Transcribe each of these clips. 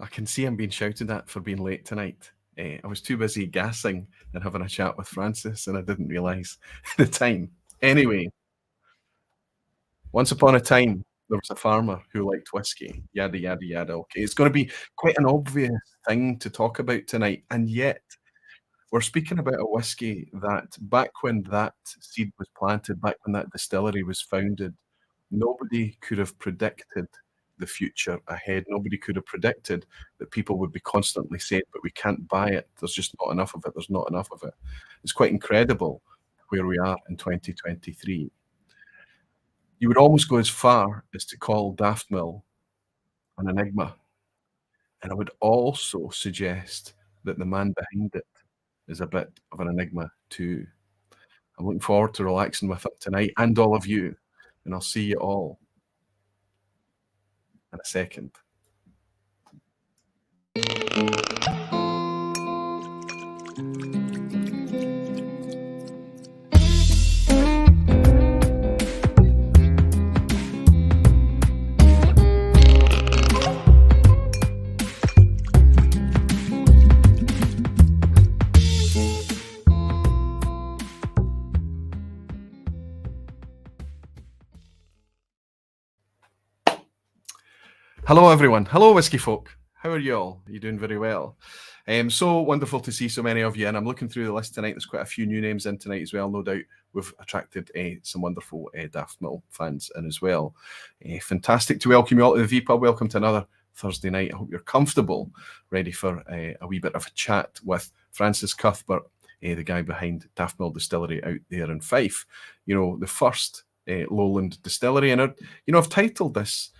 I can see I'm being shouted at for being late tonight. I was too busy gassing and having a chat with Francis, and I didn't realise the time. Anyway, once upon a time, there was a farmer who liked whiskey. Yada, yada, yada. Okay, it's going to be quite an obvious thing to talk about tonight, and yet we're speaking about a whiskey that back when that seed was planted, back when that distillery was founded, nobody could have predicted the future ahead. Nobody could have predicted that people would be constantly saying, "But we can't buy it. There's just not enough of it. There's not enough of it." It's quite incredible where we are in 2023. You would almost go as far as to call Daftmill an enigma, and I would also suggest that the man behind it is a bit of an enigma too. I'm looking forward to relaxing with it tonight and all of you, and I'll see you all in a second. Hello, everyone. Hello, whiskey folk. How are you all? Are you doing very well? So wonderful to see so many of you, and I'm looking through the list tonight. There's quite a few new names in tonight as well. No doubt we've attracted some wonderful Daftmill fans in as well. Fantastic to welcome you all to the vPub. Welcome to another Thursday night. I hope you're comfortable, ready for a wee bit of a chat with Francis Cuthbert, the guy behind Daftmill Distillery out there in Fife. You know, the first Lowland distillery. And I've titled this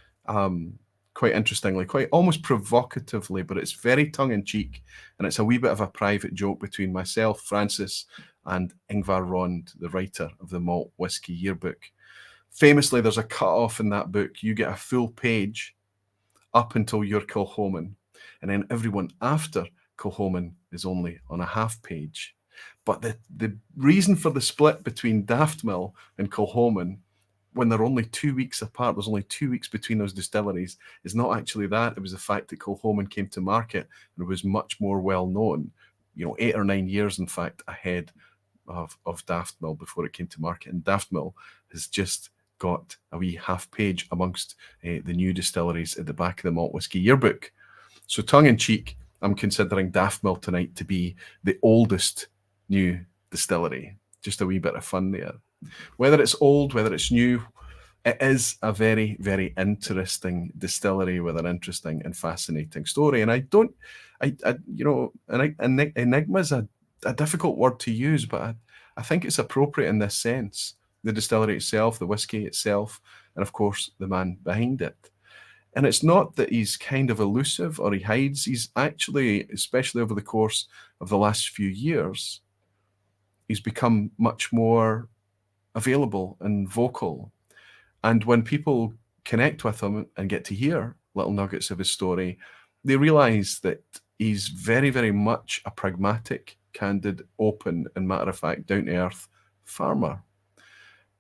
quite interestingly, quite almost provocatively, but it's very tongue-in-cheek, and it's a wee bit of a private joke between myself, Francis, and Ingvar Rond, the writer of the Malt Whisky Yearbook. Famously, there's a cut-off in that book. You get a full page up until your Kilchoman, and then everyone after Kilchoman is only on a half page. But the reason for the split between Daftmill and Kilchoman, when they're only 2 weeks apart, there's only 2 weeks between those distilleries, is not actually that. It was the fact that Kilchoman came to market and was much more well known, 8 or 9 years, in fact, ahead of Daftmill before it came to market. And Daftmill has just got a wee half page amongst the new distilleries at the back of the Malt Whisky Yearbook. So tongue-in-cheek, I'm considering Daftmill tonight to be the oldest new distillery. Just a wee bit of fun there. Whether it's old, whether it's new, it is a very, very interesting distillery with an interesting and fascinating story. And enigma is a difficult word to use, but I think it's appropriate in this sense. The distillery itself, the whiskey itself, and of course, the man behind it. And it's not that he's kind of elusive or he hides. He's actually, especially over the course of the last few years, he's become much more available and vocal. And when people connect with him and get to hear little nuggets of his story, they realize that he's very, very much a pragmatic, candid, open, and matter-of-fact, down-to-earth farmer.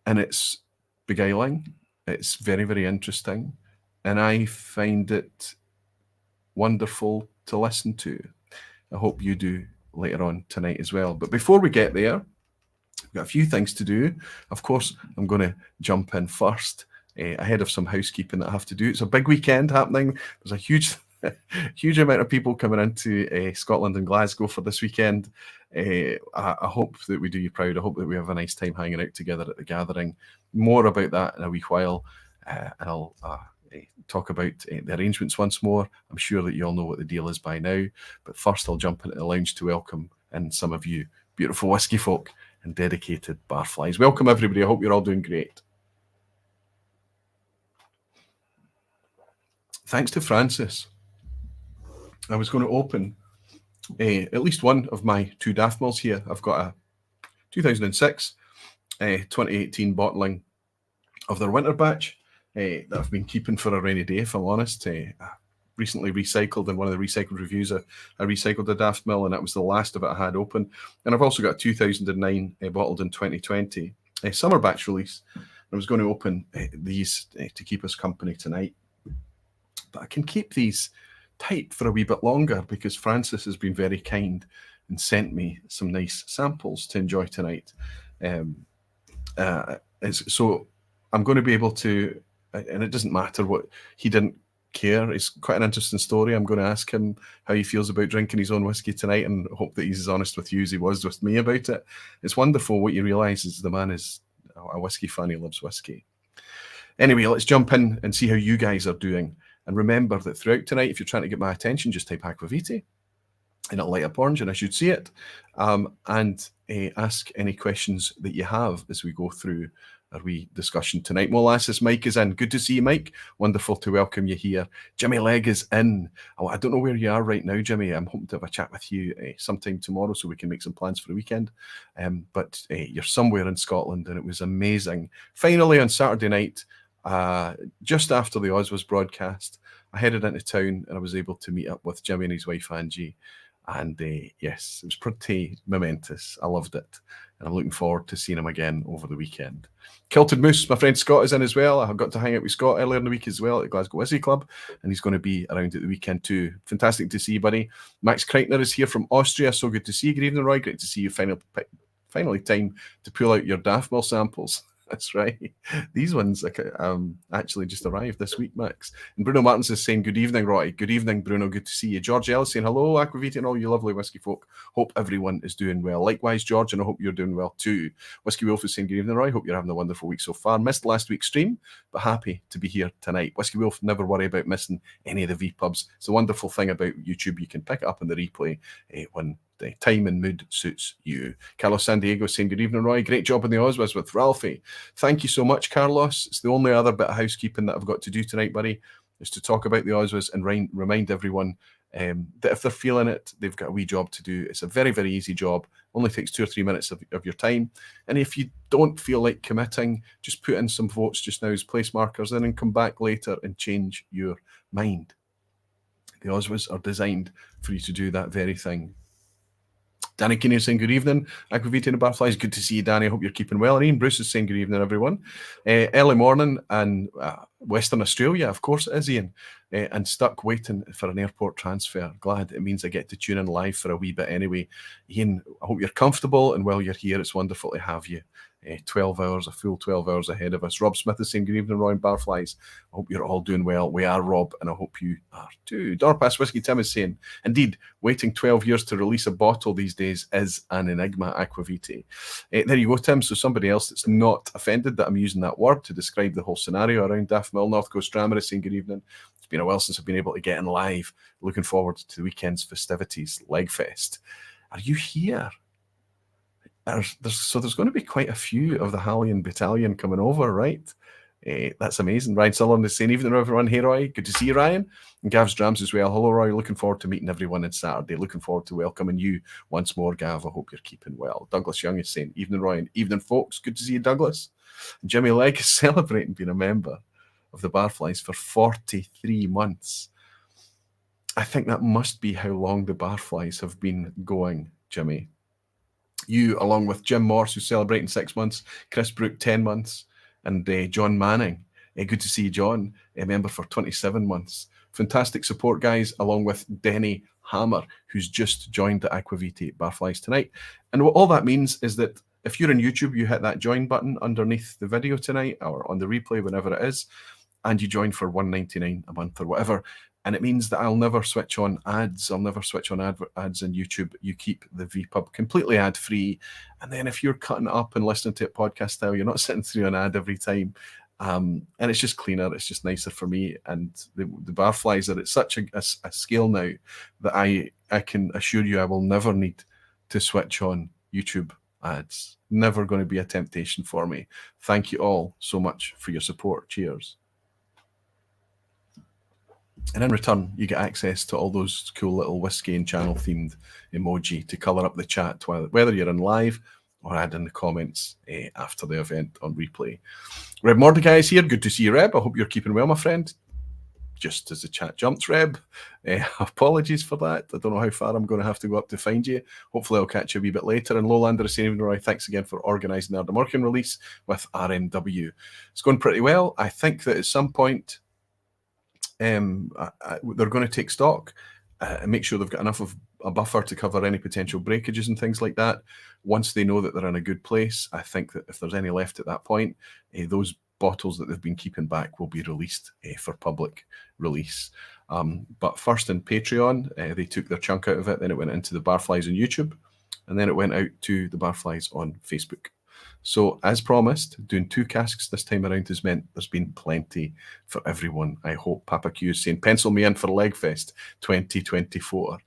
And it's beguiling. It's very, very interesting. And I find it wonderful to listen to. I hope you do later on tonight as well. But before we get there, we've got a few things to do. Of course, I'm going to jump in first ahead of some housekeeping that I have to do. It's a big weekend happening. There's a huge amount of people coming into Scotland and Glasgow for this weekend. I hope that we do you proud. I hope that we have a nice time hanging out together at the gathering. More about that in a wee while. And I'll talk about the arrangements once more. I'm sure that you all know what the deal is by now. But first, I'll jump into the lounge to welcome in some of you beautiful whiskey folk and dedicated barflies. Welcome, everybody. I hope you're all doing great. Thanks to Francis, I was going to open at least one of my two Daftmills here. I've got a 2006, 2018 bottling of their winter batch that I've been keeping for a rainy day, if I'm honest. I recently recycled in one of the recycled reviews. I recycled a Daftmill, and that was the last of it I had open. And I've also got 2009 bottled in 2020, a summer batch release. I was going to open these to keep us company tonight. But I can keep these tight for a wee bit longer because Francis has been very kind and sent me some nice samples to enjoy tonight. So I'm going to be able to, and it doesn't matter what, he didn't care. It's quite an interesting story. I'm going to ask him how he feels about drinking his own whiskey tonight, and hope that he's as honest with you as he was with me about it. It's wonderful what you realise is the man is a whiskey fan. He loves whiskey. Anyway, let's jump in and see how you guys are doing. And remember that throughout tonight, if you're trying to get my attention, just type Aquavitae and it'll light up orange and I should see it. And ask any questions that you have as we go through our wee discussion tonight. Molasses Mike is in. Good to see you, Mike. Wonderful to welcome you here. Jimmy Legg is in. Oh, I don't know where you are right now, Jimmy. I'm hoping to have a chat with you sometime tomorrow so we can make some plans for the weekend. But you're somewhere in Scotland, and it was amazing. Finally, on Saturday night, just after the OSWAs broadcast, I headed into town and I was able to meet up with Jimmy and his wife Angie. And yes, it was pretty momentous. I loved it. And I'm looking forward to seeing him again over the weekend. Kilted Moose, my friend Scott is in as well. I got to hang out with Scott earlier in the week as well at the Glasgow Whisky Club. And he's going to be around at the weekend too. Fantastic to see you, buddy. Max Kreitner is here from Austria. So good to see you. Good evening, Roy. Great to see you. Finally time to pull out your Daftmill samples. That's right. These ones actually just arrived this week, Max. And Bruno Martins is saying, good evening, Roy. Good evening, Bruno. Good to see you. George Ellis saying, hello, Aquavitae and all you lovely whiskey folk. Hope everyone is doing well. Likewise, George, and I hope you're doing well too. Whiskey Wolf is saying, good evening, Roy. Hope you're having a wonderful week so far. Missed last week's stream, but happy to be here tonight. Whiskey Wolf, never worry about missing any of the vPubs. It's a wonderful thing about YouTube. You can pick it up in the replay when the time and mood suits you. Carlos San Diego saying, good evening, Roy. Great job on the OSWAs with Ralphie. Thank you so much, Carlos. It's the only other bit of housekeeping that I've got to do tonight, buddy, is to talk about the OSWAs and remind everyone that if they're feeling it, they've got a wee job to do. It's a very, very easy job. Only takes 2 or 3 minutes of your time. And if you don't feel like committing, just put in some votes just now as place markers and then come back later and change your mind. The OSWAs are designed for you to do that very thing. Danny Kinney saying, good evening. Aquavitae and Barfly, good to see you, Danny. I hope you're keeping well. And Ian Bruce is saying, good evening, everyone. Early morning and Western Australia, of course it is, Ian. And stuck waiting for an airport transfer. Glad it means I get to tune in live for a wee bit anyway. Ian, I hope you're comfortable. And while you're here, it's wonderful to have you. 12 hours, a full 12 hours ahead of us. Rob Smith is saying, good evening, Roy and Barflies. I hope you're all doing well. We are, Rob, and I hope you are too. Dorpass Whiskey Tim is saying, indeed, waiting 12 years to release a bottle these days is an enigma, Aquavitae. There you go, Tim. So somebody else that's not offended that I'm using that word to describe the whole scenario around Daftmill. North Coast Drama is saying, good evening. It's been a while since I've been able to get in live. Looking forward to the weekend's festivities, Legfest. Are you here? So there's going to be quite a few of the Hallian battalion coming over, right? That's amazing. Ryan Sullivan is saying, evening, everyone. Hey, Roy. Good to see you, Ryan. And Gav's Drams as well. Hello, Roy. Looking forward to meeting everyone on Saturday. Looking forward to welcoming you once more, Gav. I hope you're keeping well. Douglas Young is saying, evening, Roy. And evening, folks. Good to see you, Douglas. And Jimmy Legg is celebrating being a member of the Barflies for 43 months. I think that must be how long the Barflies have been going, Jimmy. You, along with Jim Morse, who's celebrating 6 months, Chris Brook, 10 months, and John Manning. Good to see you, John, a member for 27 months. Fantastic support, guys, along with Denny Hammer, who's just joined the Aquavitae Barflies tonight. And what all that means is that if you're on YouTube, you hit that join button underneath the video tonight or on the replay, whenever it is, and you join for $1.99 a month or whatever. And it means that I'll never switch on ads. I'll never switch on ads on YouTube. You keep the vPub completely ad-free. And then if you're cutting up and listening to it podcast style, you're not sitting through an ad every time. And it's just cleaner. It's just nicer for me. And the Barflies are at such a scale now that I can assure you I will never need to switch on YouTube ads. Never going to be a temptation for me. Thank you all so much for your support. Cheers. And in return, you get access to all those cool little whiskey and channel themed emoji to colour up the chat, whether you're in live or add in the comments after the event on replay. Reb Mordecai is here. Good to see you, Reb. I hope you're keeping well, my friend. Just as the chat jumps, Reb. Apologies for that. I don't know how far I'm going to have to go up to find you. Hopefully I'll catch you a wee bit later. And Lowlander is saying, Roy, thanks again for organising the Ardmorkian release with RMW. It's going pretty well. I think that at some point they're going to take stock and make sure they've got enough of a buffer to cover any potential breakages and things like that. Once they know that they're in a good place, I think that if there's any left at that point, those bottles that they've been keeping back will be released for public release. But first in Patreon, they took their chunk out of it, then it went into the Barflies on YouTube, and then it went out to the Barflies on Facebook. So as promised, doing 2 casks this time around has meant there's been plenty for everyone. I hope Papa Q is saying, pencil me in for Legfest 2024.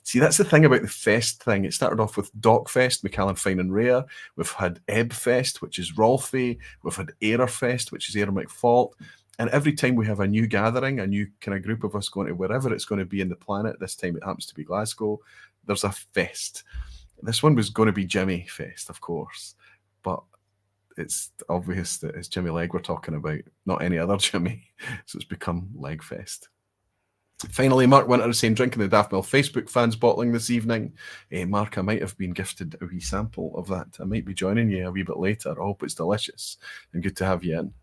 See, that's the thing about the fest thing. It started off with Dockfest, Macallan Fine and Rare. We've had Ebbfest, which is Rolfie. We've had Airfest, which is Air McFault. And every time we have a new gathering, a new kind of group of us going to wherever it's going to be in the planet, this time it happens to be Glasgow, there's a fest. This one was going to be Jimmy Fest, of course. But it's obvious that it's Jimmy Leg we're talking about, not any other Jimmy. So it's become Legfest. Finally, Mark Winter is saying, drinking the Daftmill Facebook fans bottling this evening. Mark, I might have been gifted a wee sample of that. I might be joining you a wee bit later. I hope it's delicious and good to have you in.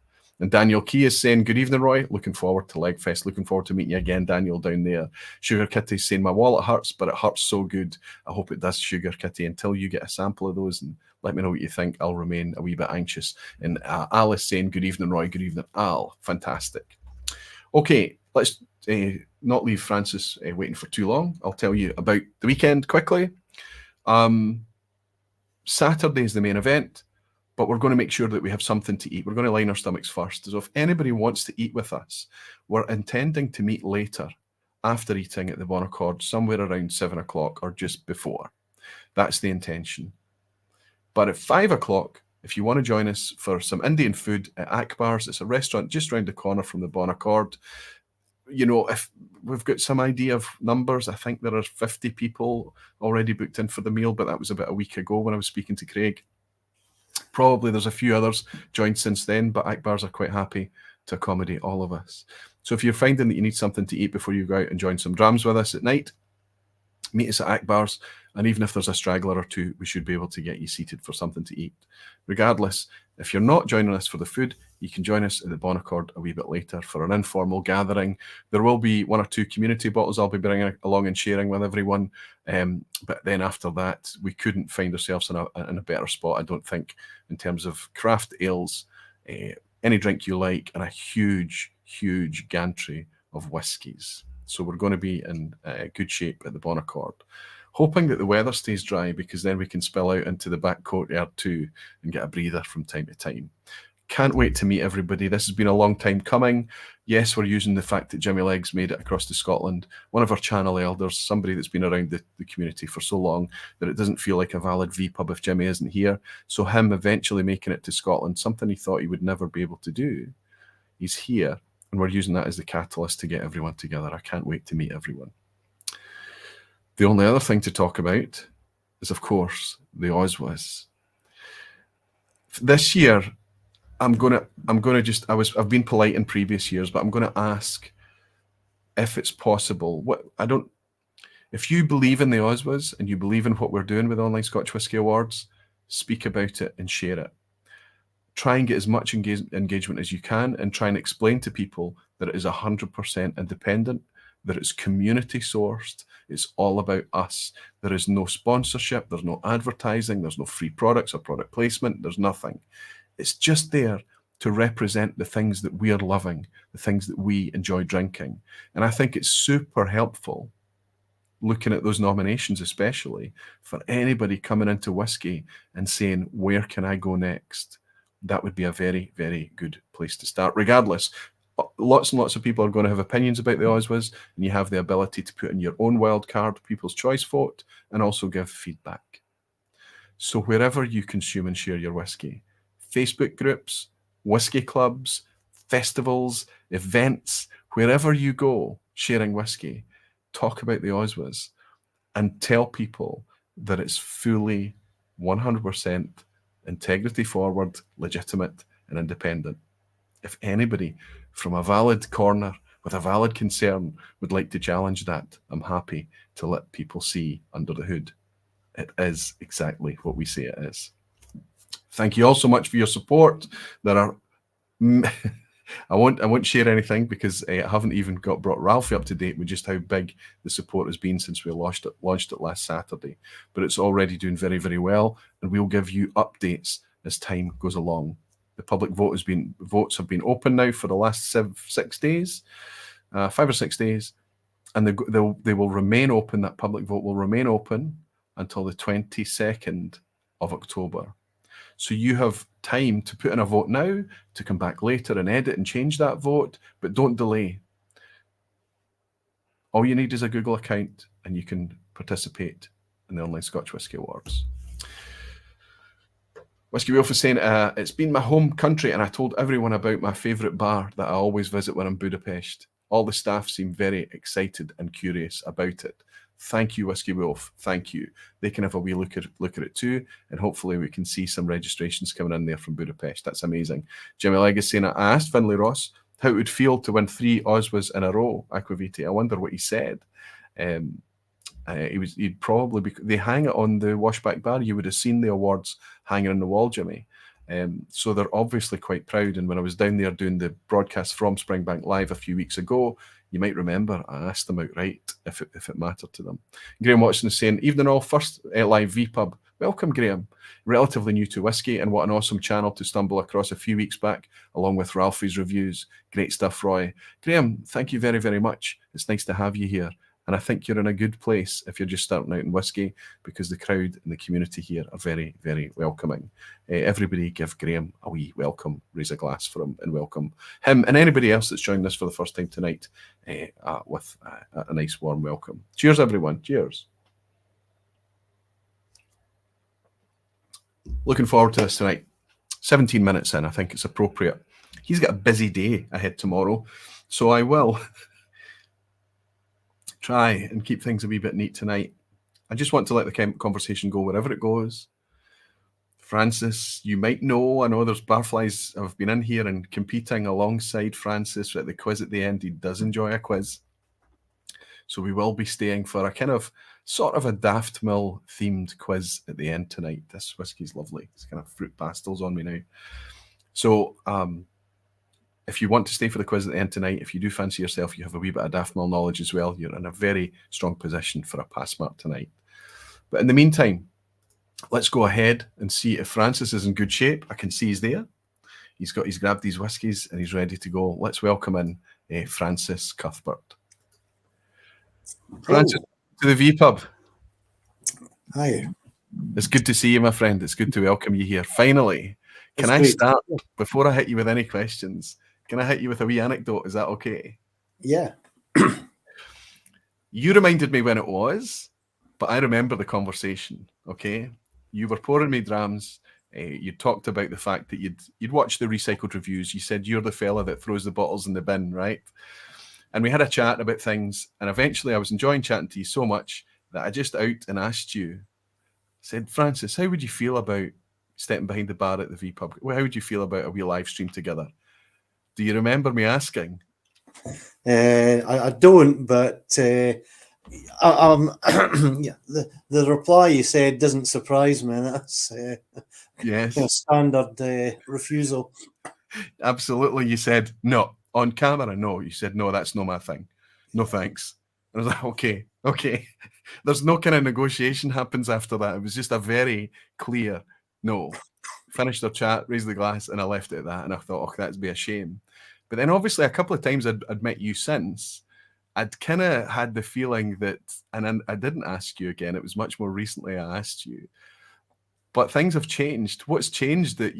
And Daniel Key is saying, good evening, Roy. Looking forward to Legfest. Looking forward to meeting you again, Daniel, down there. Sugar Kitty is saying, my wallet hurts, but it hurts so good. I hope it does, Sugar Kitty, until you get a sample of those and let me know what you think. I'll remain a wee bit anxious. And Al is saying, good evening, Roy. Good evening, Al. Fantastic. Okay, let's not leave Francis waiting for too long. I'll tell you about the weekend quickly. Saturday is the main event, but we're going to make sure that we have something to eat. We're going to line our stomachs first. So if anybody wants to eat with us, we're intending to meet later after eating at the Bon Accord, somewhere around 7 o'clock or just before. That's the intention. But at 5 o'clock, if you want to join us for some Indian food at Akbar's, it's a restaurant just round the corner from the Bon Accord. You know, if we've got some idea of numbers, I think there are 50 people already booked in for the meal, but that was about a week ago when I was speaking to Craig. Probably there's a few others joined since then, but Akbar's are quite happy to accommodate all of us. So if you're finding that you need something to eat before you go out and join some drams with us at night, meet us at Akbar's, and even if there's a straggler or two, we should be able to get you seated for something to eat. Regardless, if you're not joining us for the food, you can join us at the Bon Accord a wee bit later for an informal gathering. There will be 1 or 2 community bottles I'll be bringing along and sharing with everyone. But then after that, we couldn't find ourselves in a better spot, I don't think, in terms of craft ales, any drink you like, and a huge, huge gantry of whiskies. So we're going to be in good shape at the Bon Accord. Hoping that the weather stays dry, because then we can spill out into the back courtyard too and get a breather from time to time. Can't wait to meet everybody. This has been a long time coming. Yes, we're using the fact that Jimmy Legs made it across to Scotland, one of our channel elders, somebody that's been around the community for so long that it doesn't feel like a valid vPub if Jimmy isn't here. So him eventually making it to Scotland, something he thought he would never be able to do, he's here, and we're using that as the catalyst to get everyone together. I can't wait to meet everyone. The only other thing to talk about is, of course, the OSWAs. This year, I've been polite in previous years, but I'm going to ask if it's possible. If you believe in the OSWAs and you believe in what we're doing with Online Scotch Whisky Awards, speak about it and share it. Try and get as much engagement as you can, and try and explain to people that it is 100% independent, that it's community sourced, it's all about us. There is no sponsorship, there's no advertising, there's no free products or product placement, there's nothing. It's just there to represent the things that we are loving, the things that we enjoy drinking. And I think it's super helpful, looking at those nominations especially, for anybody coming into whiskey and saying, where can I go next? That would be a very, very good place to start. Regardless, lots and lots of people are going to have opinions about the OSWAs, and you have the ability to put in your own wild card, People's Choice vote, and also give feedback. So wherever you consume and share your whiskey, Facebook groups, whiskey clubs, festivals, events, wherever you go sharing whiskey, talk about the OSWAs and tell people that it's fully 100% integrity forward, legitimate and independent. If anybody from a valid corner with a valid concern would like to challenge that, I'm happy to let people see under the hood. It is exactly what we say it is. Thank you all so much for your support. There are I won't share anything because I haven't even brought Ralphie up to date with just how big the support has been since we launched it last Saturday. But it's already doing very, very well, and we'll give you updates as time goes along. The public votes have been open now for the last 6 days, 5 or 6 days, and they will remain open. That public vote will remain open until the 22nd of October. So you have time to put in a vote now, to come back later and edit and change that vote, but don't delay. All you need is a Google account and you can participate in the Online Scotch Whisky Awards. Whiskey Wolf is saying, it's been my home country and I told everyone about my favourite bar that I always visit when I'm in Budapest. All the staff seem very excited and curious about it. Thank you, Whiskey Wolf. Thank you. They can have a wee look at it too, and hopefully we can see some registrations coming in there from Budapest. That's amazing. Jimmy Legg is saying, I asked Finlay Ross how it would feel to win 3 OSWAs in a row, Aquaviti. I wonder what he said. He'd probably be. They hang it on the washback bar. You would have seen the awards hanging on the wall, Jimmy. So they're obviously quite proud. And when I was down there doing the broadcast from Springbank Live a few weeks ago, you might remember I asked them outright if it mattered to them. Graham Watson is saying, evening all, first live vPub. Welcome, Graham. Relatively new to whiskey, and what an awesome channel to stumble across a few weeks back, along with Ralphie's reviews. Great stuff, Roy. Graham, thank you very, very much. It's nice to have you here. And I think you're in a good place if you're just starting out in whiskey, because the crowd and the community here are very, very welcoming. Everybody give Graham a wee welcome, raise a glass for him, and welcome him and anybody else that's joined us for the first time tonight with a nice warm welcome. Cheers, everyone. Cheers. Looking forward to this tonight. 17 minutes in, I think it's appropriate. He's got a busy day ahead tomorrow, so I will try and keep things a wee bit neat tonight. I just want to let the conversation go wherever it goes. Francis, you might know, I know there's Barflies have been in here and competing alongside Francis at the quiz at the end. He does enjoy a quiz. So we will be staying for a kind of sort of a Daftmill themed quiz at the end tonight. This whiskey's lovely. It's kind of fruit pastels on me now. So if you want to stay for the quiz at the end tonight, if you do fancy yourself, you have a wee bit of Daftmill knowledge as well, you're in a very strong position for a pass mark tonight. But in the meantime, let's go ahead and see if Francis is in good shape. I can see he's there. He's grabbed these whiskies and he's ready to go. Let's welcome in Francis Cuthbert. Francis, to the vPub. Hi. It's good to see you, my friend. It's good to welcome you here. Finally, can I start, before I hit you with any questions, can I hit you with a wee anecdote? Is that okay? Yeah. You reminded me when it was, but I remember the conversation, okay? You were pouring me drams. You talked about the fact that you'd watched the recycled reviews. You said you're the fella that throws the bottles in the bin, right? And we had a chat about things, and eventually I was enjoying chatting to you so much that I just out and asked you, said, Francis, how would you feel about stepping behind the bar at the vPub? How would you feel about a wee live stream together? Do you remember me asking? I don't, but yeah, the reply you said doesn't surprise me. That's yes, a standard refusal. Absolutely. You said no on camera. No, you said no. That's not my thing. No thanks. And I was like, okay. There's no kind of negotiation happens after that. It was just a very clear no. Finished our chat, raised the glass, and I left it at that. And I thought, that'd be a shame. But then obviously a couple of times I'd met you since, I'd kind of had the feeling that, and I didn't ask you again, it was much more recently I asked you, but things have changed. What's changed that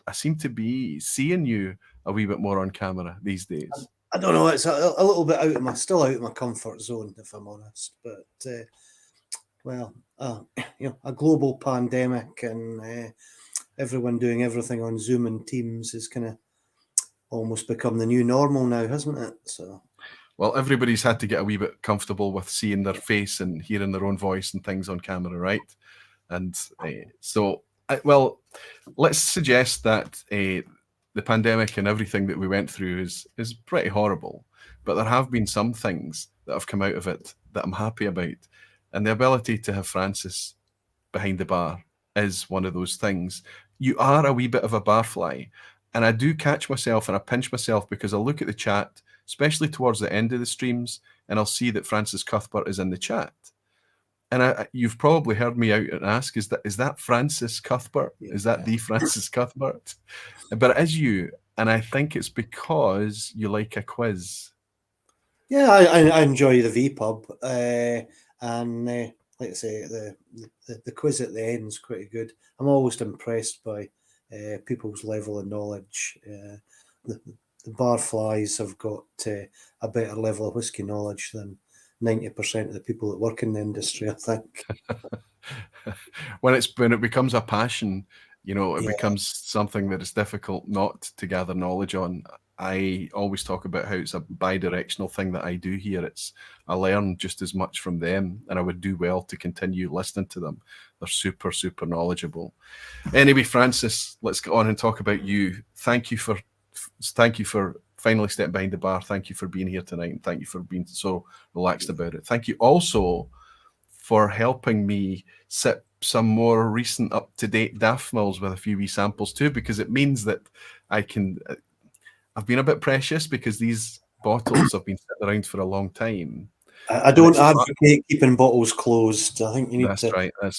I seem to be seeing you a wee bit more on camera these days? I don't know, it's a little bit still out of my comfort zone, if I'm honest, but a global pandemic and everyone doing everything on Zoom and Teams is kind of almost become the new normal now, hasn't it? So, well, everybody's had to get a wee bit comfortable with seeing their face and hearing their own voice and things on camera, right? And let's suggest that the pandemic and everything that we went through is pretty horrible, but there have been some things that have come out of it that I'm happy about, and the ability to have Francis behind the bar is one of those things. You are a wee bit of a barfly. And I do catch myself and I pinch myself because I look at the chat, especially towards the end of the streams, and I'll see that Francis Cuthbert is in the chat. And you've probably heard me out and ask, is that Francis Cuthbert? Yeah. Is that the Francis Cuthbert? But it is you. And I think it's because you like a quiz. Yeah, I enjoy the vPub. And like I say, the quiz at the end is pretty good. I'm always impressed by people's level of knowledge. The Barflies have got a better level of whisky knowledge than 90% of the people that work in the industry, I think. When it becomes a passion, it Yeah. becomes something that is difficult not to gather knowledge on. I always talk about how it's a bi-directional thing that I do here. I learn just as much from them, and I would do well to continue listening to them. They're super, super knowledgeable. Anyway, Francis, let's go on and talk about you. Thank you for finally stepping behind the bar. Thank you for being here tonight, and thank you for being so relaxed about it. Thank you also for helping me sip some more recent up-to-date Daftmills with a few wee samples too, because it means that I've been a bit precious because these bottles have been sitting around for a long time. I don't advocate keeping bottles closed. I think you need That's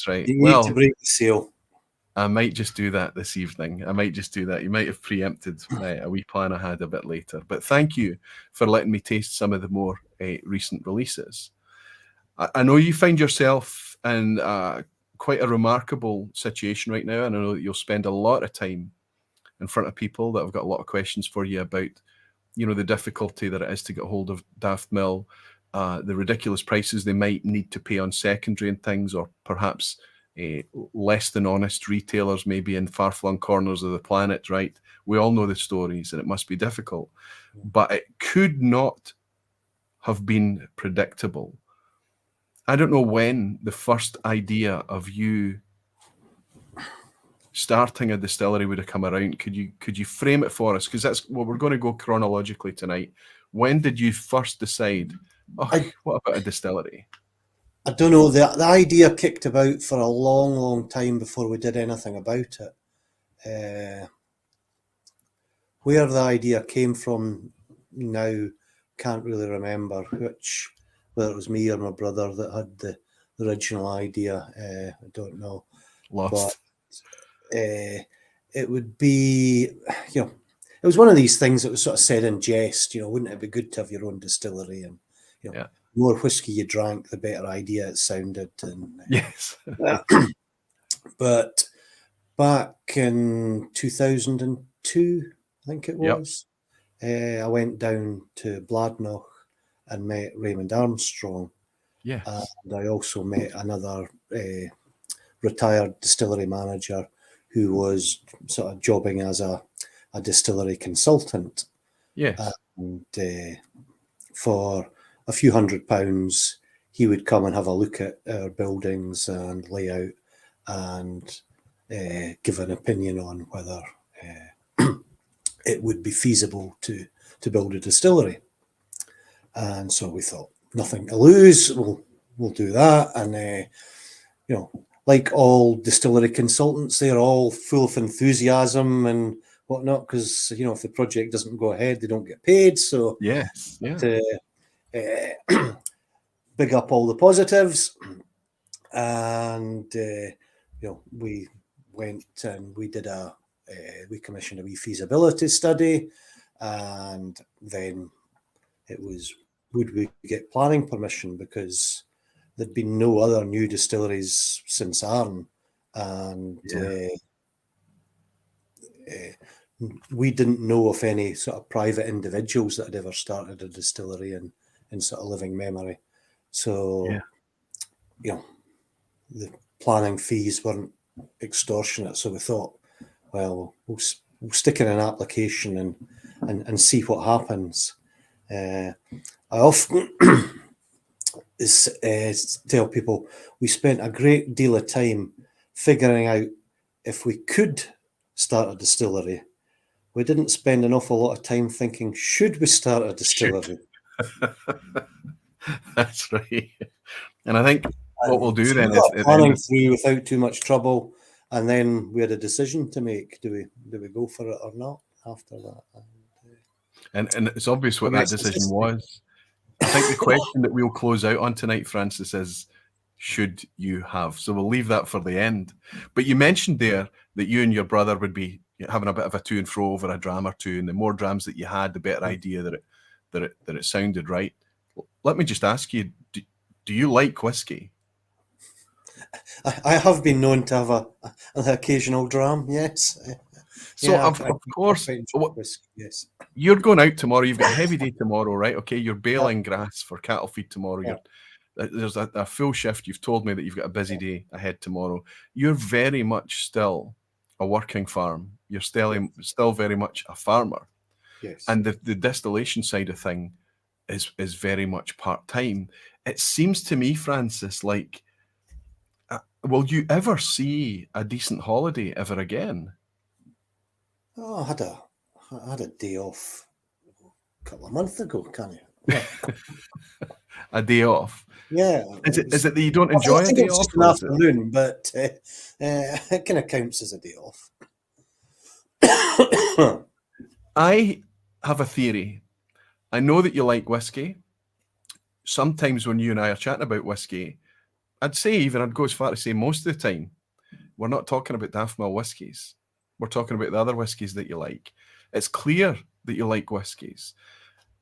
right. You need to break the seal. I might just do that this evening. I might just do that. You might have preempted a wee plan I had a bit later. But thank you for letting me taste some of the more recent releases. I know you find yourself in quite a remarkable situation right now, and I know that you'll spend a lot of time in front of people that have got a lot of questions for you about, the difficulty that it is to get hold of Daftmill, the ridiculous prices they might need to pay on secondary and things, or perhaps less than honest retailers maybe in far-flung corners of the planet, right? We all know the stories, and it must be difficult. But it could not have been predictable. I don't know when the first idea of you starting a distillery would have come around. Could you frame it for us? Because that's what we're going to go chronologically tonight. When did you first decide, what about a distillery? I don't know. The idea kicked about for a long, long time before we did anything about it. Where the idea came from now, can't really remember whether it was me or my brother that had the original idea. I don't know. Lost. But it would be, it was one of these things that was sort of said in jest, wouldn't it be good to have your own distillery? And, the more whiskey you drank, the better idea it sounded. And yes. But back in 2002, I think it was, I went down to Bladnoch and met Raymond Armstrong. Yes. And I also met another retired distillery manager who was sort of jobbing as a distillery consultant. Yes. And for a few £100, he would come and have a look at our buildings and layout and give an opinion on whether it would be feasible to build a distillery. And so we thought, nothing to lose, we'll do that. And like all distillery consultants, they're all full of enthusiasm and whatnot, because if the project doesn't go ahead, they don't get paid. So yes, big up all the positives. And we went and we did we commissioned a wee feasibility study, and then it was, would we get planning permission, because there'd been no other new distilleries since Arn, and we didn't know of any sort of private individuals that had ever started a distillery in sort of living memory. So, the planning fees weren't extortionate. So we thought, well, we'll stick in an application and see what happens. I often tell people we spent a great deal of time figuring out if we could start a distillery. We didn't spend an awful lot of time thinking, should we start a distillery? That's right. And I think what we'll do then is planning through without too much trouble, and then we had a decision to make. Do we go for it or not? after that. And it's obvious what that decision was. I think the question that we'll close out on tonight, Francis, is should you have? So we'll leave that for the end. But you mentioned there that you and your brother would be having a bit of a to and fro over a dram or two, and the more drams that you had, the better idea that it sounded right. Let me just ask you, do you like whiskey? I have been known to have an occasional dram, yes. So yeah, of course, whiskey, yes. You're going out tomorrow. You've got a heavy day tomorrow, right? Okay, you're baling grass for cattle feed tomorrow. Yeah. There's a full shift. You've told me that you've got a busy day ahead tomorrow. You're very much still a working farm. You're still very much a farmer. Yes. And the distillation side of thing is very much part-time. It seems to me, Francis, like, will you ever see a decent holiday ever again? Oh, I had a day off a couple of months ago, can you? Yeah. A day off? Yeah. Is it that you don't enjoy a day off? An afternoon, but it kind of counts as a day off. I have a theory. I know that you like whiskey. Sometimes when you and I are chatting about whiskey, I'd go as far to say most of the time, we're not talking about Daftmill whiskies. We're talking about the other whiskies that you like. It's clear that you like whiskies.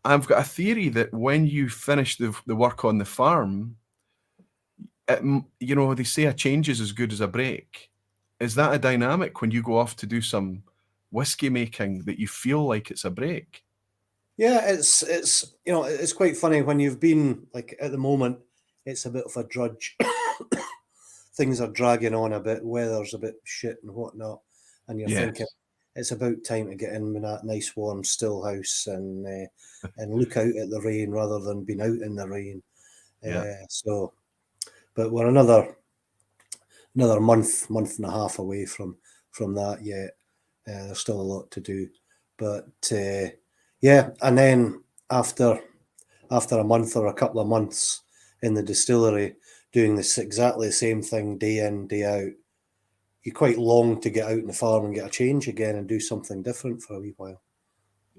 I've got a theory that when you finish the work on the farm, they say a change is as good as a break. Is that a dynamic when you go off to do some whiskey making that you feel like it's a break? Yeah, it's quite funny when you've been, like, at the moment, it's a bit of a drudge. Things are dragging on a bit, weather's a bit shit and whatnot, and you're thinking it's about time to get in with that nice warm still house and look out at the rain rather than being out in the rain. But we're another month and a half away from that yet. There's still a lot to do, but and then after a month or a couple of months in the distillery doing this exactly the same thing day in, day out, you quite long to get out in the farm and get a change again and do something different for a wee while.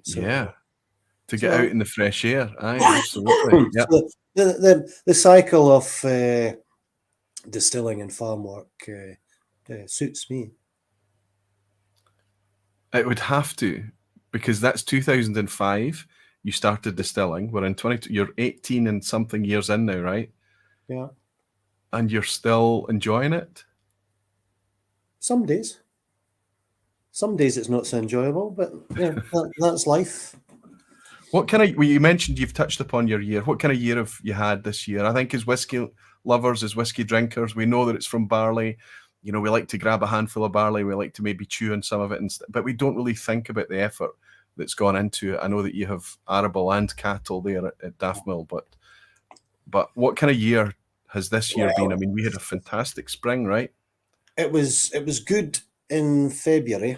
So, to get out in the fresh air. Aye, absolutely. Yeah. So the cycle of distilling and farm work suits me. It would have to, because that's 2005. You started distilling. We're in 22. You're 18 and something years in now, right? Yeah. And you're still enjoying it? Some days. Some days it's not so enjoyable, but yeah, that's life. You mentioned you've touched upon your year. What kind of year have you had this year? I think as whiskey lovers, as whiskey drinkers, we know that it's from barley. We like to grab a handful of barley. We like to maybe chew on some of it, but we don't really think about the effort that's gone into it. I know that you have arable and cattle there at Daftmill, but what kind of year has this year been? I mean, we had a fantastic spring, right? It was good in February,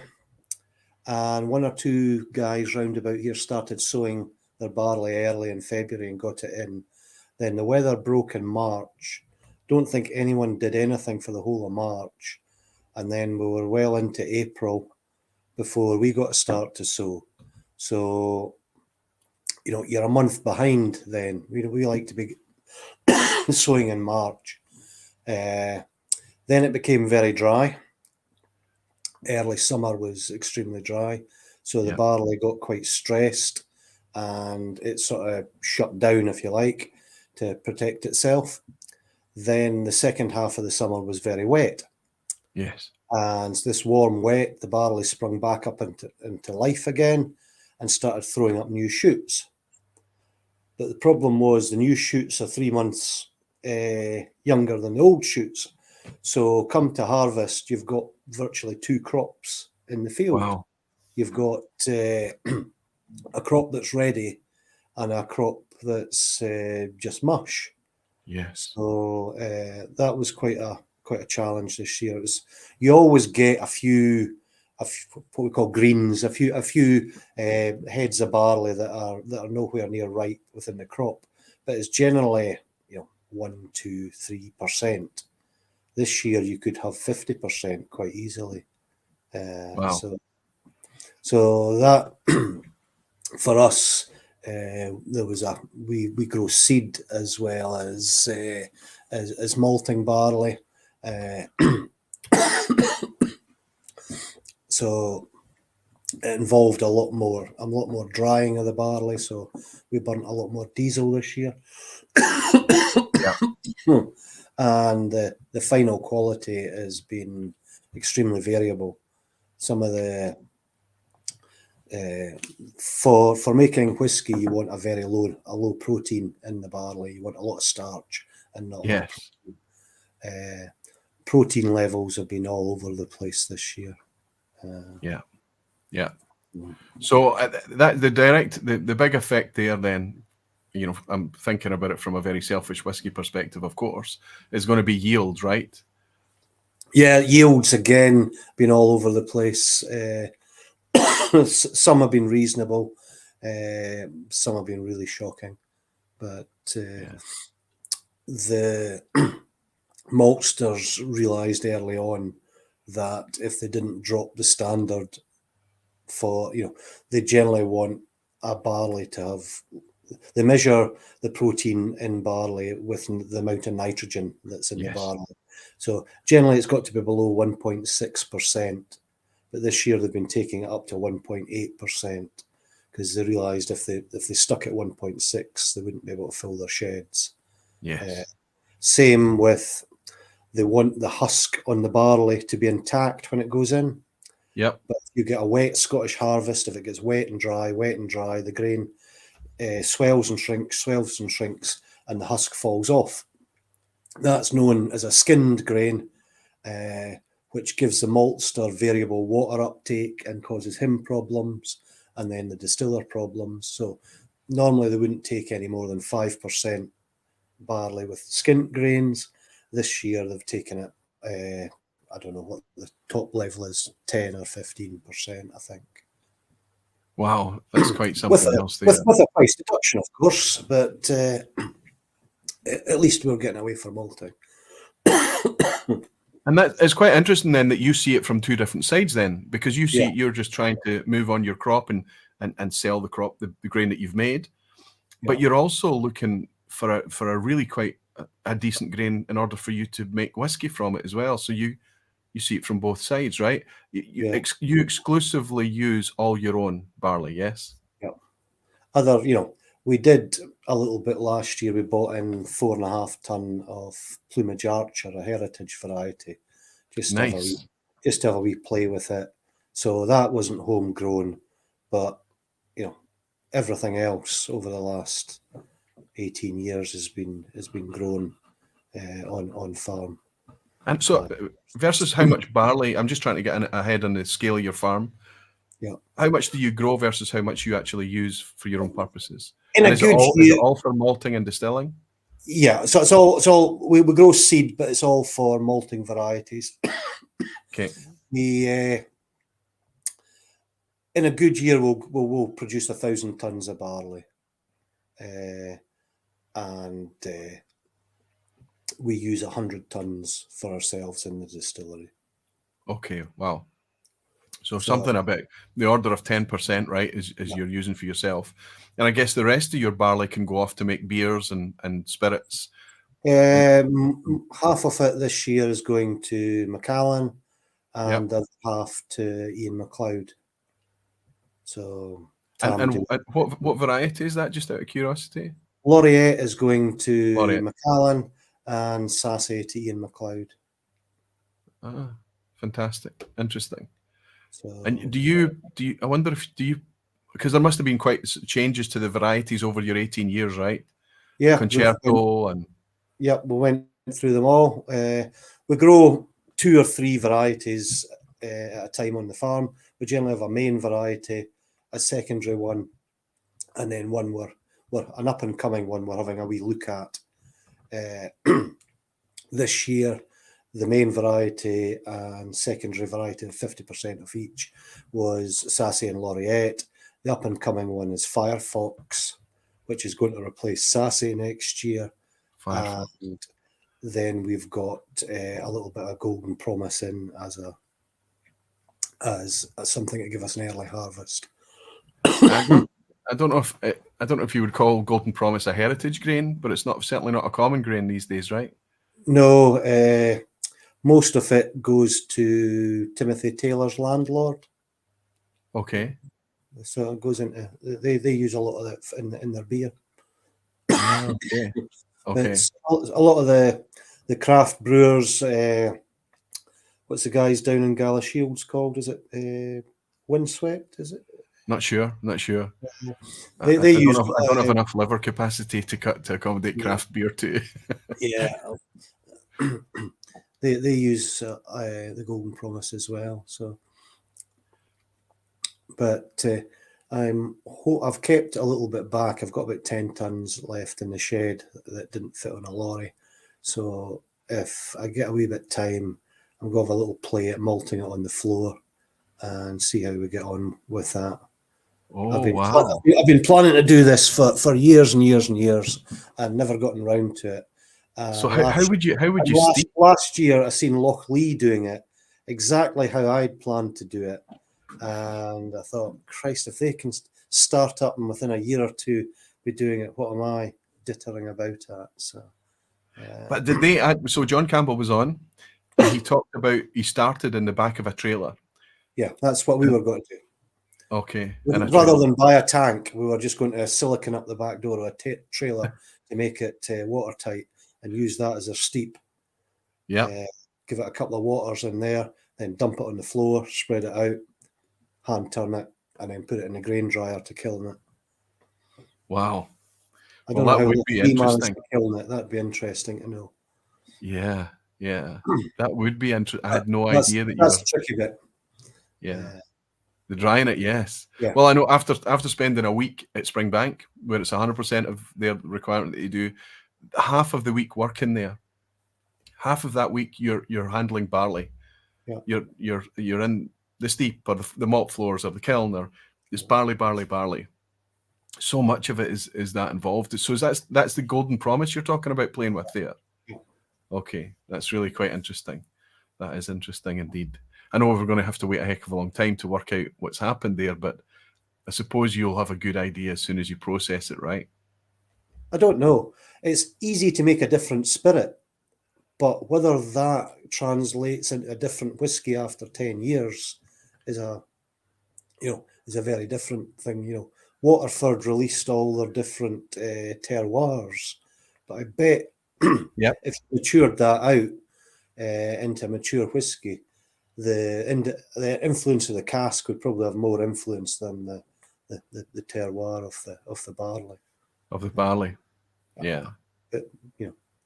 and one or two guys round about here started sowing their barley early in February and got it in. Then the weather broke in March. Don't think anyone did anything for the whole of March, and then we were well into April before we got to start to sow. So, you're a month behind then. We like to be sowing in March. Then it became very dry. Early summer was extremely dry. So the barley got quite stressed and it sort of shut down, if you like, to protect itself. Then the second half of the summer was very wet. Yes. And this warm wet, the barley sprung back up into life again and started throwing up new shoots. But the problem was the new shoots are 3 months younger than the old shoots. So come to harvest, you've got virtually 2 crops in the field. Wow. You've got a crop that's ready and a crop that's just mush. Yes. So that was quite a challenge this year. You always get a few what we call greens, a few heads of barley that are nowhere near ripe within the crop, but it's generally 1, 2, 3%. This year you could have 50% quite easily. Wow. So that for us, there was we grow seed as well as malting barley. So it involved a lot more drying of the barley. So we burnt a lot more diesel this year. Yeah. And the final quality has been extremely variable. Some of the for making whiskey, you want a very low protein in the barley. You want a lot of starch and not a lot of Yes. protein. Protein levels have been all over the place this year. Yeah. Yeah. So that the big effect there then, you know, I'm thinking about it from a very selfish whiskey perspective, of course, is going to be yield, right? Yeah, yields again been all over the place. Some have been reasonable, some have been really shocking, but the maltsters realised early on that if they didn't drop the standard for, they generally want a barley to have, they measure the protein in barley with the amount of nitrogen that's in the barley. So generally it's got to be below 1.6%, but this year they've been taking it up to 1.8% because they realised if they stuck at 1.6, they wouldn't be able to fill their sheds. Yes. Same with, they want the husk on the barley to be intact when it goes in. Yep. But if you get a wet Scottish harvest, if it gets wet and dry, the grain swells and shrinks, and the husk falls off. That's known as a skinned grain, which gives the maltster variable water uptake and causes him problems, and then the distiller problems. So normally they wouldn't take any more than 5% barley with skint grains. This year they've taken it, I don't know what the top level is, 10 or 15%, I think. Wow, that's quite something else there. With a price deduction, of course, but at least we're getting away from malting. And that is quite interesting then that you see it from two different sides then, because you see you're just trying to move on your crop and sell the crop, the grain that you've made, but you're also looking for a really quite a decent grain in order for you to make whiskey from it as well. So you see it from both sides, right? You exclusively use all your own barley, yes? Yeah. We did a little bit last year. We bought in 4.5 ton of Plumage Archer, a heritage variety, just to have a wee play with it. So that wasn't homegrown, but everything else over the last 18 years has been grown on farm. And so versus how much barley, I'm just trying to get ahead on the scale of your farm. Yeah. How much do you grow versus how much you actually use for your own purposes? Is it all for malting and distilling? Yeah, so it's all we grow seed, but it's all for malting varieties. Okay. In a good year, we'll produce 1,000 tons of barley, and we use 100 tons for ourselves in the distillery. Okay, wow. So something about the order of 10%, right, is you're using for yourself. And I guess the rest of your barley can go off to make beers and spirits. Half of it this year is going to Macallan, and the other half to Ian MacLeod. So, and what variety is that, just out of curiosity? Laureate is going to Macallan, and Sassy to Ian MacLeod. Ah, fantastic, interesting. So, and do you? I wonder if because there must have been quite changes to the varieties over your 18 years, right? Yeah, Concerto and. Yeah, we went through them all. We grow 2 or 3 varieties at a time on the farm. We generally have a main variety, a secondary one, and then one we're an up and coming one we're having a wee look at. This year, the main variety and secondary variety, 50% of each, was Sassy and Laureate. The up and coming one is Firefox, which is going to replace Sassy next year. And then we've got a little bit of Golden Promise in as as something to give us an early harvest. I don't know if you would call Golden Promise a heritage grain, but it's certainly not a common grain these days, right? No, most of it goes to Timothy Taylor's landlord. Okay. So it goes into they use a lot of that in their beer. Okay. Okay. It's a lot of the craft brewers. What's the guys down in Galashiels called? Is it Windswept? Is it? Not sure. They I use. don't have enough liver capacity to accommodate craft beer too. Yeah. They use the Golden Promise as well. So, but I've kept a little bit back. I've got about 10 tons left in the shed that didn't fit on a lorry. So if I get a wee bit time, I'm going to have a little play at malting it on the floor and see how we get on with that. Oh, wow. I've been planning to do this for years and years and years and never gotten round to it. So how would you steep? Last year I seen Loch Lee doing it exactly how I'd planned to do it. And I thought, Christ, if they can start up and within a year or two be doing it, what am I dittering about at? So, but did they? So John Campbell was on. And he talked about he started in the back of a trailer. Yeah, that's what we were going to do. Okay. Rather than buy a tank, we were just going to silicon up the back door of a trailer to make it watertight and use that as a steep. Yeah. Give it a couple of waters in there, then dump it on the floor, spread it out, hand turn it, and then put it in the grain dryer to kiln it. Wow. I don't know that how would be interesting. To kiln it. That'd be interesting to know. Yeah. That would be interesting. I had no idea that that's the tricky bit. Yeah. The drying it, yes. Yeah. Well, I know after spending a week at Springbank, where it's 100% of their requirement that you do, half of the week working there, half of that week you're handling barley. Yeah. You're in the steep or the malt floors of the kiln, or it's barley. So much of it is that involved. So that's the Golden Promise you're talking about playing with there. Yeah. Okay, that's really quite interesting. That is interesting indeed. I know we're going to have to wait a heck of a long time to work out what's happened there, but I suppose you'll have a good idea as soon as you process it, right? I don't know. It's easy to make a different spirit, but whether that translates into a different whiskey after 10 years is a very different thing. Waterford released all their different terroirs, but I bet if you matured that out into mature whiskey, the influence of the cask would probably have more influence than the terroir of the barley. Of the barley, yeah. But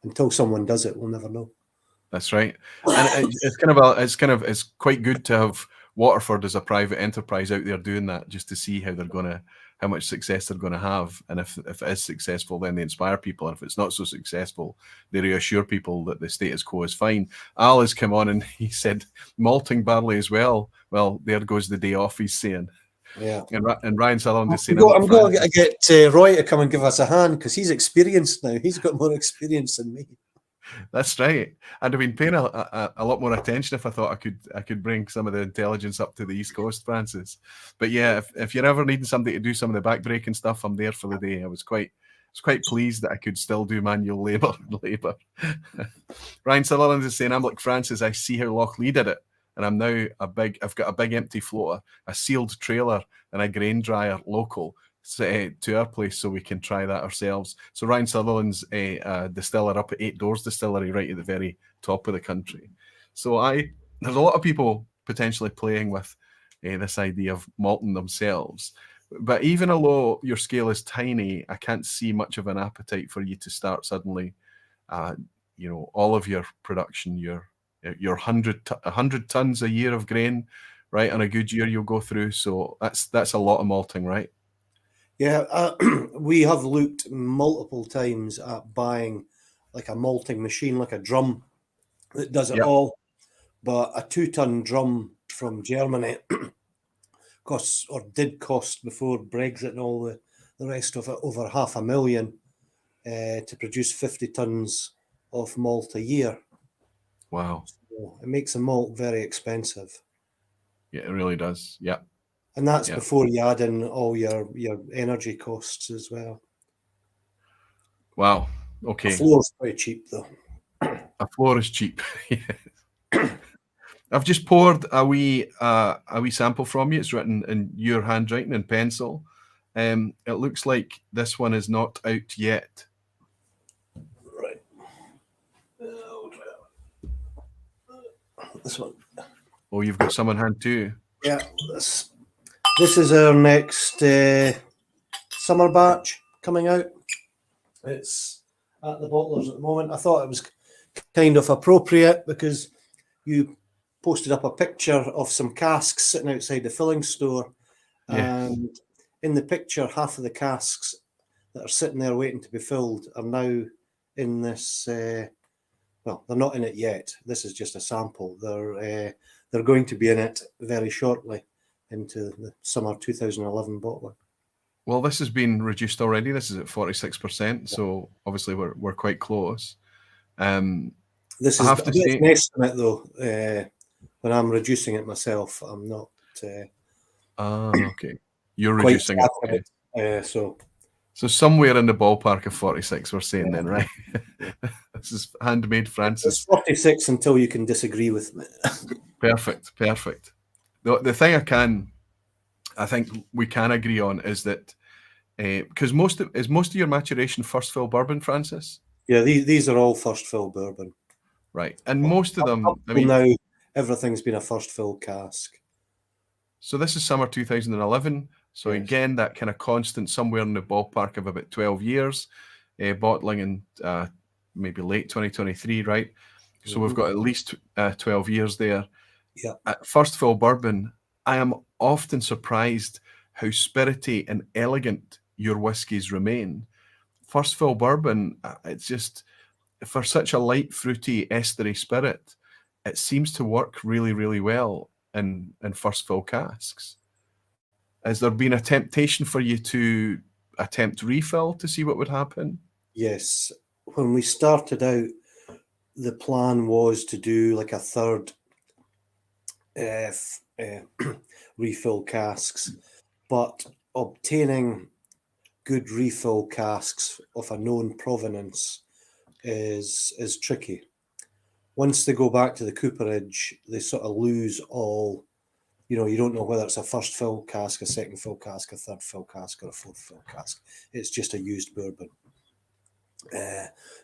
until someone does it, we'll never know. That's right, and it's quite good to have Waterford as a private enterprise out there doing that, just to see how much success they're going to have, and if it is successful, then they inspire people, and if it's not so successful, they reassure people that the status quo is fine. Al has come on and he said malting barley as well. Well, there goes the day off, he's saying. Yeah, and Ryan Sutherland is saying, I'm going to get Roy to come and give us a hand because he's experienced now. He's got more experience than me. That's right. I'd have been paying a lot more attention if I thought I could bring some of the intelligence up to the East Coast, Francis. But yeah, if you're ever needing somebody to do some of the backbreaking stuff, I'm there for the day. I was quite pleased that I could still do manual labour. Ryan Sutherland is saying, I'm like Francis, I see how Loch Lee did it. And I've got a big empty floater, a sealed trailer, and a grain dryer local to our place, so we can try that ourselves. So Ryan Sutherland's a distiller up at 8 Doors Distillery, right at the very top of the country. So there's a lot of people potentially playing with this idea of malting themselves. But even although your scale is tiny, I can't see much of an appetite for you to start suddenly, all of your production, your 100 tons a year of grain, right? On a good year you'll go through. So that's a lot of malting, right? Yeah, we have looked multiple times at buying like a malting machine, like a drum that does it all. But a 2-ton drum from Germany did cost before Brexit and all the rest of it over $500,000 to produce 50 tons of malt a year. Wow. So it makes a malt very expensive. Yeah, it really does. Yeah. And that's Yeah. before you add in all your energy costs as well. Wow. A Okay. floor's pretty cheap though. A floor is cheap. I've just poured a wee sample from you. It's written in your handwriting in pencil. It looks like this one is not out yet. Right. This one. Oh, you've got some on hand too. Yeah. This is our next summer batch coming out. It's at the bottlers at the moment. I thought it was kind of appropriate because you posted up a picture of some casks sitting outside the filling store. Yeah. And in the picture, half of the casks that are sitting there waiting to be filled are now in this. Well, they're not in it yet. This is just a sample. They're going to be in it very shortly into the summer 2011 bottling. Well, this has been reduced already. This is at 46%, so obviously we're quite close. This is I have to say, an estimate though. When I'm reducing it myself, I'm not. Okay. You're reducing it. Okay. So somewhere in the ballpark of 46, we're saying then, right? This is handmade, Francis. It's 46 until you can disagree with me. Perfect. The thing I think we can agree on is that because most of your maturation first fill bourbon, Francis? Yeah, these are all first fill bourbon. Right, and most of them. I mean, now everything's been a first fill cask. So this is summer 2011. So yes. Again, that kind of constant somewhere in the ballpark of about 12 years, bottling in maybe late 2023, right? So we've got at least 12 years there. Yeah. At first fill bourbon, I am often surprised how spirity and elegant your whiskies remain. First fill bourbon, it's just, for such a light, fruity, estery spirit, it seems to work really, really well in first fill casks. Has there been a temptation for you to attempt refill to see what would happen? Yes. When we started out, the plan was to do like a third refill casks, but obtaining good refill casks of a known provenance is tricky. Once they go back to the cooperage, they sort of lose all, you don't know whether it's a first fill cask, a second fill cask, a third fill cask, or a fourth fill cask. It's just a used bourbon.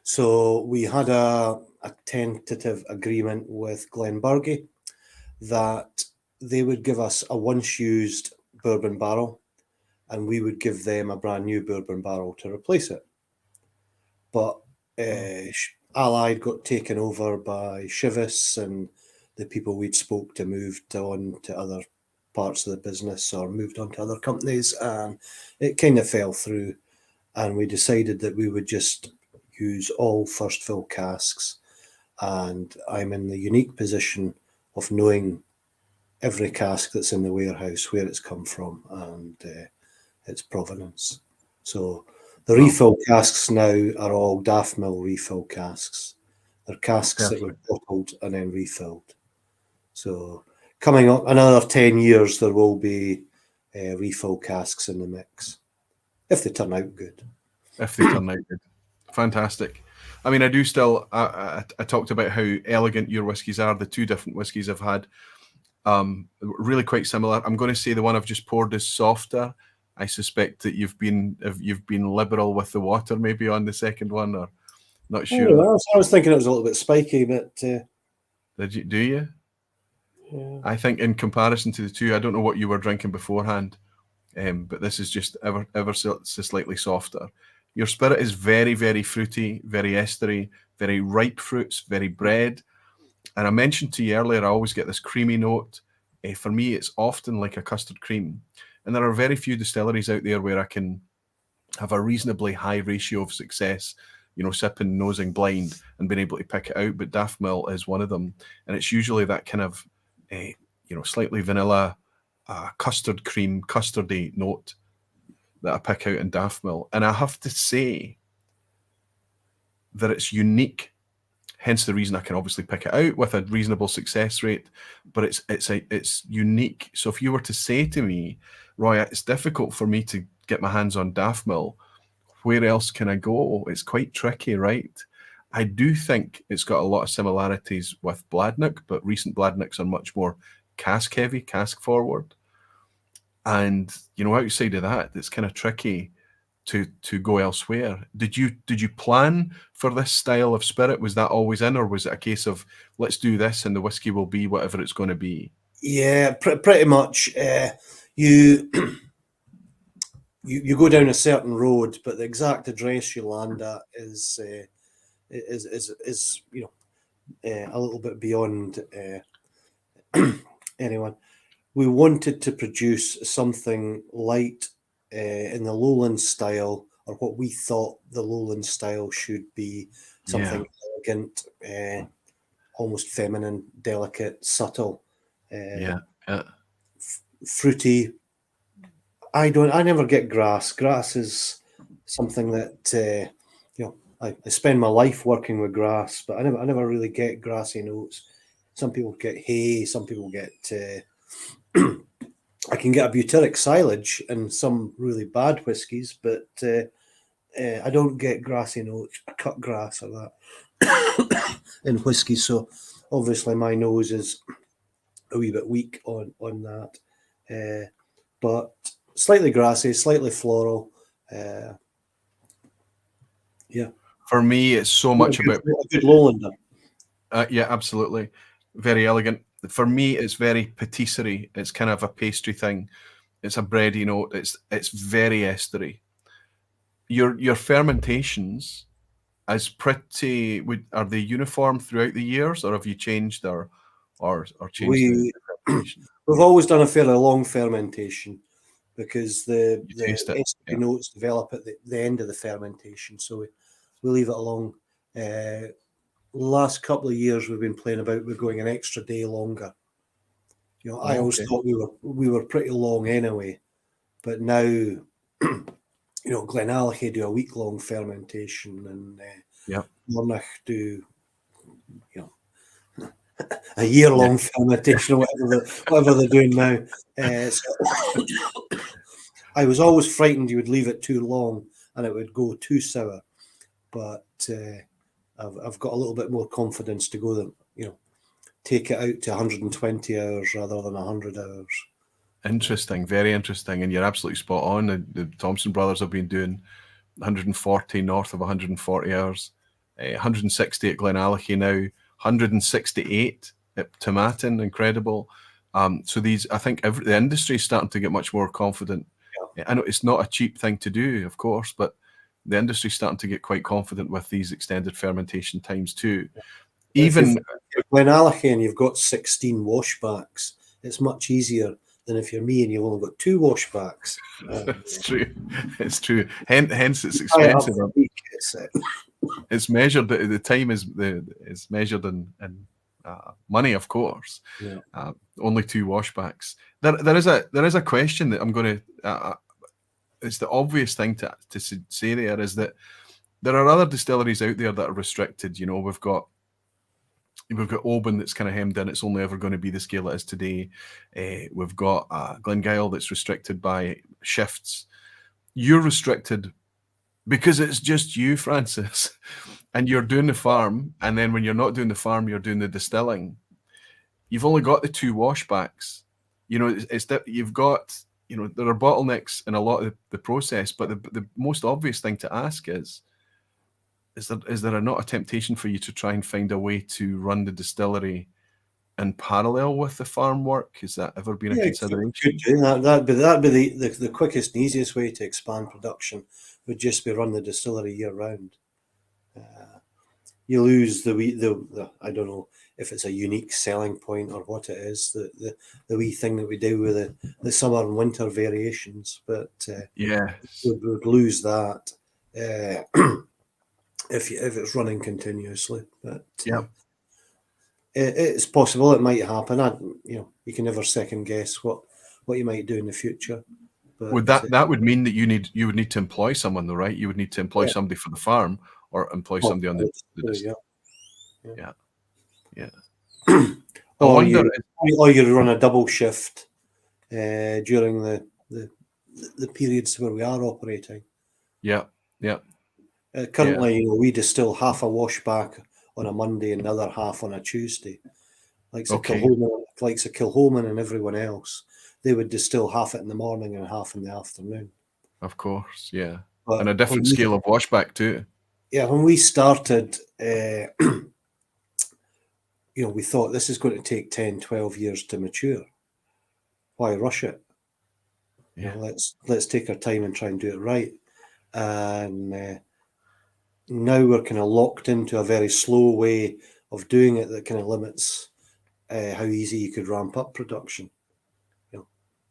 So we had a tentative agreement with Glenburgie that they would give us a once used bourbon barrel and we would give them a brand new bourbon barrel to replace it. But Allied got taken over by Chivas, and the people we'd spoke to moved on to other parts of the business or moved on to other companies, and it kind of fell through. And we decided that we would just use all first fill casks. And I'm in the unique position of knowing every cask that's in the warehouse, where it's come from, and its provenance. So the refill casks now are all Daftmill refill casks. They're casks that were bottled and then refilled. So coming up another 10 years, there will be refill casks in the mix, if they turn out good. If they turn out good. Fantastic. I mean, I do still, I talked about how elegant your whiskies are. The two different whiskies I've had, really quite similar. I'm going to say the one I've just poured is softer. I suspect that you've been liberal with the water maybe on the second one, or not sure. Oh, I was thinking it was a little bit spiky, but do you? Yeah. I think in comparison to the two, I don't know what you were drinking beforehand, but this is just ever so slightly softer. Your spirit is very, very fruity, very estery, very ripe fruits, very bread. And I mentioned to you earlier, I always get this creamy note. For me, it's often like a custard cream. And there are very few distilleries out there where I can have a reasonably high ratio of success, sipping, nosing blind and being able to pick it out. But Daftmill is one of them. And it's usually that kind of, slightly vanilla, custard cream, custardy note that I pick out in Daftmill. And I have to say that it's unique hence the reason I can obviously pick it out with a reasonable success rate. But it's unique. So if you were to say to me, Roy, it's difficult for me to get my hands on Daftmill, where else can I go? It's quite tricky, right? I do think it's got a lot of similarities with Bladnoch, but recent Bladnochs are much more cask heavy, cask forward. And, you know, outside of that, it's kind of tricky to go elsewhere. Did you plan for this style of spirit? Was that always in, or was it a case of let's do this and the whiskey will be whatever it's going to be? Yeah, pretty much. You you go down a certain road, but the exact address you land at is you know, a little bit beyond anyone. We wanted to produce something light in the Lowlands style, or what we thought the Lowlands style should be, something elegant, almost feminine, delicate, subtle, fruity. I never get grass. Grass is something that you know, I spend my life working with grass, but I never really get grassy notes. Some people get hay, some people get I can get a butyric silage in some really bad whiskies, but I don't get grassy notes, cut grass or that in whiskey. So obviously my nose is a wee bit weak on that, but slightly grassy, slightly floral. Yeah. For me, it's so much about a good Lowlander. Yeah, absolutely. Very elegant. For me, it's very patisserie. It's kind of a pastry thing. It's a bready note. It's very estery. Your fermentations is pretty. Are they uniform throughout the years, or have you changed or changed the fermentation? We've always done a fairly long fermentation because the estery notes develop at the end of the fermentation, so we leave it alone. Last couple of years we've been playing about with going an extra day longer. You know, I always thought we were pretty long anyway, but now, you know, Glenallachie do a week-long fermentation, and Barnach do, you know, a year-long fermentation, or whatever they're doing now. So I was always frightened you would leave it too long and it would go too sour, but I've got a little bit more confidence to go them, you know, take it out to 120 hours rather than 100 hours. Interesting, very interesting, and you're absolutely spot on. The Thompson brothers have been doing 140, north of 140 hours, 160 at Glenallachie now, 168 at Tomatin, incredible. So these, I think, the industry is starting to get much more confident. Yeah. I know it's not a cheap thing to do, of course, but the industry is starting to get quite confident with these extended fermentation times too. Even Glenallachie and you've got 16 washbacks, it's much easier than if you're me and you've only got 2 washbacks. It's true. It's true. Hence, it's expensive. It's measured. The time is measured in money, of course. Yeah. Only 2 washbacks. There is a question that I'm going to. It's the obvious thing to say there is that there are other distilleries out there that are restricted. You know, we've got Oban that's kind of hemmed in. It's only ever going to be the scale it is today. We've got Glengyle that's restricted by shifts. You're restricted because it's just you, Francis, and you're doing the farm. And then when you're not doing the farm, you're doing the distilling. You've only got the 2 washbacks. You know, it's that you've got. You know, there are bottlenecks in a lot of the process, but the most obvious thing to ask is there not a temptation for you to try and find a way to run the distillery in parallel with the farm work? Has that ever been a consideration? That'd be the quickest and easiest way to expand production would just be run the distillery year round. You lose the I don't know if it's a unique selling point or what it is, the wee thing that we do with the summer and winter variations, but we would lose that if it's running continuously. But it's possible it might happen. You know, you can never second guess what you might do in the future. But would that would mean that you would need to employ someone though, right? You would need to employ somebody for the farm or employ somebody on the Yeah. I wonder. Or you run a double shift during the periods where we are operating. Yeah. Currently, we distill half a washback on a Monday and the other half on a Tuesday. Like Kilholman and everyone else, they would distill half it in the morning and half in the afternoon. Of course, yeah. But and a different scale of washback too. Yeah, when we started, we thought this is going to take 10, 12 years to mature. Why rush it? Yeah. Let's take our time and try and do it right. And now we're kind of locked into a very slow way of doing it that kind of limits how easy you could ramp up production.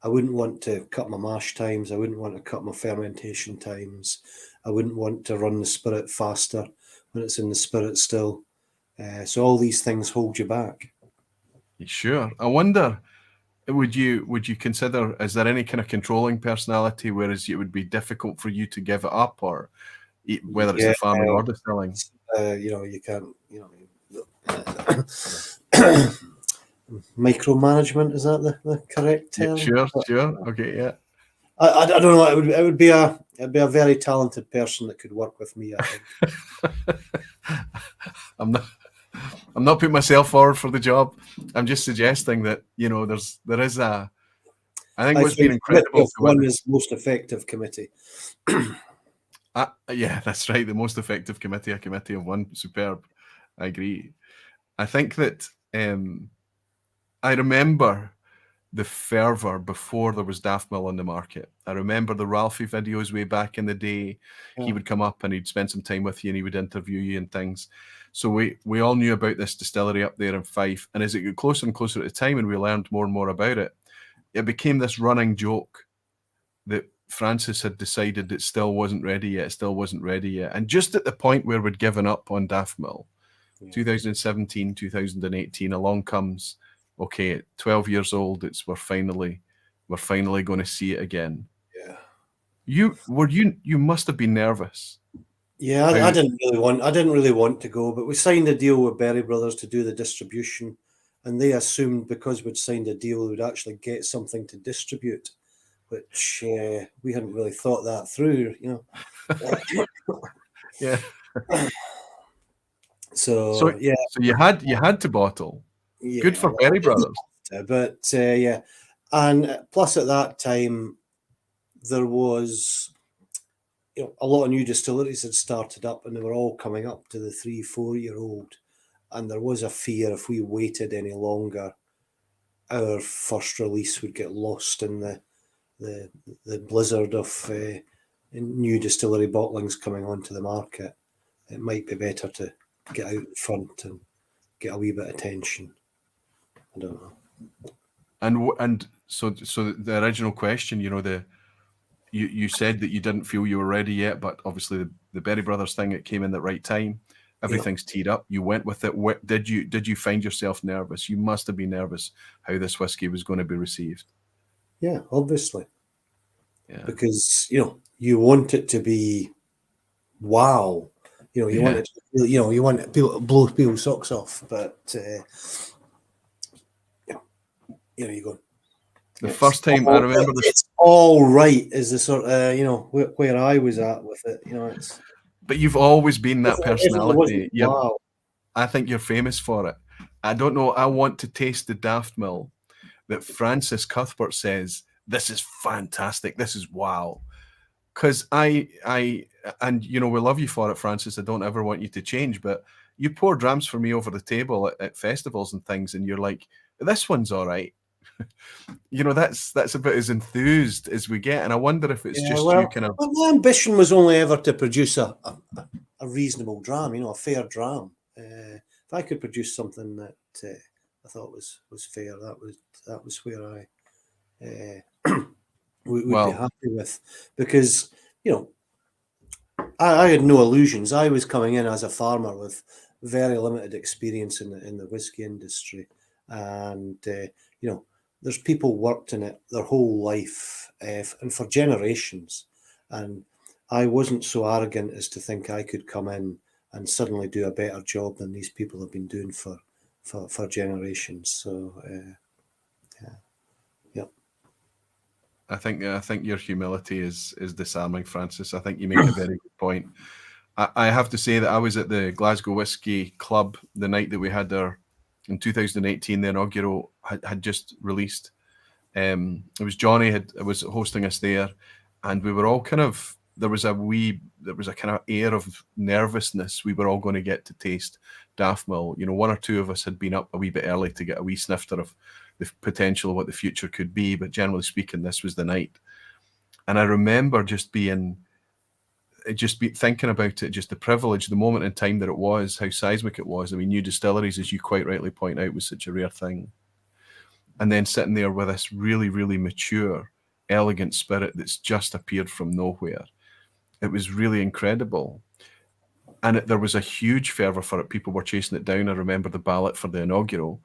I wouldn't want to cut my mash times. I wouldn't want to cut my fermentation times. I wouldn't want to run the spirit faster when it's in the spirit still. So all these things hold you back. Sure. I wonder, would you consider, is there any kind of controlling personality, whereas it would be difficult for you to give it up, or whether it's the farming or distilling? You can't, micromanagement, is that the correct term? Yeah, sure. Okay, yeah. I don't know. It would be a very talented person that could work with me, I think. I'm not putting myself forward for the job. I'm just suggesting that there is a. I think what's been incredible. One is most effective committee. Yeah, that's right. The most effective committee, a committee of one. Superb. I agree. I think that I remember the fervor before there was Daftmill on the market. I remember the Ralphie videos way back in the day. Yeah. He would come up and he'd spend some time with you and he would interview you and things. So we all knew about this distillery up there in Fife. And as it got closer and closer at the time and we learned more and more about it, it became this running joke that Francis had decided it still wasn't ready yet, And just at the point where we'd given up on Daftmill, 2017, 2018, along comes, okay, at 12 years old, we're finally going to see it again. Yeah. You must have been nervous. Yeah, I didn't really want to go, but we signed a deal with Berry Brothers to do the distribution, and they assumed because we'd signed a deal, we'd actually get something to distribute, which we hadn't really thought that through, Yeah. So you had to bottle. Yeah, good for Berry Brothers. But and plus at that time there was a lot of new distilleries had started up and they were all coming up to the 3-4 year old, and there was a fear if we waited any longer our first release would get lost in the blizzard of new distillery bottlings coming onto the market. It might be better to get out in front and get a wee bit of attention. I don't know. And so the original question, you said that you didn't feel you were ready yet, but obviously the Berry Brothers thing, it came in the right time. Everything's teed up. You went with it. Did you find yourself nervous? You must have been nervous how this whiskey was going to be received. Yeah, obviously. Yeah. Because you want it to be wow. You want it. You want people to blow people's socks off, but you go. The first time I remember it's all right is the sort of where I was at with it. It's. But you've always been that personality. Wow. I think you're famous for it. I don't know. I want to taste the Daftmill that Francis Cuthbert says, this is fantastic. This is wow. Because we love you for it, Francis. I don't ever want you to change, but you pour drams for me over the table at festivals and things, and you're like, this one's all right. That's about as enthused as we get, and I wonder if it's you kind of. My ambition was only ever to produce a reasonable dram, a fair dram. If I could produce something that I thought was fair, that was where I would be happy with, because I had no illusions. I was coming in as a farmer with very limited experience in the whiskey industry, and there's people worked in it their whole life and for generations. And I wasn't so arrogant as to think I could come in and suddenly do a better job than these people have been doing for generations. So, yeah. I think your humility is disarming, Francis. I think you make a very good point. I have to say that I was at the Glasgow Whisky Club the night that we had our, in 2018, the inaugural had just released. It was Johnny was hosting us there, and we were all kind of, there was a kind of air of nervousness. We were all going to get to taste Daftmill. You know, one or two of us had been up a wee bit early to get a wee snifter of the potential of what the future could be, but generally speaking, this was the night. And I remember just thinking about it, just the privilege, the moment in time that it was, how seismic it was. I mean, new distilleries, as you quite rightly point out, was such a rare thing. And then sitting there with this really, really mature, elegant spirit that's just appeared from nowhere. It was really incredible. And there was a huge fervour for it. People were chasing it down. I remember the ballot for the inaugural.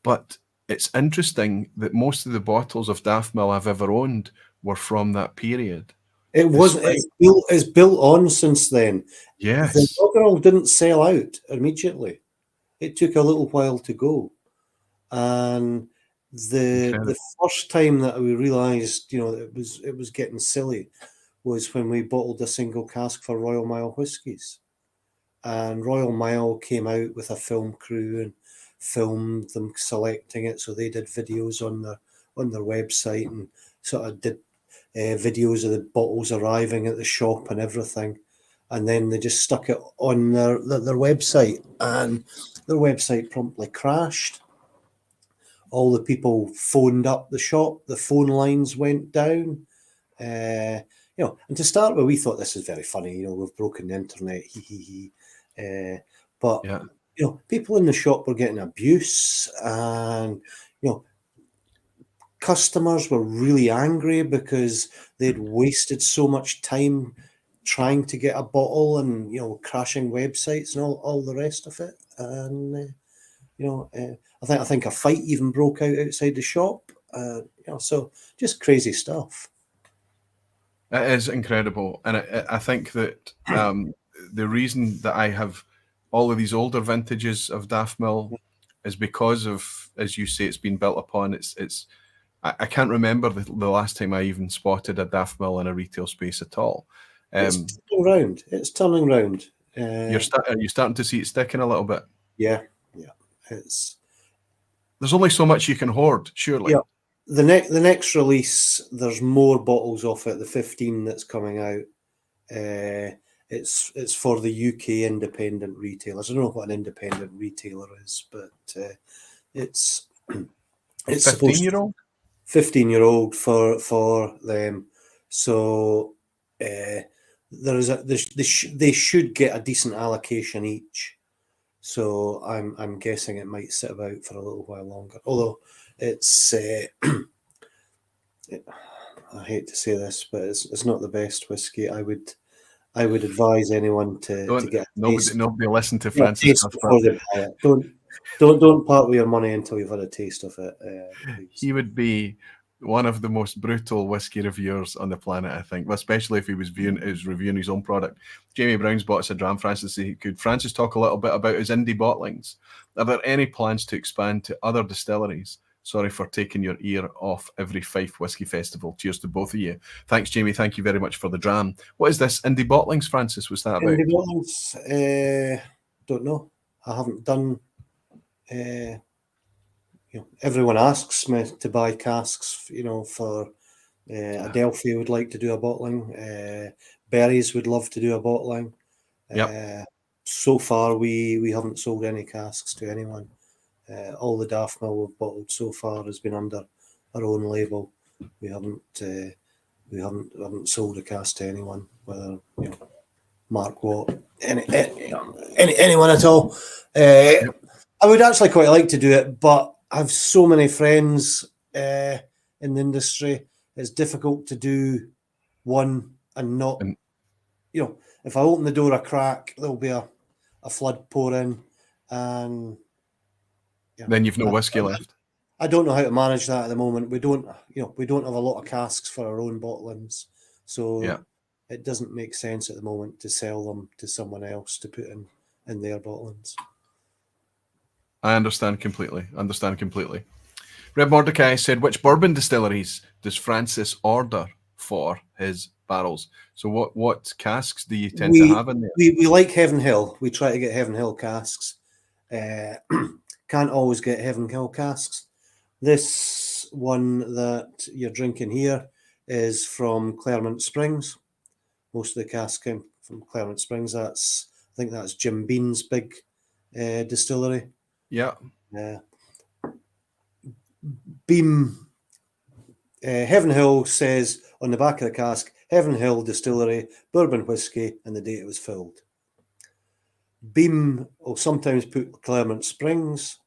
But it's interesting that most of the bottles of Daftmill I've ever owned were from that period. It wasn't. It's built on since then. Yes. The inaugural didn't sell out immediately. It took a little while to go. And the first time that we realised, you know, it was getting silly was when we bottled a single cask for Royal Mile whiskies. And Royal Mile came out with a film crew and filmed them selecting it. So they did videos on their website and sort of did videos of the bottles arriving at the shop and everything. And then they just stuck it on their website, and their website promptly crashed. All the people phoned up the shop, the phone lines went down. You know, and to start with, we thought this is very funny. You know, we've broken the internet, but yeah. You know, people in the shop were getting abuse, and you know, customers were really angry because they'd wasted so much time trying to get a bottle, and you know, crashing websites and all the rest of it. And you know, I think a fight even broke out outside the shop. You know, so just crazy stuff. It is incredible, and I think that the reason that I have all of these older vintages of Daftmill is because of, as you say, it's been built upon. I can't remember the last time I even spotted a Daftmill in a retail space at all. It's turning round. It's turning round. You're starting to see it sticking a little bit. Yeah. There's only so much you can hoard, surely. Yeah. The next release, there's more bottles of it. The 15 that's coming out. It's for the UK independent retailers. I don't know what an independent retailer is, but it's 15-year-old. 15-year-old for them. So they should get a decent allocation each. So I'm guessing it might sit about for a little while longer. Although it's I hate to say this, but it's not the best whiskey. I would advise anyone to get nobody listen to Francis before they buy it. Don't part with your money until you've had a taste of it. He would be one of the most brutal whiskey reviewers on the planet, I think, especially if he was reviewing his own product. Jamie Brown's bought us a dram. Francis, could Francis talk a little bit about his indie bottlings? Are there any plans to expand to other distilleries? Sorry for taking your ear off every Fife Whisky Festival. Cheers to both of you. Thanks, Jamie. Thank you very much for the dram. What is this? Indie bottlings, Francis? Was that about? Indie bottlings? Don't know. I haven't done... you know, everyone asks me to buy casks, you know, for Adelphi would like to do a bottling. Berries would love to do a bottling. So far, we haven't sold any casks to anyone. All the Daftmill we've bottled so far has been under our own label. We haven't sold a cask to anyone, whether, you know, Mark Watt, anyone at all. I would actually quite like to do it, but I have so many friends in the industry. It's difficult to do one and not, you know, if I open the door a crack, there'll be a flood pouring, and you know, then you've no whiskey left. I don't know how to manage that at the moment. We don't have a lot of casks for our own bottlings, so it doesn't make sense at the moment to sell them to someone else to put in their bottlings. I understand completely. Red Mordecai said, which bourbon distilleries does Francis order for his barrels? So what casks do you tend to have in there? We like Heaven Hill. We try to get Heaven Hill casks. Can't always get Heaven Hill casks. This one that you're drinking here is from Claremont Springs. Most of the casks came from Claremont Springs. I think that's Jim Bean's big distillery. Yeah. Beam Heaven Hill says on the back of the cask, Heaven Hill Distillery, bourbon whiskey, and the date it was filled. Beam will sometimes put Claremont Springs,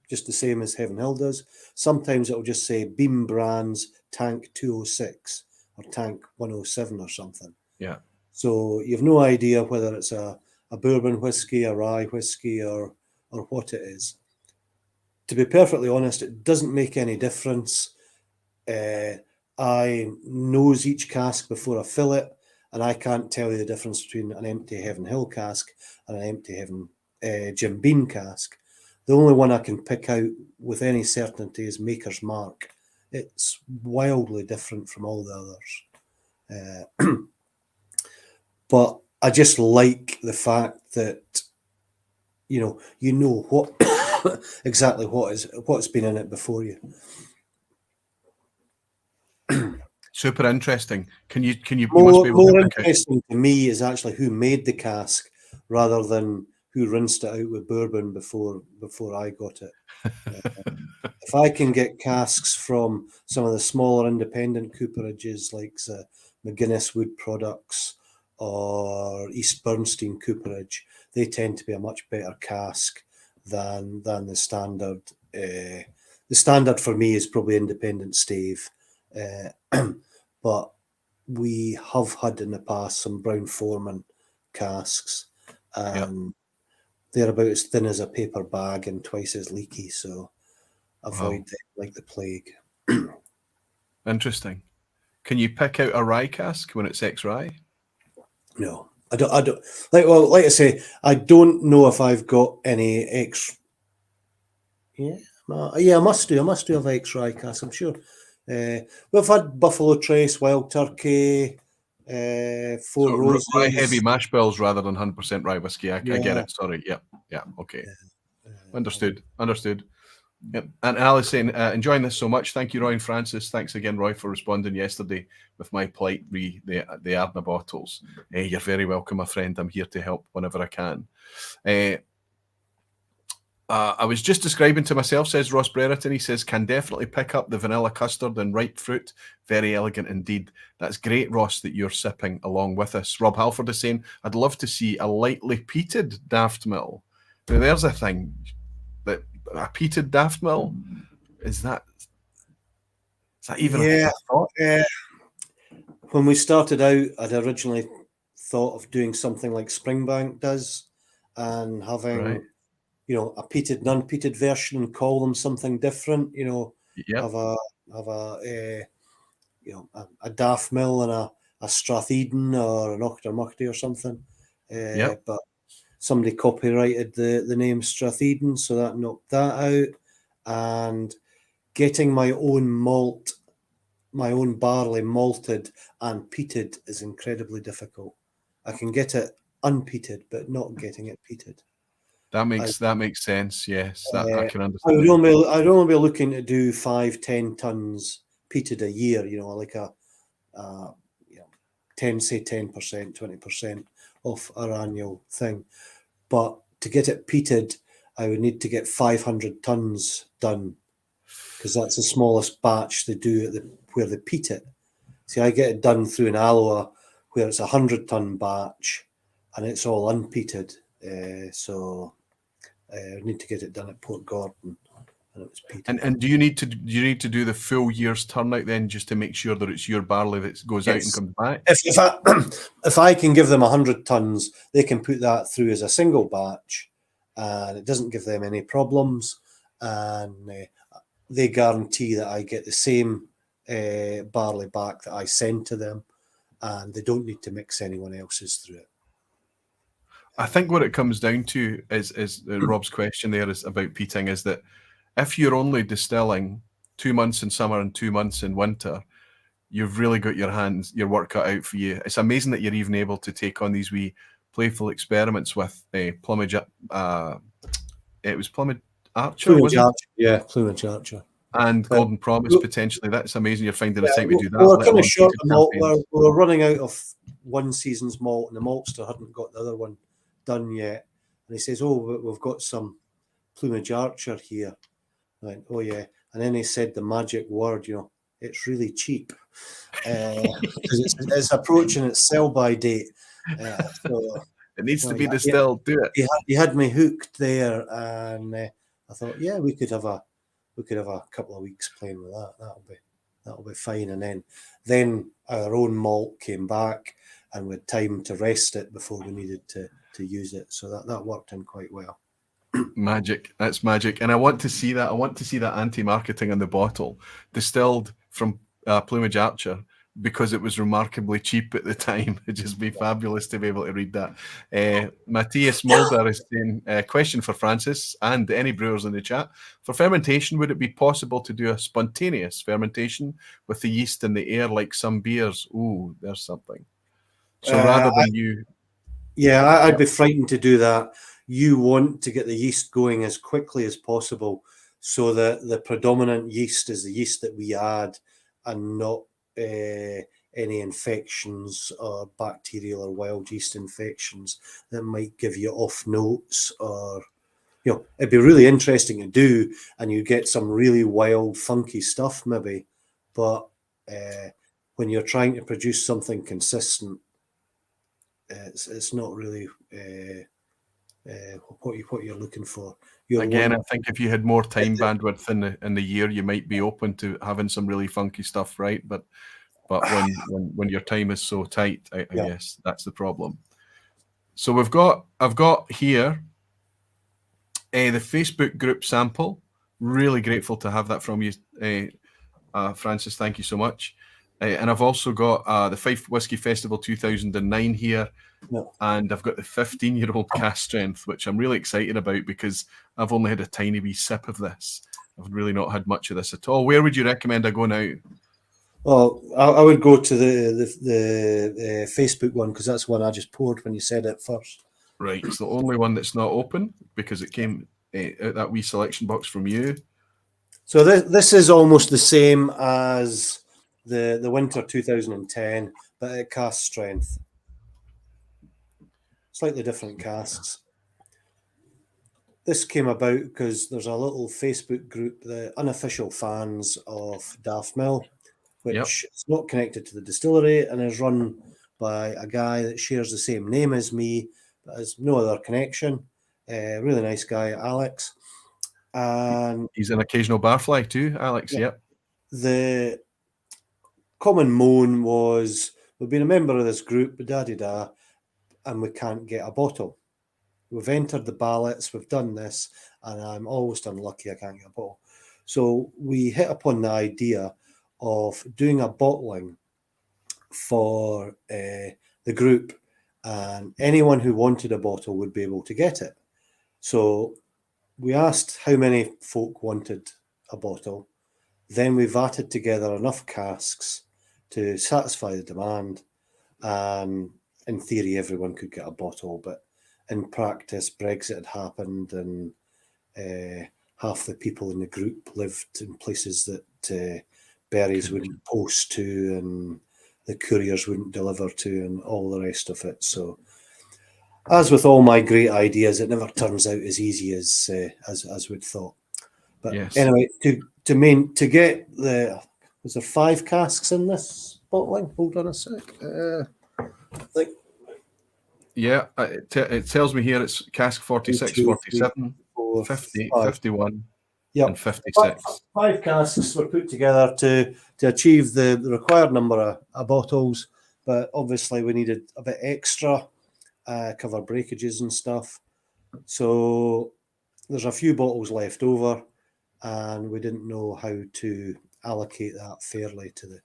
just the same as Heaven Hill does. Sometimes it will just say Beam Brands Tank 206 or Tank 107 or something. Yeah. So you've no idea whether it's a bourbon whiskey, a rye whiskey, or what it is. To be perfectly honest, it doesn't make any difference. I nose each cask before I fill it, and I can't tell you the difference between an empty Heaven Hill cask and an empty Jim Beam cask. The only one I can pick out with any certainty is Maker's Mark. It's wildly different from all the others. But I just like the fact that you know what exactly what's been in it before you. Super interesting. Can you More interesting to me is actually who made the cask rather than who rinsed it out with bourbon before I got it. If I can get casks from some of the smaller independent cooperages like the McGuinness Wood Products or East Bernstein Cooperage, they tend to be a much better cask than the standard. The standard for me is probably Independent Stave, but we have had in the past some Brown Foreman casks, and they're about as thin as a paper bag and twice as leaky, so avoid them like the plague. Interesting. Can you pick out a rye cask when it's ex-rye? No, I don't. Like I say, I don't know if I've got any ex. Yeah, I must do. I must do have ex-rye cask, I'm sure. We've had Buffalo Trace, Wild Turkey, Four Roses. Rye heavy mash bills rather than 100% rye whiskey. I get it. Sorry. Yeah. Okay. Understood. Yep. And Alice saying, enjoying this so much. Thank you, Roy and Francis. Thanks again, Roy, for responding yesterday with my plight re the Arna bottles. You're very welcome, my friend. I'm here to help whenever I can. I was just describing to myself, says Ross Brereton. He says, can definitely pick up the vanilla custard and ripe fruit. Very elegant indeed. That's great, Ross, that you're sipping along with us. Rob Halford is saying, I'd love to see a lightly peated Daftmill. Now, there's a thing that a peated Daftmill, is that even a thought? When we started out, I'd originally thought of doing something like Springbank does and having a peated and unpeated version and call them something different, have a Daftmill and a Stratheden or an Auchtermuchty or something. But somebody copyrighted the name Stratheden, so that knocked that out. And getting my own malt, my own barley malted and peated is incredibly difficult. I can get it unpeated, but not getting it peated. That makes sense. Yes, I can understand. I'd only be looking to do 5-10 tons peated a year. Like a 10%, 20% of our annual thing. But to get it peated, I would need to get 500 tons done because that's the smallest batch they do where they peat it. See, I get it done through an Alloa where it's 100-ton batch and it's all unpeated. So I need to get it done at Port Gordon, and it was peated. And do you need to do the full year's turnout then, just to make sure that it's your barley that goes out and comes back? If I can give them 100 tons, they can put that through as a single batch, and it doesn't give them any problems. And they guarantee that I get the same barley back that I send to them, and they don't need to mix anyone else's through it. I think what it comes down to is Rob's question there is about peating, is that if you're only distilling 2 months in summer and 2 months in winter, you've really got your work cut out for you. It's amazing that you're even able to take on these wee playful experiments with plumage. It was plumage archer, Plumage wasn't archer, it? yeah, plumage archer. And But- golden promise potentially. That's amazing. You're finding the time to do that. We're let kind alone of short peated of malt. campaigns. We're running out of one season's malt, and the maltster hadn't got the other one done yet. And he says, "Oh, but we've got some plumage archer here." I went, "Oh yeah," and then he said the magic word, it's really cheap because it's approaching its sell-by date. So It needs to be yeah, distilled. Do it. he had me hooked there, and I thought, yeah, we could have a couple of weeks playing with that. That'll be fine. And then our own malt came back, and we had time to rest it before we needed to use it. So that worked in quite well. Magic. That's magic. And I want to see that. I want to see that anti-marketing on the bottle, distilled from Plumage Archer, because it was remarkably cheap at the time. It'd just be fabulous to be able to read that. Matthias Mulder is saying, question for Francis and any brewers in the chat. For fermentation, would it be possible to do a spontaneous fermentation with the yeast in the air like some beers? Ooh, there's something. So rather than you... Yeah, I'd be frightened to do that. You want to get the yeast going as quickly as possible so that the predominant yeast is the yeast that we add, and not any infections or bacterial or wild yeast infections that might give you off notes, or it'd be really interesting to do, and you get some really wild funky stuff maybe, but when you're trying to produce something consistent, it's not really what you're looking for. Again, I think if you had more time bandwidth in the year, you might be open to having some really funky stuff, right? But when your time is so tight, I guess that's the problem. So I've got here the Facebook group sample. Really grateful to have that from you, Francis. Thank you so much. And I've also got the Fife Whisky Festival 2009 here. No. And I've got the 15-year-old cask strength, which I'm really excited about because I've only had a tiny wee sip of this. I've really not had much of this at all. Where would you recommend I go now? Well, I would go to the Facebook one, because that's one I just poured when you said it first. Right, it's the only one that's not open because it came out that wee selection box from you. So this is almost the same as the winter 2010, but at cask strength. Slightly different casks. This came about because there's a little Facebook group, the Unofficial Fans of Daftmill, which is not connected to the distillery and is run by a guy that shares the same name as me, but has no other connection. Really nice guy, Alex. And he's an occasional barfly too, Alex. Yep. The common moan was, we've been a member of this group, da-di-da, and we can't get a bottle. We've entered the ballots, we've done this, and I'm always unlucky I can't get a bottle. So we hit upon the idea of doing a bottling for the group, and anyone who wanted a bottle would be able to get it. So we asked how many folk wanted a bottle. Then we vatted together enough casks to satisfy the demand, and in theory everyone could get a bottle, but in practice Brexit had happened, and half the people in the group lived in places that berries wouldn't post to, and the couriers wouldn't deliver to, and all the rest of it. So as with all my great ideas, it never turns out as easy as we'd thought. But anyway, to get the, was there 5 casks in this bottling? Hold on a sec. Yeah, it tells me here it's cask 46, 2, 3, 47, 4, 50, 5. 51, and 56. 5 casks were put together to achieve the required number of bottles, but obviously we needed a bit extra, cover breakages and stuff. So there's a few bottles left over, and we didn't know how to allocate that fairly to the.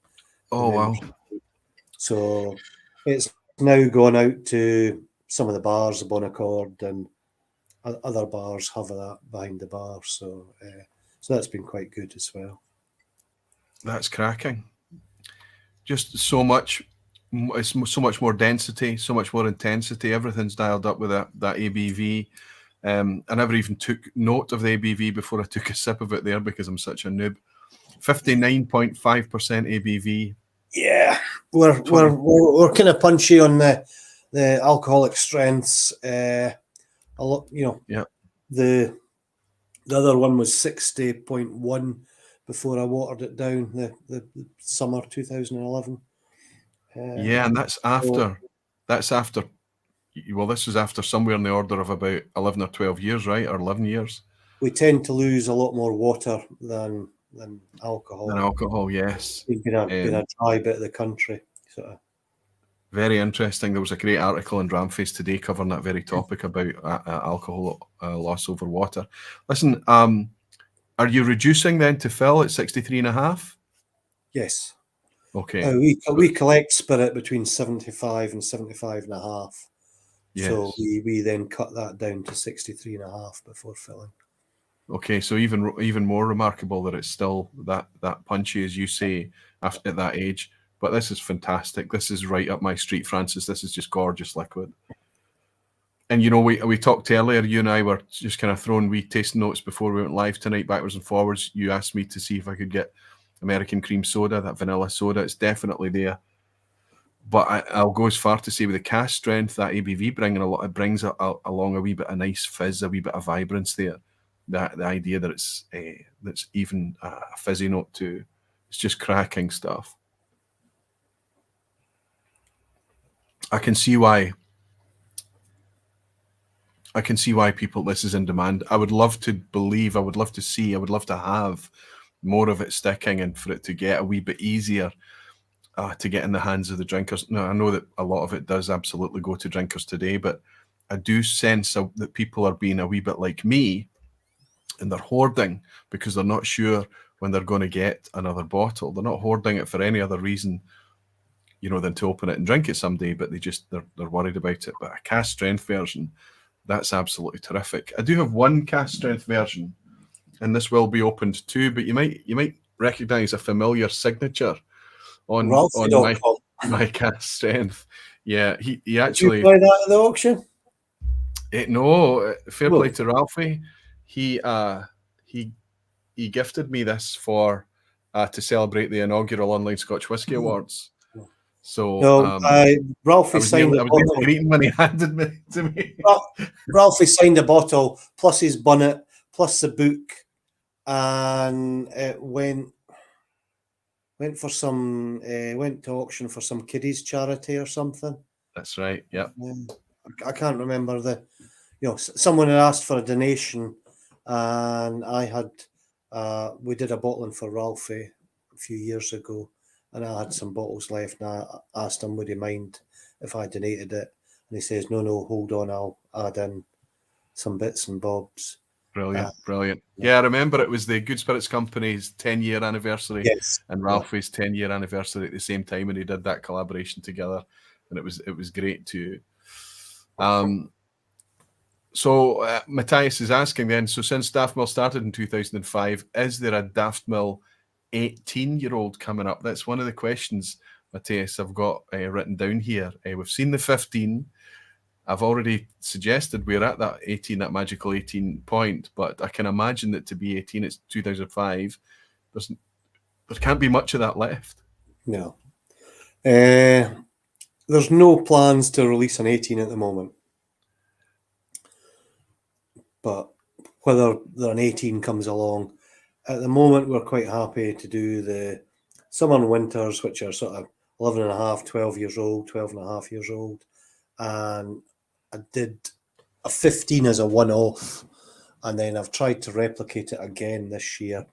Oh, wow. So it's now gone out to some of the bars, the Bon Accord, and other bars have that behind the bar. So that's been quite good as well. That's cracking. Just so much. It's so much more density, so much more intensity. Everything's dialed up with that ABV. I never even took note of the ABV before I took a sip of it there because I'm such a noob. 59.5% ABV. Yeah, we're kind of punchy on the alcoholic strengths. A lot, Yeah. The other one was 60.1 before I watered it down. The summer 2011. Yeah, and that's after. Well, this was after somewhere in the order of about 11 or 12 years, right? Or 11 years. We tend to lose a lot more water than alcohol. Than alcohol, yes. It's been a dry bit of the country. So. Very interesting. There was a great article in Ramface today covering that very topic about alcohol loss over water. Listen, are you reducing then to fill at 63.5? Yes. Okay. We collect spirit between 75 and 75.5. Yes. So we then cut that down to 63.5 before filling. Okay, so even more remarkable that it's still that punchy, as you say, at that age. But this is fantastic. This is right up my street, Francis. This is just gorgeous liquid. And we talked earlier. You and I were just kind of throwing wee tasting notes before we went live tonight, backwards and forwards. You asked me to see if I could get American cream soda, that vanilla soda. It's definitely there. But I'll go as far to say with the cask strength, that ABV brings along a wee bit of nice fizz, a wee bit of vibrance there. The idea that it's that's even a fizzy note too. It's just cracking stuff. I can see why people, this is in demand. I would love to believe, I would love to see, I would love to have more of it sticking and for it to get a wee bit easier to get in the hands of the drinkers. Now, I know that a lot of it does absolutely go to drinkers today, but I do sense that people are being a wee bit like me and they're hoarding because they're not sure when they're going to get another bottle. They're not hoarding it for any other reason than to open it and drink it someday, but they're worried about it. But a cask strength version, that's absolutely terrific. I do have one cask strength version, and this will be opened too, but you might recognize a familiar signature on my cask strength. Yeah, he actually. Did you buy that at the auction? No, fair play to Ralphie. He gifted me this for to celebrate the inaugural Online Scotch Whisky Awards. So Ralphie signed a bottle. Greeting when he handed me to me. Ralphie signed a bottle plus his bonnet plus the book, and it went to auction for some kiddies charity or something. That's right. Yeah. I can't remember someone had asked for a donation, and I had we did a bottling for Ralphie a few years ago. And I had some bottles left, and I asked him, would he mind if I donated it? And he says, no, hold on, I'll add in some bits and bobs. Brilliant. Yeah, I remember it was the Good Spirits Company's 10-year anniversary, yes, and Ralphie's 10-year anniversary at the same time, and he did that collaboration together, and it was great too. So Matthias is asking then, so since Daftmill started in 2005, is there a Daftmill 18-year-old coming up? That's one of the questions, Matthias, I've got written down here. We've seen the 15. I've already suggested we're at that 18, that magical 18 point, but I can imagine that to be 18, it's 2005. There can't be much of that left. No. There's no plans to release an 18 at the moment. But whether an 18 comes along, at the moment, we're quite happy to do the summer and winters, which are sort of 11 and a half, 12 years old, 12 and a half years old. And I did a 15 as a one-off. And then I've tried to replicate it again this year,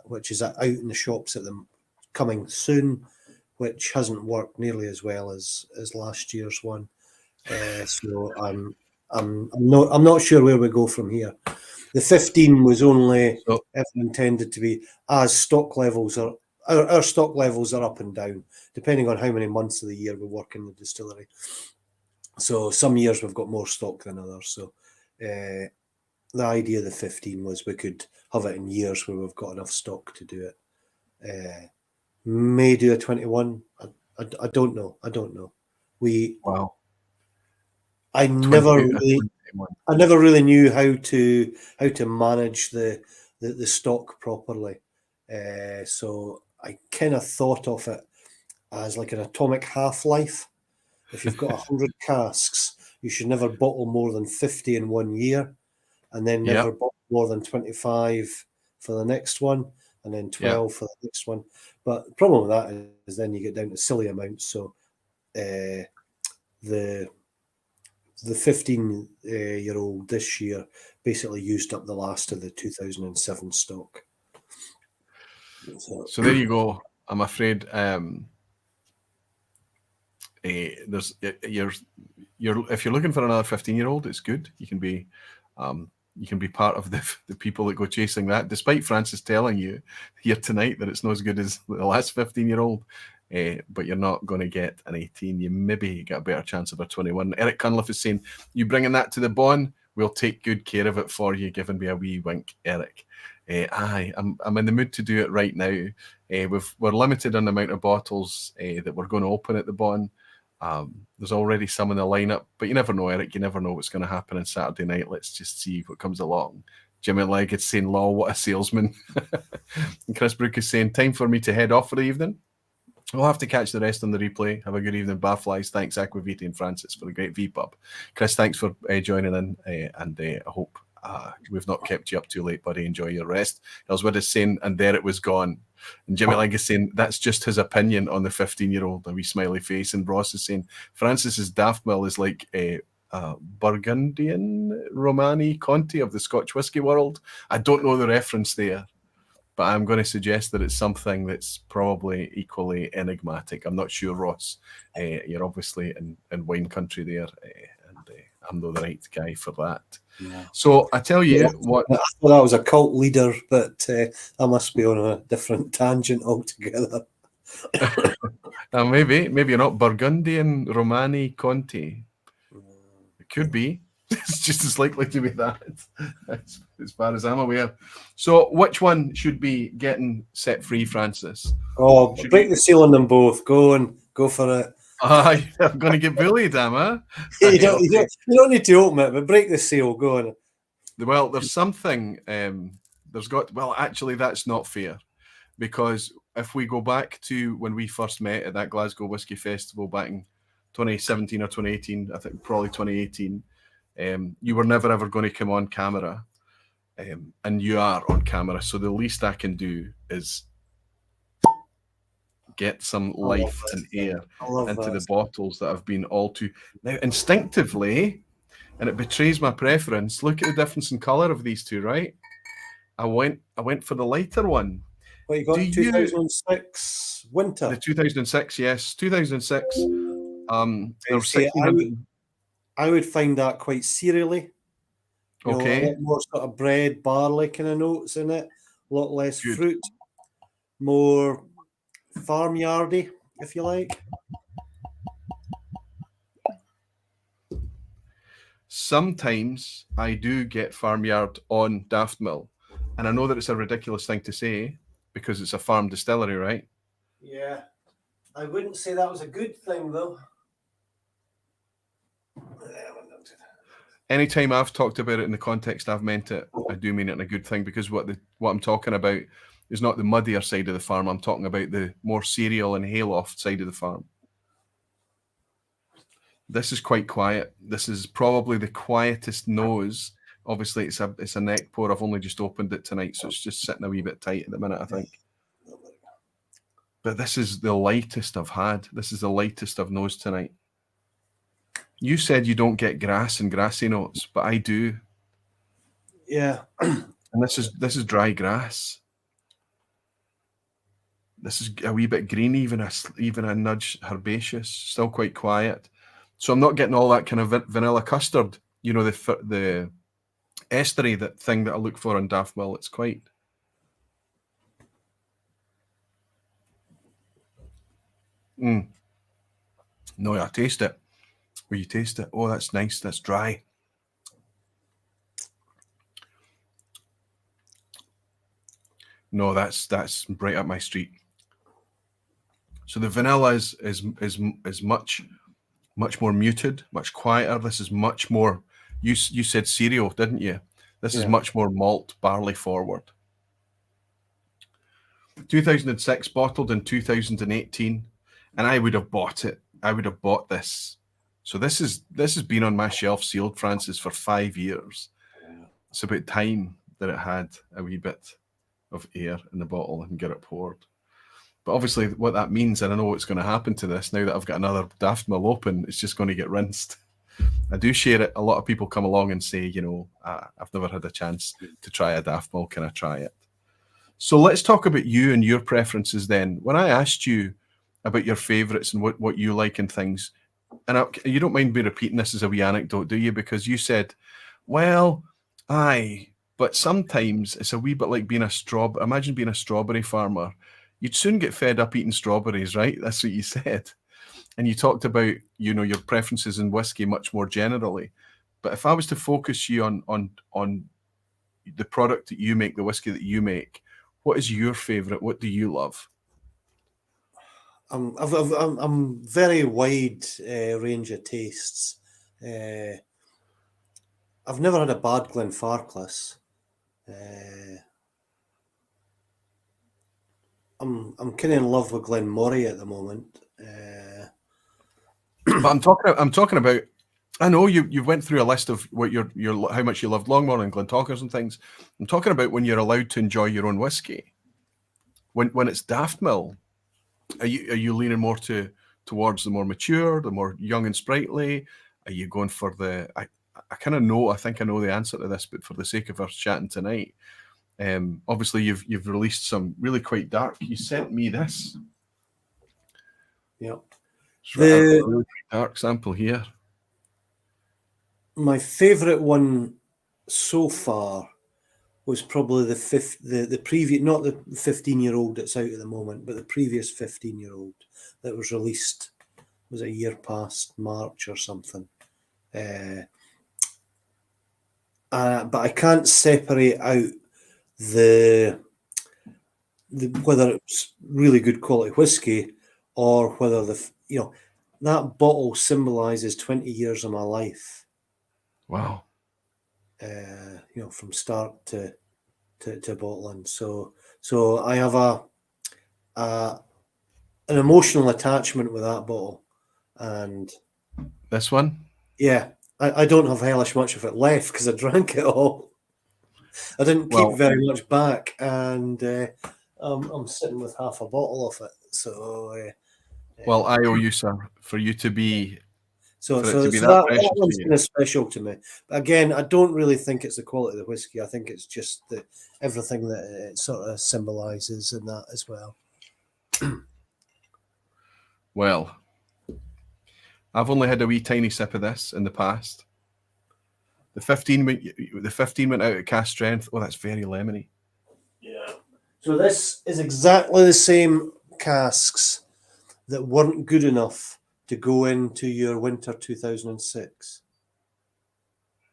which is out in the shops coming soon, which hasn't worked nearly as well as last year's one. So I'm not sure where we go from here. The 15 was only ever intended to be, as stock levels are our stock levels are up and down, depending on how many months of the year we work in the distillery. So some years we've got more stock than others. So the idea of the 15 was we could have it in years where we've got enough stock to do it. May do a 21. I don't know. I don't know. Wow. I never really knew how to manage the stock properly. So I kind of thought of it as like an atomic half-life. If you've got 100 casks, you should never bottle more than 50 in 1 year, and then never bottle more than 25 for the next one, and then 12 for the next one. But the problem with that is then you get down to silly amounts. So the 15-year-old this year basically used up the last of the 2007 stock. So there you go. I'm afraid there's if you're looking for another 15-year-old, it's good. You can be part of the people that go chasing that, despite Francis telling you here tonight that it's not as good as the last 15-year-old. But you're not going to get an 18. You maybe get a better chance of a 21. Eric Cunliffe is saying, you bringing that to the Bon? We'll take good care of it for you, giving me a wee wink, Eric. I'm in the mood to do it right now. We're limited on the amount of bottles that we're going to open at the Bon. There's already some in the lineup, but you never know, Eric. You never know what's going to happen on Saturday night. Let's just see what comes along. Jimmy Legg is saying, "Law, what a salesman." And Chris Brook is saying, time for me to head off for the evening. We'll have to catch the rest on the replay. Have a good evening, Barflies. Thanks, Aquaviti and Francis, for a great vPub. Chris, thanks for joining in, and I hope we've not kept you up too late, buddy. Enjoy your rest. Elswood is saying, and there it was gone. And Jimmy Legg is saying, that's just his opinion on the 15-year-old, a wee smiley face. And Ross is saying, Francis's Daftmill is like a Burgundian Romani Conti of the Scotch whisky world. I don't know the reference there, but I'm going to suggest that it's something that's probably equally enigmatic. I'm not sure, Ross. You're obviously in wine country there, and I'm not the right guy for that. Yeah. So I tell you what. I thought I was a cult leader, but I must be on a different tangent altogether. Maybe you're not Burgundian Romani Conti. It could be. It's just as likely to be that, as far as I'm aware. So which one should be getting set free, Francis? Oh, break the seal on them both. Go for it. I'm going to get bullied, am I? You don't need to open it, but break the seal. Go on. Well, there's something. Well, actually, that's not fair, because if we go back to when we first met at that Glasgow Whisky Festival back in 2017 or 2018, I think probably 2018. You were never ever going to come on camera, and you are on camera. So the least I can do is get some life and air into the bottles that have been all too now instinctively, and it betrays my preference. Look at the difference in colour of these two, right? I went for the lighter one. What you got? 2006 winter. The 2006, yes, 2006. There were I would find that quite cereally. Okay. A lot more sort of bread, barley kind of notes in it. A lot less fruit. More farmyardy, if you like. Sometimes I do get farmyard on Daftmill. And I know that it's a ridiculous thing to say because it's a farm distillery, right? Yeah. I wouldn't say that was a good thing, though. Anytime I've talked about it in the context I've meant it, I do mean it in a good thing, because what I'm talking about is not the muddier side of the farm. I'm talking about the more cereal and hayloft side of the farm. This is quite quiet. This is probably the quietest nose. Obviously, it's a neck pour. I've only just opened it tonight, so it's just sitting a wee bit tight at the minute, I think. But this is the lightest I've had. This is the lightest I've nosed tonight. You said you don't get grass and grassy notes, but I do. Yeah. And this is dry grass. This is a wee bit green, even a nudge herbaceous, still quite quiet. So I'm not getting all that kind of vanilla custard, you know, the estery, that thing that I look for in Daftmill. It's quite. Mm. No, I taste it. Will you taste it? Oh, that's nice. That's dry. No, that's right up my street. So the vanilla is much more muted, much quieter. This is much more. You said cereal, didn't you? This is much more malt, barley forward. 2006, bottled in 2018, and I would have bought it. I would have bought this. So this has been on my shelf sealed, Francis, for 5 years. It's about time that it had a wee bit of air in the bottle and get it poured. But obviously what that means, and I know what's going to happen to this now that I've got another Daftmill open, it's just going to get rinsed. I do share it. A lot of people come along and say, you know, I've never had a chance to try a Daftmill. Can I try it? So let's talk about you and your preferences then. When I asked you about your favourites and what you like and things, and you don't mind me repeating this as a wee anecdote, do you? Because you said, well, aye, but sometimes it's a wee bit like being a strawberry. Imagine being a strawberry farmer. You'd soon get fed up eating strawberries, right? That's what you said. And you talked about, you know, your preferences in whiskey much more generally. But if I was to focus you on the product that you make, the whiskey that you make, what is your favourite? What do you love? I'm very wide range of tastes. I've never had a bad Glenfarclas. I'm kind of in love with Glenmorangie at the moment. But I'm talking about. I know you went through a list of what your how much you loved Longmorn and Glentalkers and things. I'm talking about when you're allowed to enjoy your own whiskey. When it's Daftmill, are you leaning more towards the more mature, the more young and sprightly? Are you going for the? I kind of know. I think I know the answer to this, but for the sake of us chatting tonight, obviously you've released some really quite dark. You sent me this. Yep. A really dark sample here. My favourite one so far was probably the previous, not the 15-year-old that's out at the moment, but the previous 15-year-old that was released, was a year past March or something. But I can't separate out the whether it's really good quality whiskey or whether that bottle symbolises 20 years of my life. Wow. From start to bottling. So I have an emotional attachment with that bottle. And this one? Yeah. I don't have hellish much of it left because I drank it all. I didn't keep very much back, and I'm sitting with half a bottle of it. So well, I owe you, sir, for you to be that one's kind of special to me. But again, I don't really think it's the quality of the whiskey. I think it's just everything that it sort of symbolises in that as well. Well, I've only had a wee tiny sip of this in the past. The 15 went out at cask strength. Oh, that's very lemony. Yeah. So this is exactly the same casks that weren't good enough to go into your winter 2006.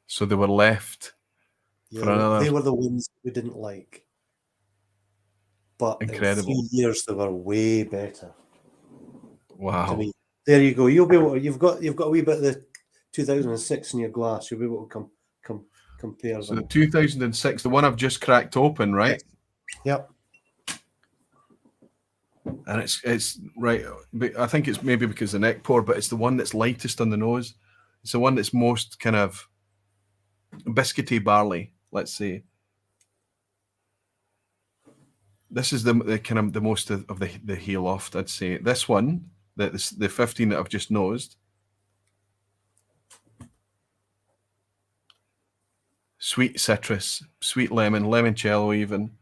So they were left for another. They were the ones we didn't like. But incredible. In 3 years they were way better. Wow. To me. There you go. You'll be able to, you've got a wee bit of the 2006 in your glass. You'll be able to compare so them. The 2006, the one I've just cracked open, right? Yep. And it's right. I think it's maybe because the neck pour, but it's the one that's lightest on the nose. It's the one that's most kind of biscuity barley, let's say. This is the kind of the most of the heel oft, I'd say. This one, the 15 that I've just nosed. Sweet citrus, sweet lemon, limoncello even.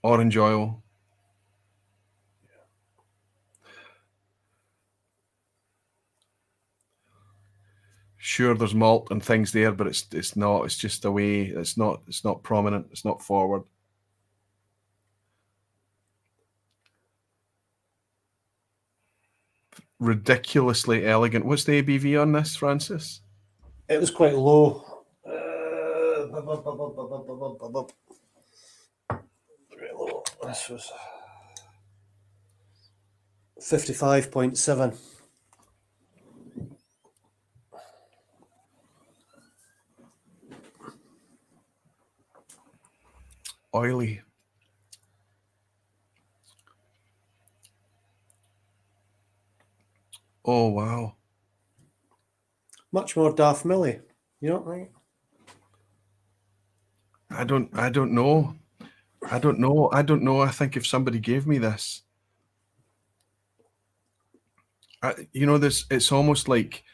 Orange oil. Sure, there's malt and things there, but it's not. It's just a way. It's not prominent. It's not forward. ridiculously elegant. What's the ABV on this, Francis? It was quite low. Very low. This was 55.7. Oily. Oh wow. Much more Daftmill-y. You don't think? I don't know. I don't know. I think if somebody gave me this, this, it's almost like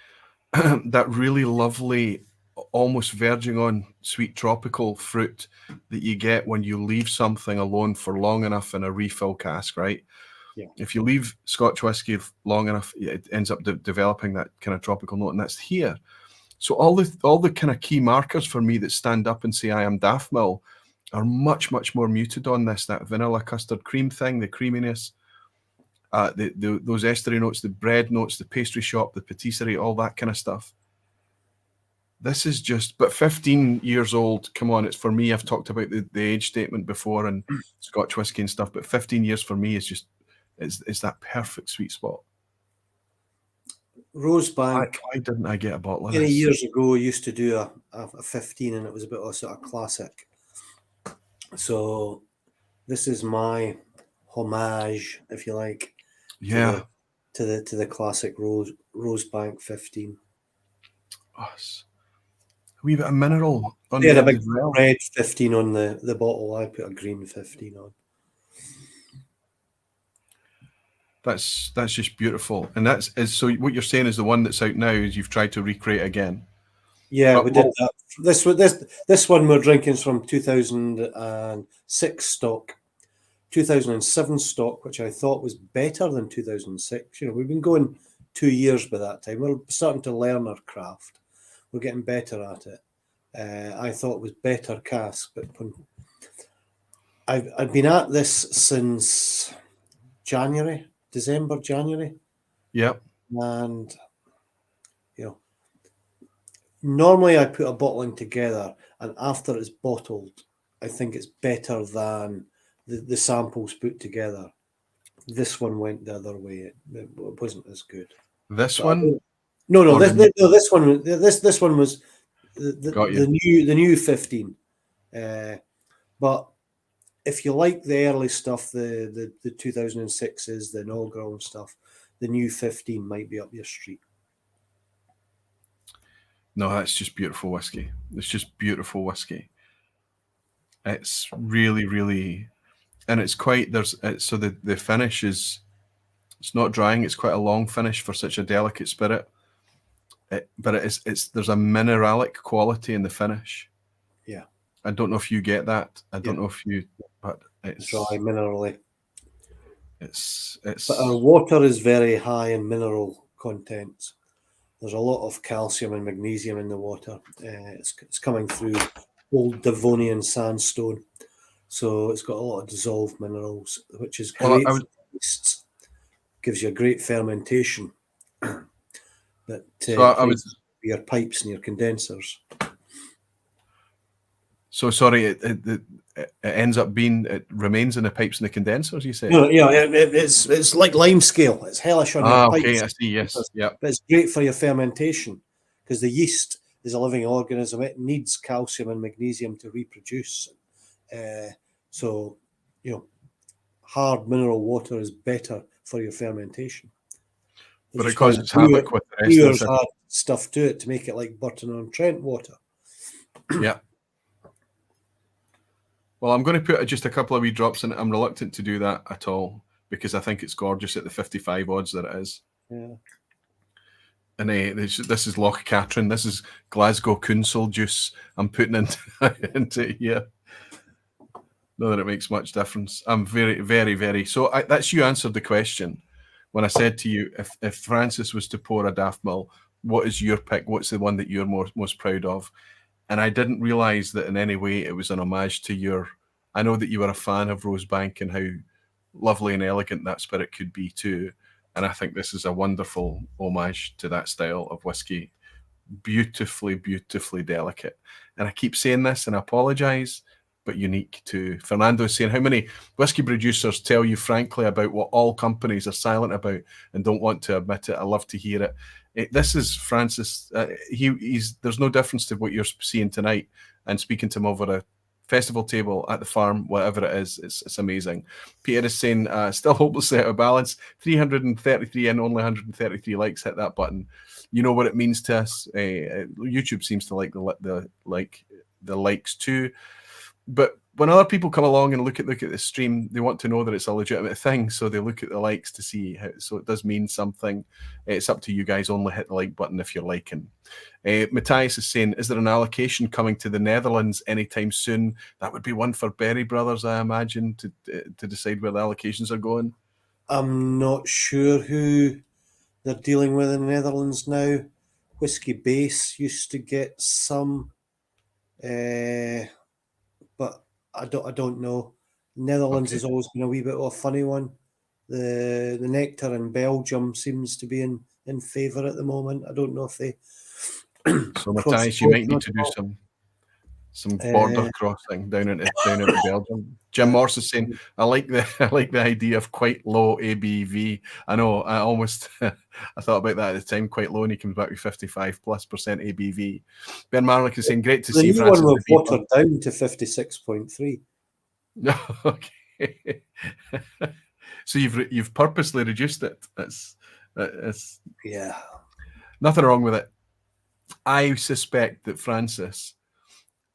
that really lovely, almost verging on sweet tropical fruit that you get when you leave something alone for long enough in a refill cask, right? Yeah. If you leave Scotch whiskey long enough, it ends up developing that kind of tropical note, and that's here. So all the kind of key markers for me that stand up and say I am Daftmill are much, much more muted on this. That vanilla custard cream thing, the creaminess, those estery notes, the bread notes, the pastry shop, the patisserie, all that kind of stuff. This is just, but 15 years old, come on, it's for me, I've talked about the age statement before and Scotch whiskey and stuff, but 15 years for me is just, it's that perfect sweet spot. Rosebank. Why didn't I get a bottle of Many this? years ago, used to do a 15, and it was a bit of a sort of classic. So this is my homage, if you like, Yeah. to the classic Rosebank 15. Us. A wee bit of mineral on They had a the big red 15 on the bottle. I put a green 15 on. That's just beautiful, and so what you're saying is the one that's out now is you've tried to recreate again. Yeah, we did that. This one we're drinking is from 2006 stock, 2007 stock, which I thought was better than 2006. We've been going 2 years by that time. We're starting to learn our craft. We're getting better at it. I thought it was better cask, but I've been at this since December, January. Yep. And normally I put a bottling together, and after it's bottled, I think it's better than the samples put together. This one went the other way. It wasn't as good. This one? No. This one. This one was the new 15. But if you like the early stuff, the 2006s, the inaugural stuff, the new 15 might be up your street. No, that's just beautiful whiskey. It's just beautiful whiskey. It's really, really, and it's quite, so the finish is, it's not drying. It's quite a long finish for such a delicate spirit. But there's a mineralic quality in the finish. Yeah. I don't know if you get that. I don't know if you, but it's dry minerally. But our water is very high in mineral content. There's a lot of calcium and magnesium in the water. It's coming through old Devonian sandstone, so it's got a lot of dissolved minerals, which is great. Gives you a great fermentation. But your pipes and your condensers. So sorry, it ends up being, it remains in the pipes and the condensers, you say? No, it's like lime scale. It's hellish on your pipes. Okay, I see. Yes, yeah. But it's great for your fermentation because the yeast is a living organism. It needs calcium and magnesium to reproduce. So, hard mineral water is better for your fermentation. But it causes havoc with the rest of it. Add stuff to it to make it like Burton-on-Trent water. Yeah. Well, I'm going to put just a couple of wee drops in it. I'm reluctant to do that at all because I think it's gorgeous at the 55 odds that it is. Yeah. And this is Loch Catrin. This is Glasgow Council juice I'm putting into it here. Not that it makes much difference. I'm very, very, very... So that's you answered the question when I said to you, if Francis was to pour a Daftmill, what is your pick? What's the one that you're most proud of? And I didn't realise that in any way it was an homage to your... I know that you were a fan of Rosebank and how lovely and elegant that spirit could be too. And I think this is a wonderful homage to that style of whiskey. Beautifully, beautifully delicate. And I keep saying this, and I apologise, but unique too. Fernando is saying, how many whiskey producers tell you frankly about what all companies are silent about and don't want to admit it? I love to hear it. This is Francis. There's no difference to what you're seeing tonight, and speaking to him over a festival table at the farm, whatever it is, it's amazing. Peter is saying, still hopelessly out of balance. 333 and only 133 likes. Hit that button. You know what it means to us. YouTube seems to like the likes too. But when other people come along and look at the stream, they want to know that it's a legitimate thing. So they look at the likes to see how. So it does mean something. It's up to you guys. Only hit the like button if you're liking. Matthias is saying, is there an allocation coming to the Netherlands anytime soon? That would be one for Berry Brothers, I imagine, to decide where the allocations are going. I'm not sure who they're dealing with in the Netherlands now. Whiskey Base used to get some, but I don't know. Netherlands has always been a wee bit of a funny one. The nectar in Belgium seems to be in favour at the moment. I don't know if they. So Matthias, you might need to do some border crossing down into Belgium. Jim Morse is saying, I like the idea of quite low ABV. I know, I almost I thought about that at the time, quite low, and he comes back with 55+% ABV. Ben Marlick is saying, great to see Francis. The new one was watered down to 56.3. Okay. So you've purposely reduced it. That's yeah. Nothing wrong with it. I suspect that Francis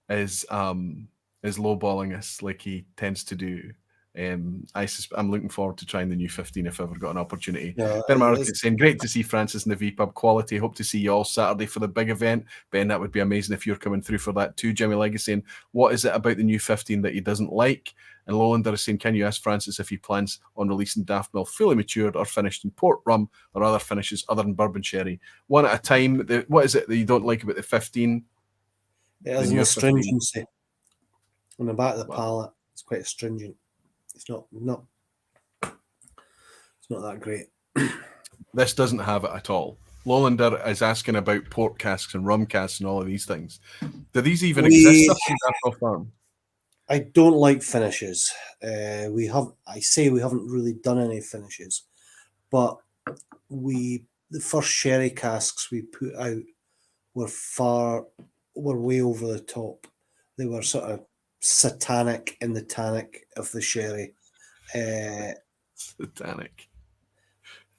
is lowballing us like he tends to do. I'm looking forward to trying the new 15 if I've ever got an opportunity. Ben Marriott is saying, great to see Francis in the vPub quality. Hope to see you all Saturday for the big event. Ben, that would be amazing if you're coming through for that too. Jimmy Legg is saying, what is it about the new 15 that he doesn't like? And Lowlander is saying, can you ask Francis if he plans on releasing Daftmill fully matured or finished in port, rum, or other finishes other than bourbon sherry? One at a time. What is it that you don't like about the 15? It has an astringency on the back of the palate. It's quite astringent. It's not that great. This doesn't have it at all. Lowlander is asking about port casks and rum casks and all of these things. Do these even exist up in Daftmill Farm? I don't like finishes. We haven't really done any finishes, but the first sherry casks we put out were way over the top. They were sort of satanic in the tannic of the sherry. Satanic.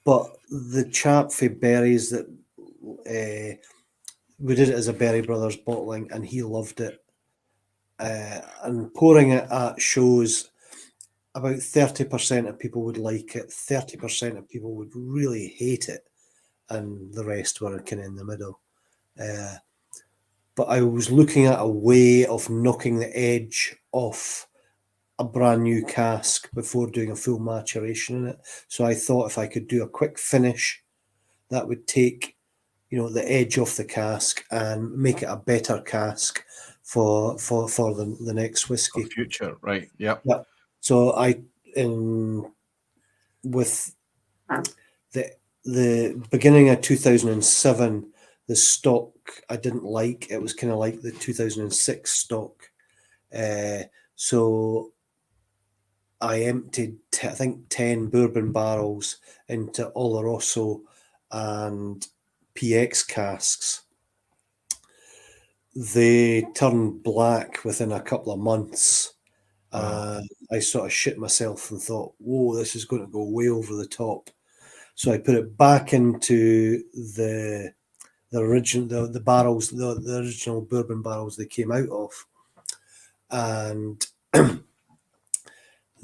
But the chap for berries that we did it as a Berry Brothers bottling, and he loved it. And pouring it at shows, about 30% of people would like it, 30% of people would really hate it, and the rest were kind of in the middle. But I was looking at a way of knocking the edge off a brand new cask before doing a full maturation in it. So I thought if I could do a quick finish, that would take, the edge off the cask and make it a better cask for the next whiskey. For future, right? Yep. Yeah. So with the beginning of 2007, the stock I didn't like. It was kind of like the 2006 stock. So I emptied, I think, 10 bourbon barrels into Oloroso and PX casks. They turned black within a couple of months. I sort of shit myself and thought, whoa, this is going to go way over the top. So I put it back into the original, the barrels, the original bourbon barrels they came out of. And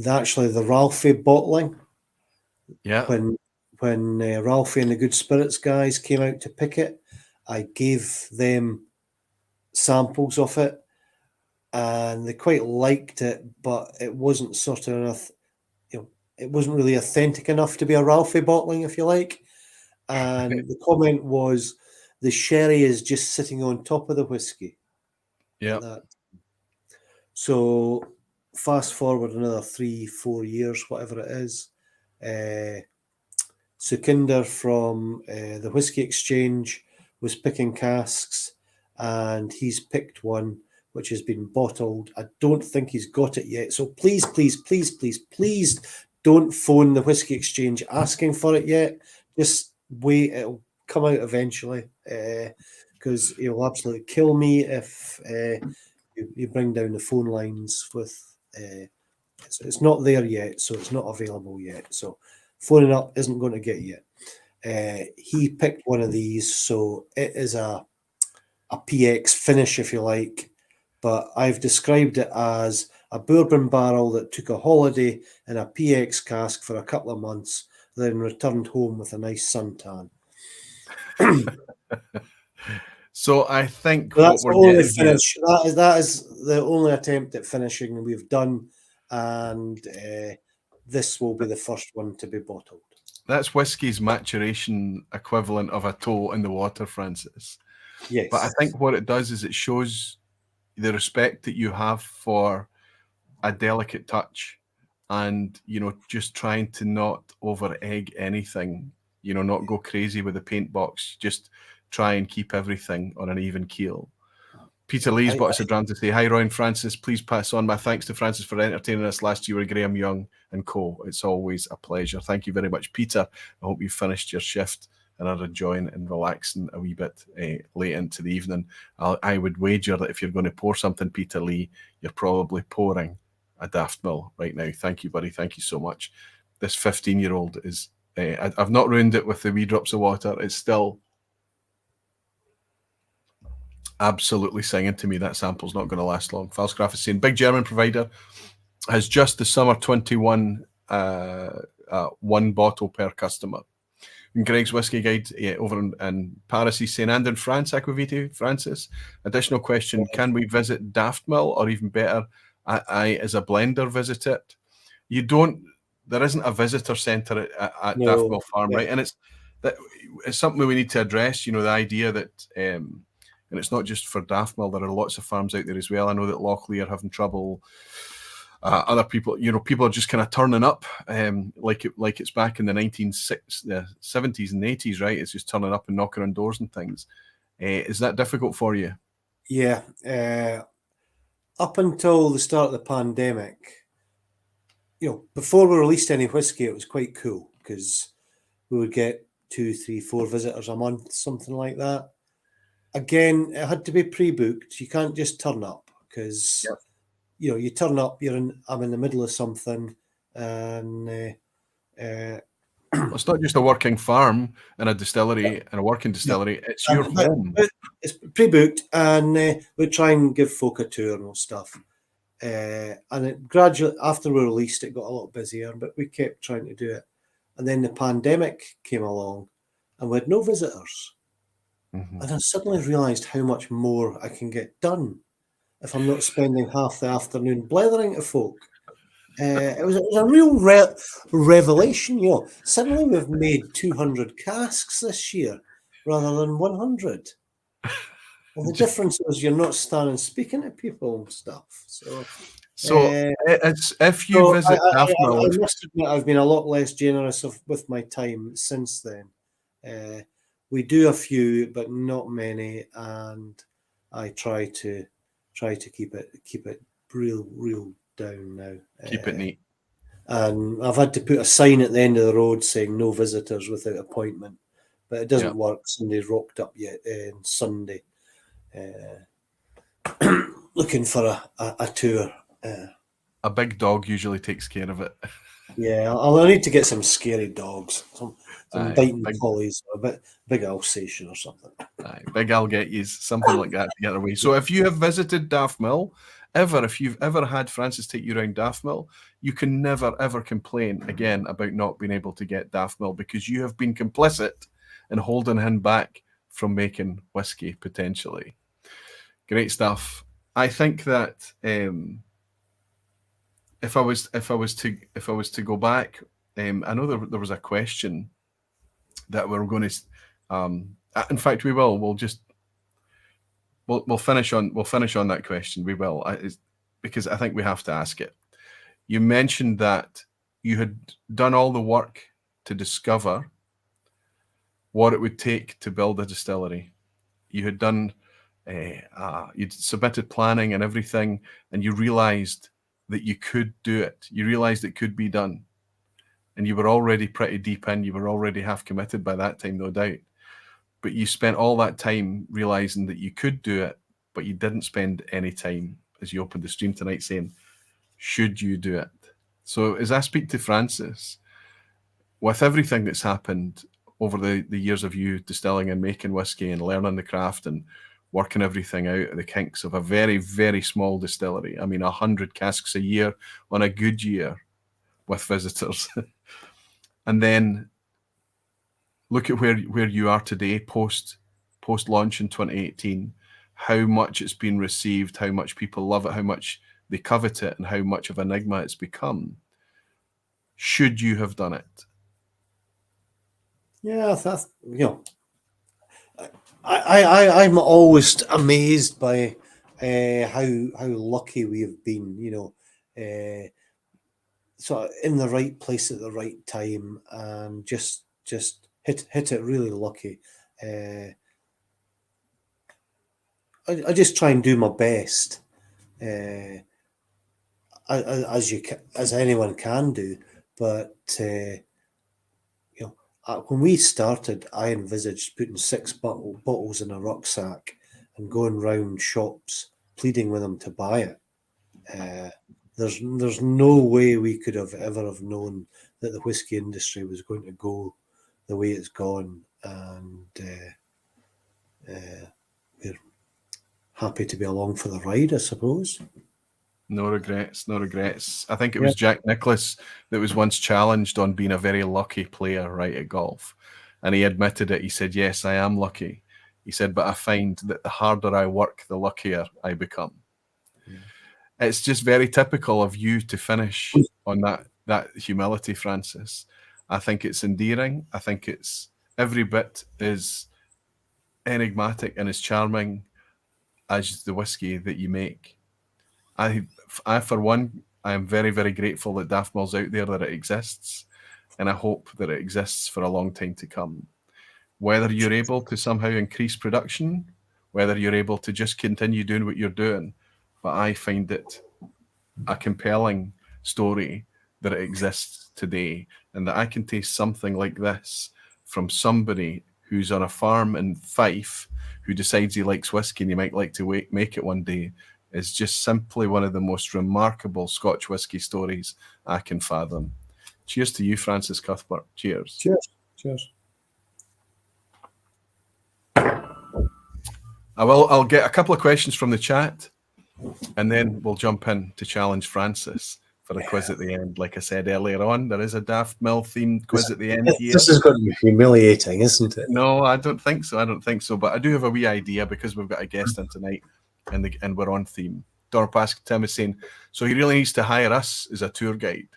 actually the Ralphie bottling, when Ralphie and the Good Spirits guys came out to pick it, I gave them samples of it, and they quite liked it, but it wasn't sort of enough, it wasn't really authentic enough to be a Ralphie bottling, if you like. And the comment was, the sherry is just sitting on top of the whiskey. Yeah. So fast forward another 3-4 years, whatever it is, Sukinder from the Whisky Exchange was picking casks, and he's picked one which has been bottled. I don't think he's got it yet. So please, please, please, please, please don't phone the Whisky Exchange asking for it yet. Just wait, it'll come out eventually, because he'll absolutely kill me if you bring down the phone lines with... it's not there yet, so it's not available yet. So phoning up isn't going to get you. He picked one of these, so it is a PX finish, if you like, but I've described it as a bourbon barrel that took a holiday in a PX cask for a couple of months, then returned home with a nice suntan. So I think that's what the we're only getting finish. That is the only attempt at finishing we've done, and this will be the first one to be bottled. That's whiskey's maturation equivalent of a toe in the water, Francis. Yes. But I think what it does is it shows the respect that you have for a delicate touch, and, you know, just trying to not over egg anything, you know, not go crazy with the paint box, just try and keep everything on an even keel. Peter Lee's bought us a dram to say, hi, Roy and Francis. Please pass on my thanks to Francis for entertaining us last year with Graham Young and co. It's always a pleasure. Thank you very much, Peter. I hope you finished your shift and are enjoying and relaxing a wee bit late into the evening. I would wager that if you're going to pour something, Peter Lee, you're probably pouring a Daftmill right now. Thank you, buddy. Thank you so much. This 15-year-old is... I've not ruined it with the wee drops of water. It's still... absolutely singing to me. That sample's not going to last long. Falsgraf is saying, big German provider has just the summer 21 one bottle per customer. And Greg's Whiskey Guide over in Paris, he's saying, and in France, Aquavite, Francis, additional question, can we visit Daftmill, or even better, I as a blender visit it? You don't, there isn't a visitor centre at Daftmill Farm, right? And it's something we need to address, you know, the idea that... and it's not just for Daftmill. There are lots of farms out there as well. I know that Locklear are having trouble. Other people, you know, people are just kind of turning up, like it's back in the 1970s and 80s, right? It's just turning up and knocking on doors and things. Is that difficult for you? Yeah. Up until the start of the pandemic, you know, before we released any whiskey, it was quite cool because we would get 2, 3, 4 visitors a month, something like that. Again, it had to be pre-booked. You can't just turn up because, you know, you turn up, I'm in the middle of something, and it's not just a working farm and a distillery and a working distillery. It's your home. It's pre-booked, and we try and give folk a tour and stuff. And it gradually, after we released, it got a lot busier, but we kept trying to do it. And then the pandemic came along, and we had no visitors. Mm-hmm. And I suddenly realised how much more I can get done if I'm not spending half the afternoon blethering to folk. It was a real revelation, you know. Suddenly we've made 200 casks this year rather than 100. And the difference is you're not standing speaking to people and stuff. So it's, if you visit Daftmill... I must admit I've been a lot less generous with my time since then. We do a few, but not many, and I try to keep it real down now. Keep it neat. And I've had to put a sign at the end of the road saying no visitors without appointment, but it doesn't work. Somebody's rocked up yet on Sunday, looking for a tour. A big dog usually takes care of it. Yeah, I'll need to get some scary dogs, some biting collies, or a big Alsatian or something. Big I'll get you, something like that to get away. So if you have visited Daftmill, if you've ever had Francis take you around Daftmill, you can never, ever complain again about not being able to get Daftmill, because you have been complicit in holding him back from making whiskey, potentially. Great stuff. I think that... If I was to go back, I know there was a question that we're going to. In fact, we will. We'll finish on that question. We will, because I think we have to ask it. You mentioned that you had done all the work to discover what it would take to build a distillery. You had done, you'd submitted planning and everything, and you realized that you could do it. You realized it could be done. And you were already pretty deep in, you were already half committed by that time, no doubt. But you spent all that time realizing that you could do it, but you didn't spend any time, as you opened the stream tonight, saying, should you do it? So as I speak to Francis, with everything that's happened over the years of you distilling and making whiskey and learning the craft and working everything out of the kinks of a very, very small distillery. I mean, 100 casks a year on a good year with visitors. And then look at where you are today, post launch in 2018, how much it's been received, how much people love it, how much they covet it, and how much of an enigma it's become. Should you have done it? Yeah, that's, I'm always amazed by how lucky we have been, so in the right place at the right time, and just hit it really lucky. I just try and do my best, as anyone can do, but when we started, I envisaged putting 6 bottles in a rucksack and going round shops pleading with them to buy it. There's no way we could have ever have known that the whiskey industry was going to go the way it's gone, and we're happy to be along for the ride, I suppose. No regrets, no regrets. I think it was Jack Nicklaus that was once challenged on being a very lucky player, right, at golf. And he admitted it. He said, yes, I am lucky. He said, but I find that the harder I work, the luckier I become. Yeah. It's just very typical of you to finish on that humility, Francis. I think it's endearing. I think it's every bit as enigmatic and as charming as the whiskey that you make. I for one, I am very, very grateful that Daftmill's out there, that it exists, and I hope that it exists for a long time to come. Whether you're able to somehow increase production, whether you're able to just continue doing what you're doing, but I find it a compelling story that it exists today, and that I can taste something like this from somebody who's on a farm in Fife who decides he likes whiskey and he might like to make it one day, is just simply one of the most remarkable Scotch whiskey stories I can fathom. Cheers to you, Francis Cuthbert. Cheers. Cheers. Cheers. I'll get a couple of questions from the chat, and then we'll jump in to challenge Francis for a quiz at the end. Like I said earlier on, there is a Daftmill themed quiz at the end here. This is going to be humiliating, isn't it? No, I don't think so. But I do have a wee idea, because we've got a guest in tonight. And we're on theme. Dorpask Tim is saying, so he really needs to hire us as a tour guide.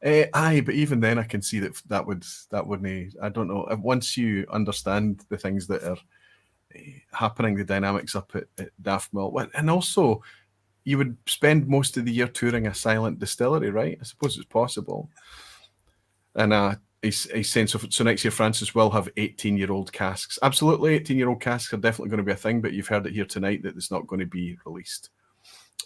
Aye, but even then I can see that wouldn't. I don't know. Once you understand the things that are happening, the dynamics up at Daftmill, and also you would spend most of the year touring a silent distillery, right? I suppose it's possible. And he's saying, so next year Francis will have 18-year-old casks. Absolutely, 18-year-old casks are definitely going to be a thing, but you've heard it here tonight that it's not going to be released.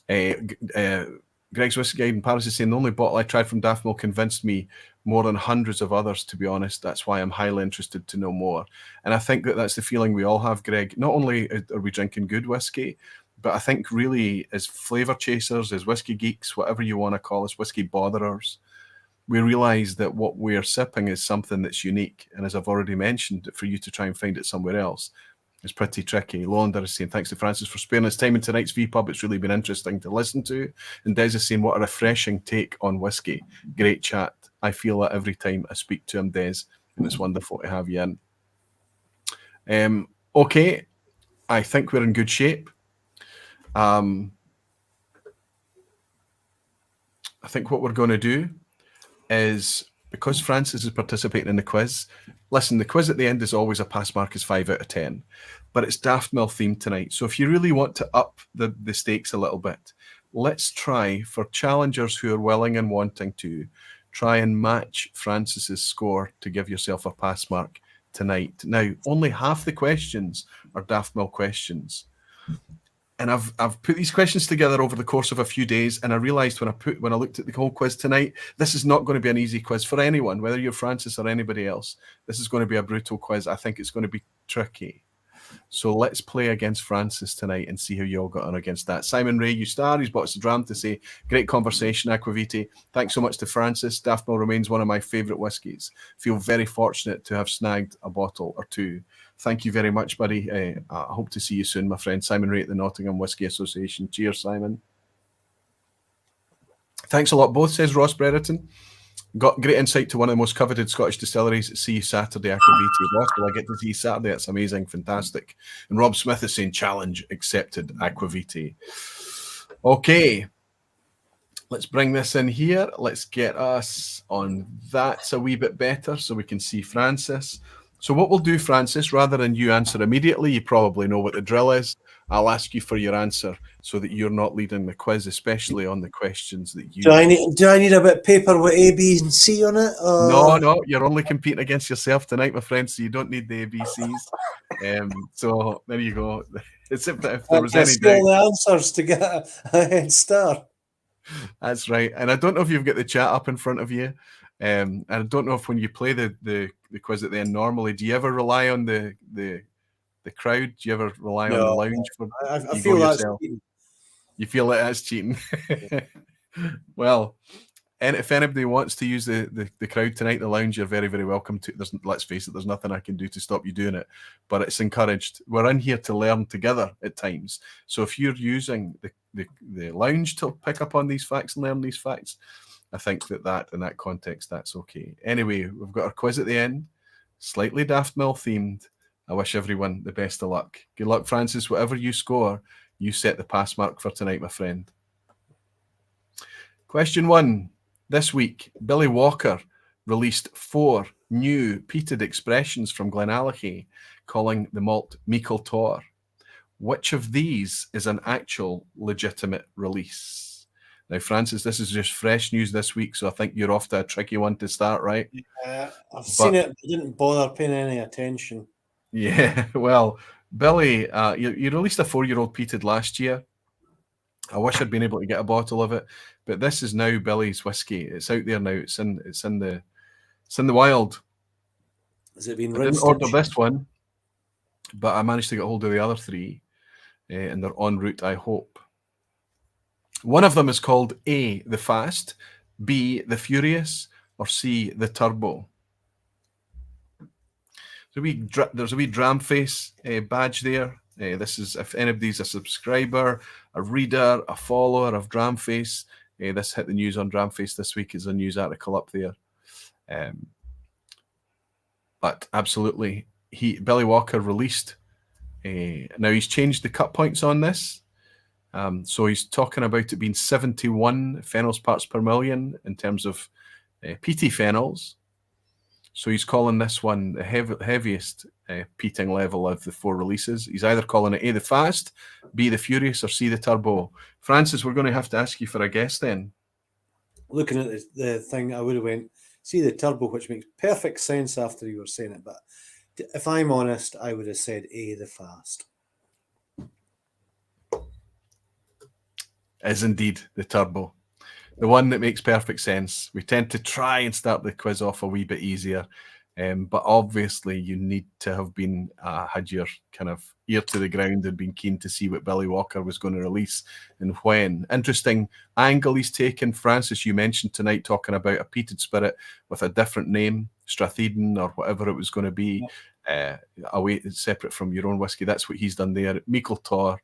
Greg's Whiskey Guide in Paris is saying, the only bottle I tried from Daftmill convinced me more than hundreds of others, to be honest. That's why I'm highly interested to know more. And I think that that's the feeling we all have, Greg. Not only are we drinking good whiskey, but I think really as flavour chasers, as whiskey geeks, whatever you want to call us, whiskey botherers, we realise that what we're sipping is something that's unique. And as I've already mentioned, for you to try and find it somewhere else is pretty tricky. Lowlands is saying, thanks to Francis for sparing his time in tonight's vPub. It's really been interesting to listen to. And Des is saying, what a refreshing take on whiskey. Great chat. I feel that every time I speak to him, Des, and it's wonderful to have you in. Okay, I think we're in good shape. I think what we're going to do is, because Francis is participating in the quiz, listen, the quiz at the end is always a pass mark is 5 out of 10, but it's Daftmill themed tonight. So if you really want to up the stakes a little bit, let's try, for challengers who are willing and wanting to, try and match Francis's score to give yourself a pass mark tonight. Now, only half the questions are Daftmill questions. And I've put these questions together over the course of a few days, and I realised when I looked at the whole quiz tonight, this is not going to be an easy quiz for anyone, whether you're Francis or anybody else. This is going to be a brutal quiz. I think it's going to be tricky. So let's play against Francis tonight and see how you all got on against that. Simon Ray, you star. He's bought us a dram to say, great conversation, Aquavite. Thanks so much to Francis. Daftmill remains one of my favourite whiskies. Feel very fortunate to have snagged a bottle or two. Thank you very much, buddy. I hope to see you soon, my friend. Simon Ray at the Nottingham Whisky Association. Cheers, Simon. Thanks a lot, both, says Ross Brereton. Got great insight to one of the most coveted Scottish distilleries. See you Saturday, Aquavite. Ross, will I get to see you Saturday? That's amazing, fantastic. And Rob Smith is saying, challenge accepted, Aquavite. Okay, let's bring this in here. Let's get us on that a wee bit better so we can see Francis. So what we'll do, Francis, rather than you answer immediately, you probably know what the drill is. I'll ask you for your answer so that you're not leading the quiz, especially on the questions that you... Do I need a bit of paper with A, B, and C on it? Or... No, you're only competing against yourself tonight, my friend, so you don't need the ABCs. So there you go. It's if there was any doubt. All the answers to get a head start. That's right. And I don't know if you've got the chat up in front of you. And I don't know if when you play the quiz at the end normally, do you ever rely on the crowd? Do you ever rely on the lounge? I feel that's cheating. You feel that that's cheating? Well, and if anybody wants to use the crowd tonight, the lounge, you're very, very welcome to. Let's face it, there's nothing I can do to stop you doing it, but it's encouraged. We're in here to learn together at times. So if you're using the lounge to pick up on these facts and learn these facts, I think that in that context, that's okay. Anyway, we've got our quiz at the end, slightly Daftmill themed. I wish everyone the best of luck. Good luck, Francis. Whatever you score, you set the pass mark for tonight, my friend. Question 1. This week, Billy Walker released 4 new peated expressions from Glenallachie, calling the malt Michael Tor. Which of these is an actual legitimate release? Now, Francis, this is just fresh news this week, so I think you're off to a tricky one to start, right? Yeah, I've seen it, but I didn't bother paying any attention. Yeah, well, Billy, you released a 4-year-old peated last year. I wish I'd been able to get a bottle of it, but this is now Billy's whiskey. It's out there now. It's in the wild. Has it been I didn't order this one, but I managed to get hold of the other 3, and they're en route, I hope. One of them is called A, the Fast, B, the Furious, or C, the Turbo. There's a wee dram face badge there. This is if anybody's a subscriber, a reader, a follower of Dramface. This hit the news on Dramface this week. Is a news article up there. But absolutely, Billy Walker released. Now he's changed the cut points on this. So he's talking about it being 71 phenols parts per million in terms of peaty phenols. So he's calling this one the heaviest peating level of the 4 releases. He's either calling it A, the Fast, B, the Furious, or C, the Turbo. Francis, we're going to have to ask you for a guess then. Looking at the thing, I would have went, C, the Turbo, which makes perfect sense after you were saying it. But if I'm honest, I would have said A, the Fast. Is indeed the Turbo. The one that makes perfect sense. We tend to try and start the quiz off a wee bit easier, but obviously you need to have been had your kind of ear to the ground and been keen to see what Billy Walker was going to release and when. Interesting angle he's taken. Francis, you mentioned tonight talking about a peated spirit with a different name, Stratheden or whatever it was going to be, away separate from your own whiskey. That's what he's done there. Michael Tor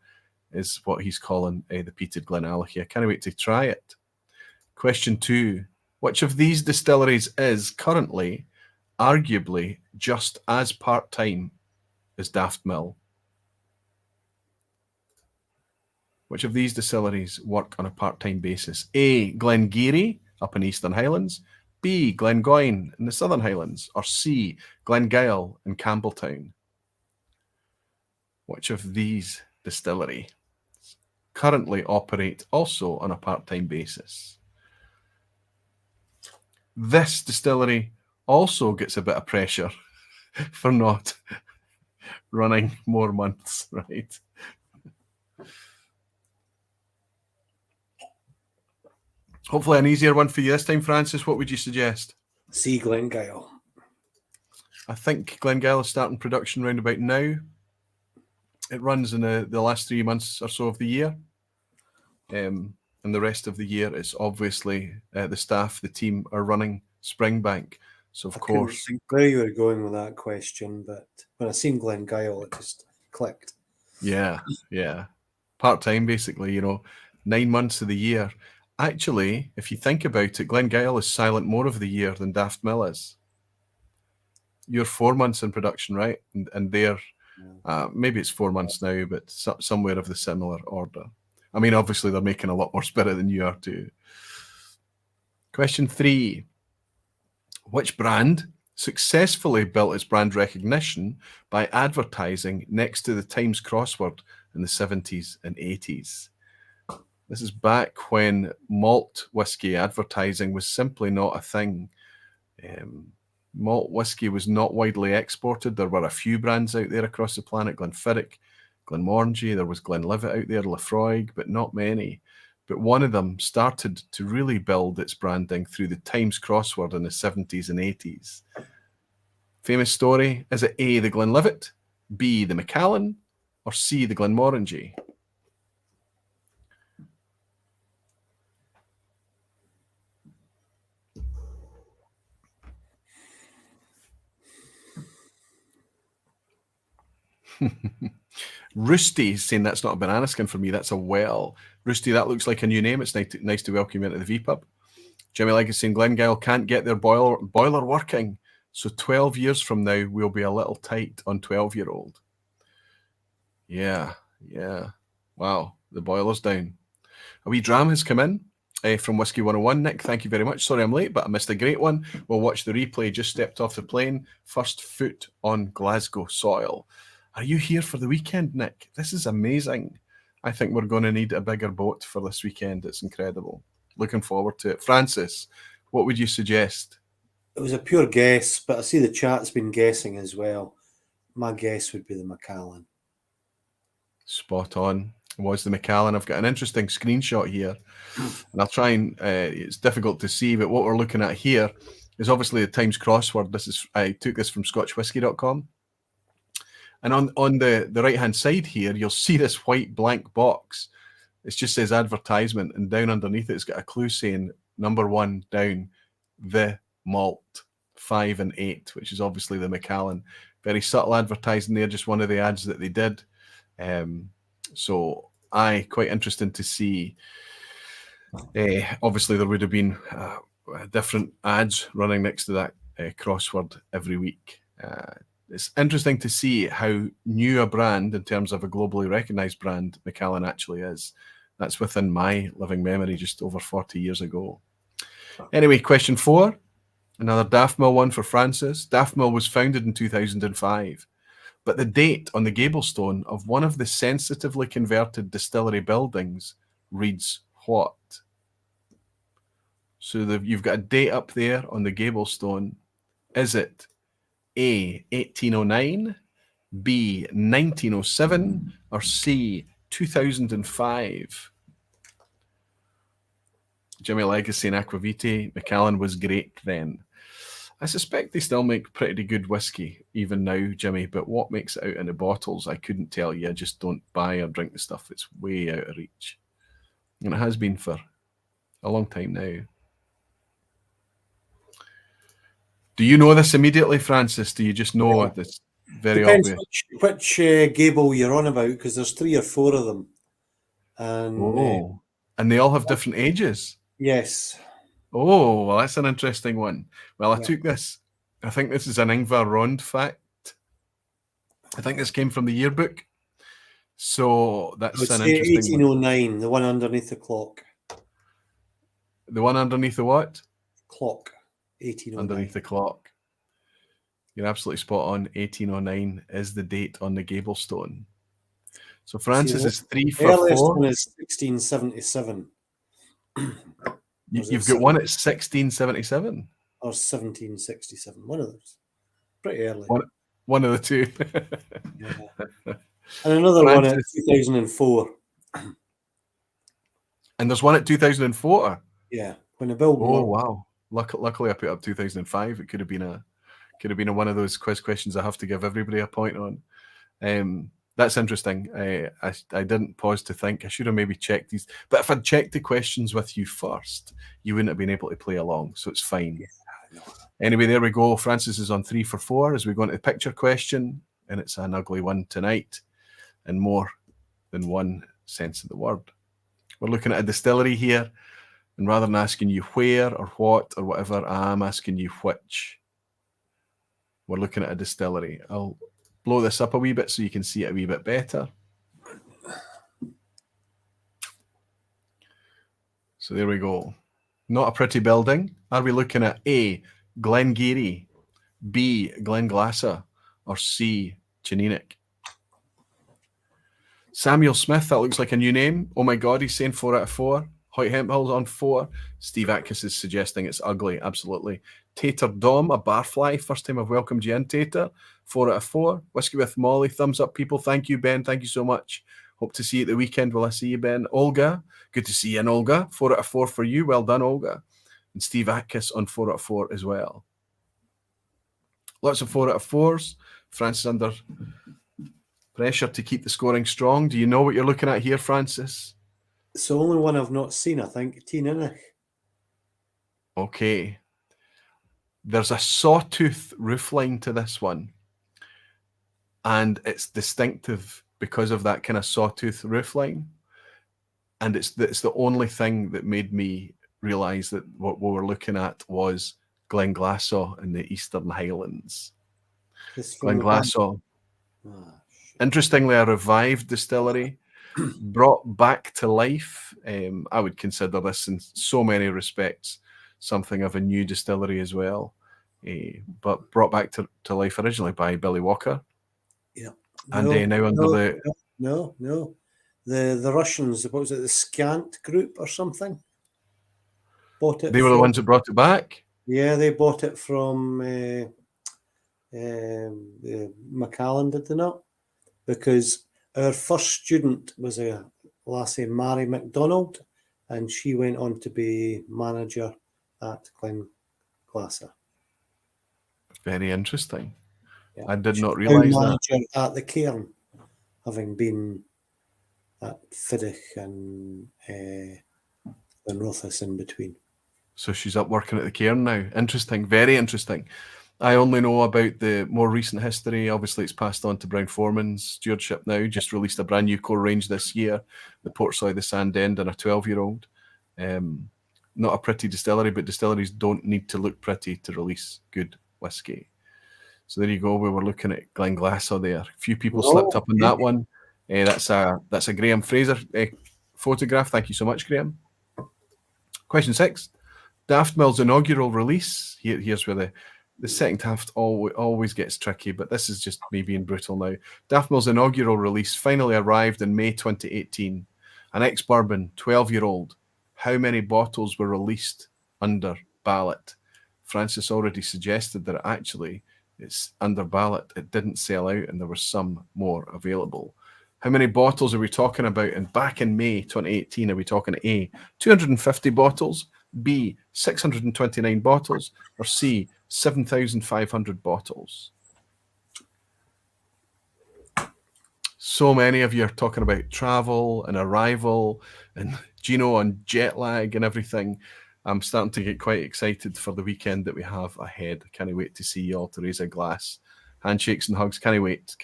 is what he's calling the peated Glenallachie. I can't wait to try it. Question 2. Which of these distilleries is currently, arguably, just as part-time as Daftmill? Which of these distilleries work on a part-time basis? A, Glengarry up in Eastern Highlands, B, Glengoyne in the Southern Highlands, or C, Glengyle in Campbelltown? Which of these distilleries currently operate also on a part-time basis? This distillery also gets a bit of pressure for not running more months, right? Hopefully an easier one for you this time, Francis. What would you suggest? See Glengyle. I think Glengyle is starting production round about now. It runs in the last 3 months or so of the year. And the rest of the year, it's obviously the staff, the team are running Springbank. So, of course. I couldn't think where you were going with that question, but when I seen Glengyle, it just clicked. Yeah. Part-time, basically, 9 months of the year. Actually, if you think about it, Glengyle is silent more of the year than Daftmill is. You're 4 months in production, right? And they're, maybe it's 4 months now, but somewhere of the similar order. I mean, obviously, they're making a lot more spirit than you are too. Question 3. Which brand successfully built its brand recognition by advertising next to the Times crossword in the 70s and 80s? This is back when malt whiskey advertising was simply not a thing. Malt whiskey was not widely exported. There were a few brands out there across the planet, Glenfiddich, Glenmorangie, there was Glenlivet out there, Lafroig, but not many. But one of them started to really build its branding through the Times crossword in the 70s and 80s. Famous story, is it A, the Glenlivet, B, the Macallan, or C, the Glenmorangie? Roosty is saying that's not a banana skin for me, that's a well. Roosty, that looks like a new name. It's nice to welcome you into the vPub. Jimmy Legg is saying Glengyle can't get their boiler working, so 12 years from now we'll be a little tight on 12-year-old. Yeah. Wow, the boiler's down. A wee dram has come in from Whiskey 101. Nick, thank you very much. Sorry I'm late, but I missed a great one. We'll watch the replay. Just stepped off the plane. First foot on Glasgow soil. Are you here for the weekend, Nick? This is amazing. I think we're going to need a bigger boat for this weekend. It's incredible. Looking forward to it. Francis, what would you suggest? It was a pure guess, but I see the chat's been guessing as well. My guess would be the Macallan. Spot on. It was the Macallan. I've got an interesting screenshot here, and I'll try and it's difficult to see, but what we're looking at here is obviously the Times crossword. I took this from scotchwhiskey.com. And on the right-hand side here, you'll see this white blank box. It just says advertisement, and down underneath it, it's got a clue saying number 1 down, the malt, 5 and 8, which is obviously the Macallan. Very subtle advertising there, just one of the ads that they did. So, quite interesting to see. Obviously, there would have been different ads running next to that crossword every week. It's interesting to see how new a brand, in terms of a globally recognised brand, Macallan actually is. That's within my living memory, just over 40 years ago. Anyway, question 4, another Daftmill one for Francis. Daftmill was founded in 2005, but the date on the gablestone of one of the sensitively converted distillery buildings reads what? So you've got a date up there on the gablestone. Is it A, 1809, B, 1907, or C, 2005? Jimmy Legacy and Aquavite, Macallan was great then. I suspect they still make pretty good whiskey even now, Jimmy, but what makes it out in the bottles, I couldn't tell you. I just don't buy or drink the stuff. It's way out of reach. And it has been for a long time now. Do you know this immediately, Francis? Do you just know this? Very Depends obvious. which gable you're on about, because there's 3 or 4 of them. And and they all have different ages. Yes. Oh, well, that's an interesting one. Well, I took this. I think this is an Ingvar Rond fact. I think this came from the yearbook. So that's an interesting 1809, one. The one underneath the clock. The one underneath the what? Clock. 1809. Underneath the clock. You're absolutely spot on. 1809 is the date on the gablestone. So Francis is 3 for 4. The earliest one is 1677. You've got one at 1677? Or 1767. One of those. Pretty early. One of the two. Yeah. And another one at 2004. And there's one at 2004. Yeah, when the building. Oh wow! Luckily, I put up 2005. It could have been a one of those quiz questions I have to give everybody a point on. That's interesting. I didn't pause to think. I should have maybe checked these. But if I'd checked the questions with you first, you wouldn't have been able to play along. So it's fine. Yeah, anyway, there we go. Francis is on 3 for 4 as we go into the picture question, and it's an ugly one tonight, in more than one sense of the word. We're looking at a distillery here, and rather than asking you where or what or whatever, I'm asking you which. We're looking at a distillery. I'll blow this up a wee bit so you can see it a wee bit better. So there we go. Not a pretty building. Are we looking at A, Glengarry, B, Glenglassaugh, or C, Chinenic? Samuel Smith, that looks like a new name. Oh my God, he's saying 4 out of 4. Hoyt Hemphill's on 4. Steve Atkiss is suggesting it's ugly. Absolutely. Tater Dom, a barfly. First time I've welcomed you in, Tater. 4 out of 4. Whiskey with Molly. Thumbs up, people. Thank you, Ben. Thank you so much. Hope to see you at the weekend. Will I see you, Ben? Olga. Good to see you in, Olga. 4 out of 4 for you. Well done, Olga. And Steve Atkiss on 4 out of 4 as well. Lots of 4 out of 4s. Francis under pressure to keep the scoring strong. Do you know what you're looking at here, Francis? it's the only one I've not seen, I think. Chinenic. Okay. There's a sawtooth roofline to this one. And it's distinctive because of that kind of sawtooth roofline. And it's the only thing that made me realise that what we were looking at was Glenglassaugh in the Eastern Highlands. Glenglassaugh. Interestingly, a revived distillery brought back to life. I would consider this in so many respects something of a new distillery as well, but brought back to life originally by Billy Walker. Yeah. And now under No. The Russians, what was it, the Scant Group or something? Bought it. They were the ones that brought it back? Yeah, they bought it from Macallan, did they not? Because our first student was a lassie, Mary MacDonald, and she went on to be manager at Glenglassaugh. Very interesting. Yeah. I did not realise that. Manager at the cairn, having been at Fiddich and Rothas in between. So she's up working at the cairn now. Interesting, very interesting. I only know about the more recent history. Obviously, it's passed on to Brown-Forman's stewardship now. Just released a brand new core range this year, the Portsoy, the Sandend, and a 12-year-old. Not a pretty distillery, but distilleries don't need to look pretty to release good whiskey. So there you go. We were looking at Glenglassaugh there. A few people slipped up on that one. That's a Graham Fraser photograph. Thank you so much, Graham. Question 6. Daftmill's inaugural release. Here's where the second half always gets tricky, but this is just me being brutal now. Daftmill's inaugural release finally arrived in May 2018. An ex-bourbon, 12-year-old. How many bottles were released under ballot? Francis already suggested that actually it's under ballot. It didn't sell out and there were some more available. How many bottles are we talking about? And back in May 2018, are we talking A, 250 bottles, B, 629 bottles, or C, 7,500 bottles? So many of you are talking about travel and arrival and Gino on jet lag and everything. I'm starting to get quite excited for the weekend that we have ahead. Can't wait to see you all, to raise a glass. Handshakes and hugs. Can't wait.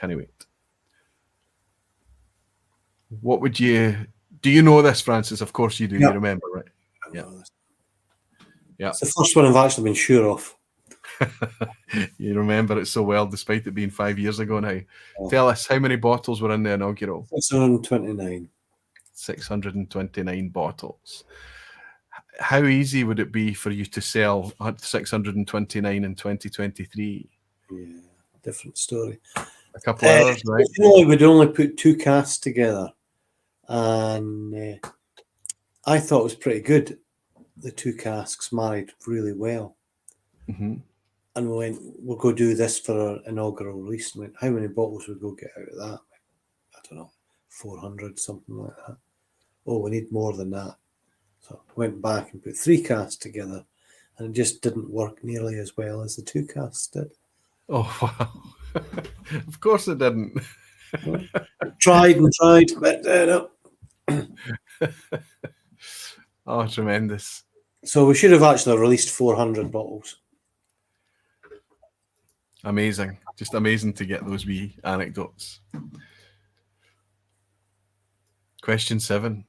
What would you... Do you know this, Francis? Of course you do. Yeah. You remember, right? Yeah. It's the first one I've actually been sure of. You remember it so well, despite it being 5 years ago now. Oh. Tell us, how many bottles were in the inaugural? 629. 629 bottles. How easy would it be for you to sell 629 in 2023? Yeah, different story. A couple hours, right? Originally, we'd only put 2 casks together, and I thought it was pretty good. The 2 casks married really well. Mm-hmm. And we went, we'll go do this for our inaugural release. And went, how many bottles would we go get out of that? I don't know, 400, something like that. Oh, we need more than that. So I went back and put 3 casks together, and it just didn't work nearly as well as the 2 casks did. Oh, wow. Of course it didn't. Tried and tried, but no. Oh, tremendous. So we should have actually released 400 bottles. Amazing. Just amazing to get those wee anecdotes. Question 7.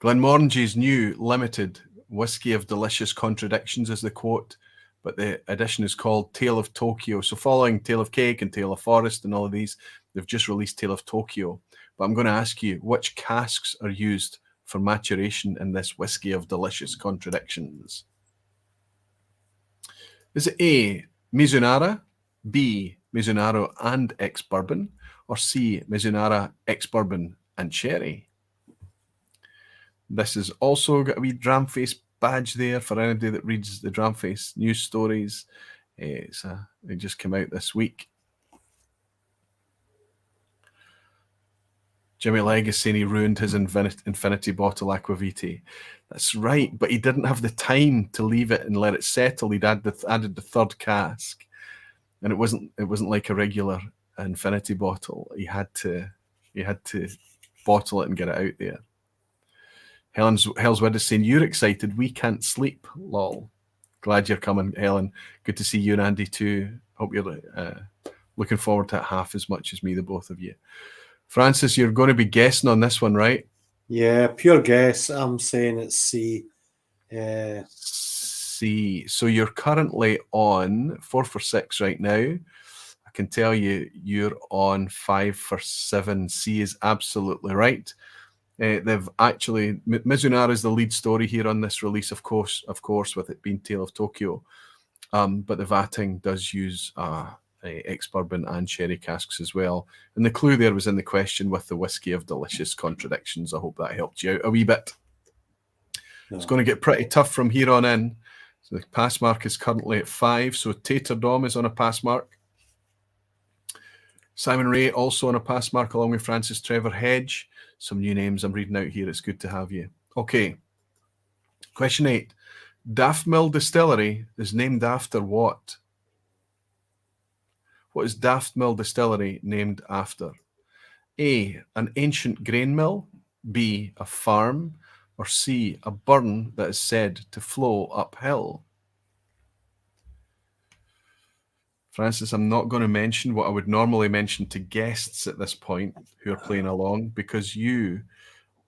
Glenmorangie's new limited Whiskey of Delicious Contradictions is the quote, but the edition is called Tale of Tokyo. So following Tale of Cake and Tale of Forest and all of these, they've just released Tale of Tokyo. But I'm going to ask you, which casks are used for maturation in this Whiskey of Delicious Contradictions? Is it A, Mizunara, B, Mizunara and ex-bourbon, or C, Mizunara, ex-bourbon and sherry? This has also got a wee Dramface badge there for anybody that reads the Dramface news stories. They just came out this week. Jimmy Legg is saying he ruined his infinity bottle Aquavite. That's right, but he didn't have the time to leave it and let it settle. He'd added the 3rd cask, and it wasn't like a regular infinity bottle. He had to bottle it and get it out there. Hellswood is saying, you're excited, we can't sleep, lol. Glad you're coming, Helen. Good to see you and Andy too. Hope you're looking forward to it half as much as me, the both of you. Francis, you're going to be guessing on this one, right? Yeah, pure guess. I'm saying it's C. C. So you're currently on 4 for 6 right now. I can tell you you're on 5 for 7. C is absolutely right. They've actually, Mizunara is the lead story here on this release, of course, with it being Tale of Tokyo. But the vatting does use ex-bourbon and sherry casks as well. And the clue there was in the question with the Whiskey of Delicious Contradictions. I hope that helped you out a wee bit. No. It's going to get pretty tough from here on in. So the pass mark is currently at 5. So Tater Dom is on a pass mark. Simon Ray also on a pass mark along with Francis Trevor Hedge. Some new names I'm reading out here. It's good to have you. Okay. Question 8. Daftmill Distillery is named after what? What is Daftmill Distillery named after? A, an ancient grain mill, B, a farm, or C, a burn that is said to flow uphill? Francis, I'm not going to mention what I would normally mention to guests at this point who are playing along, because you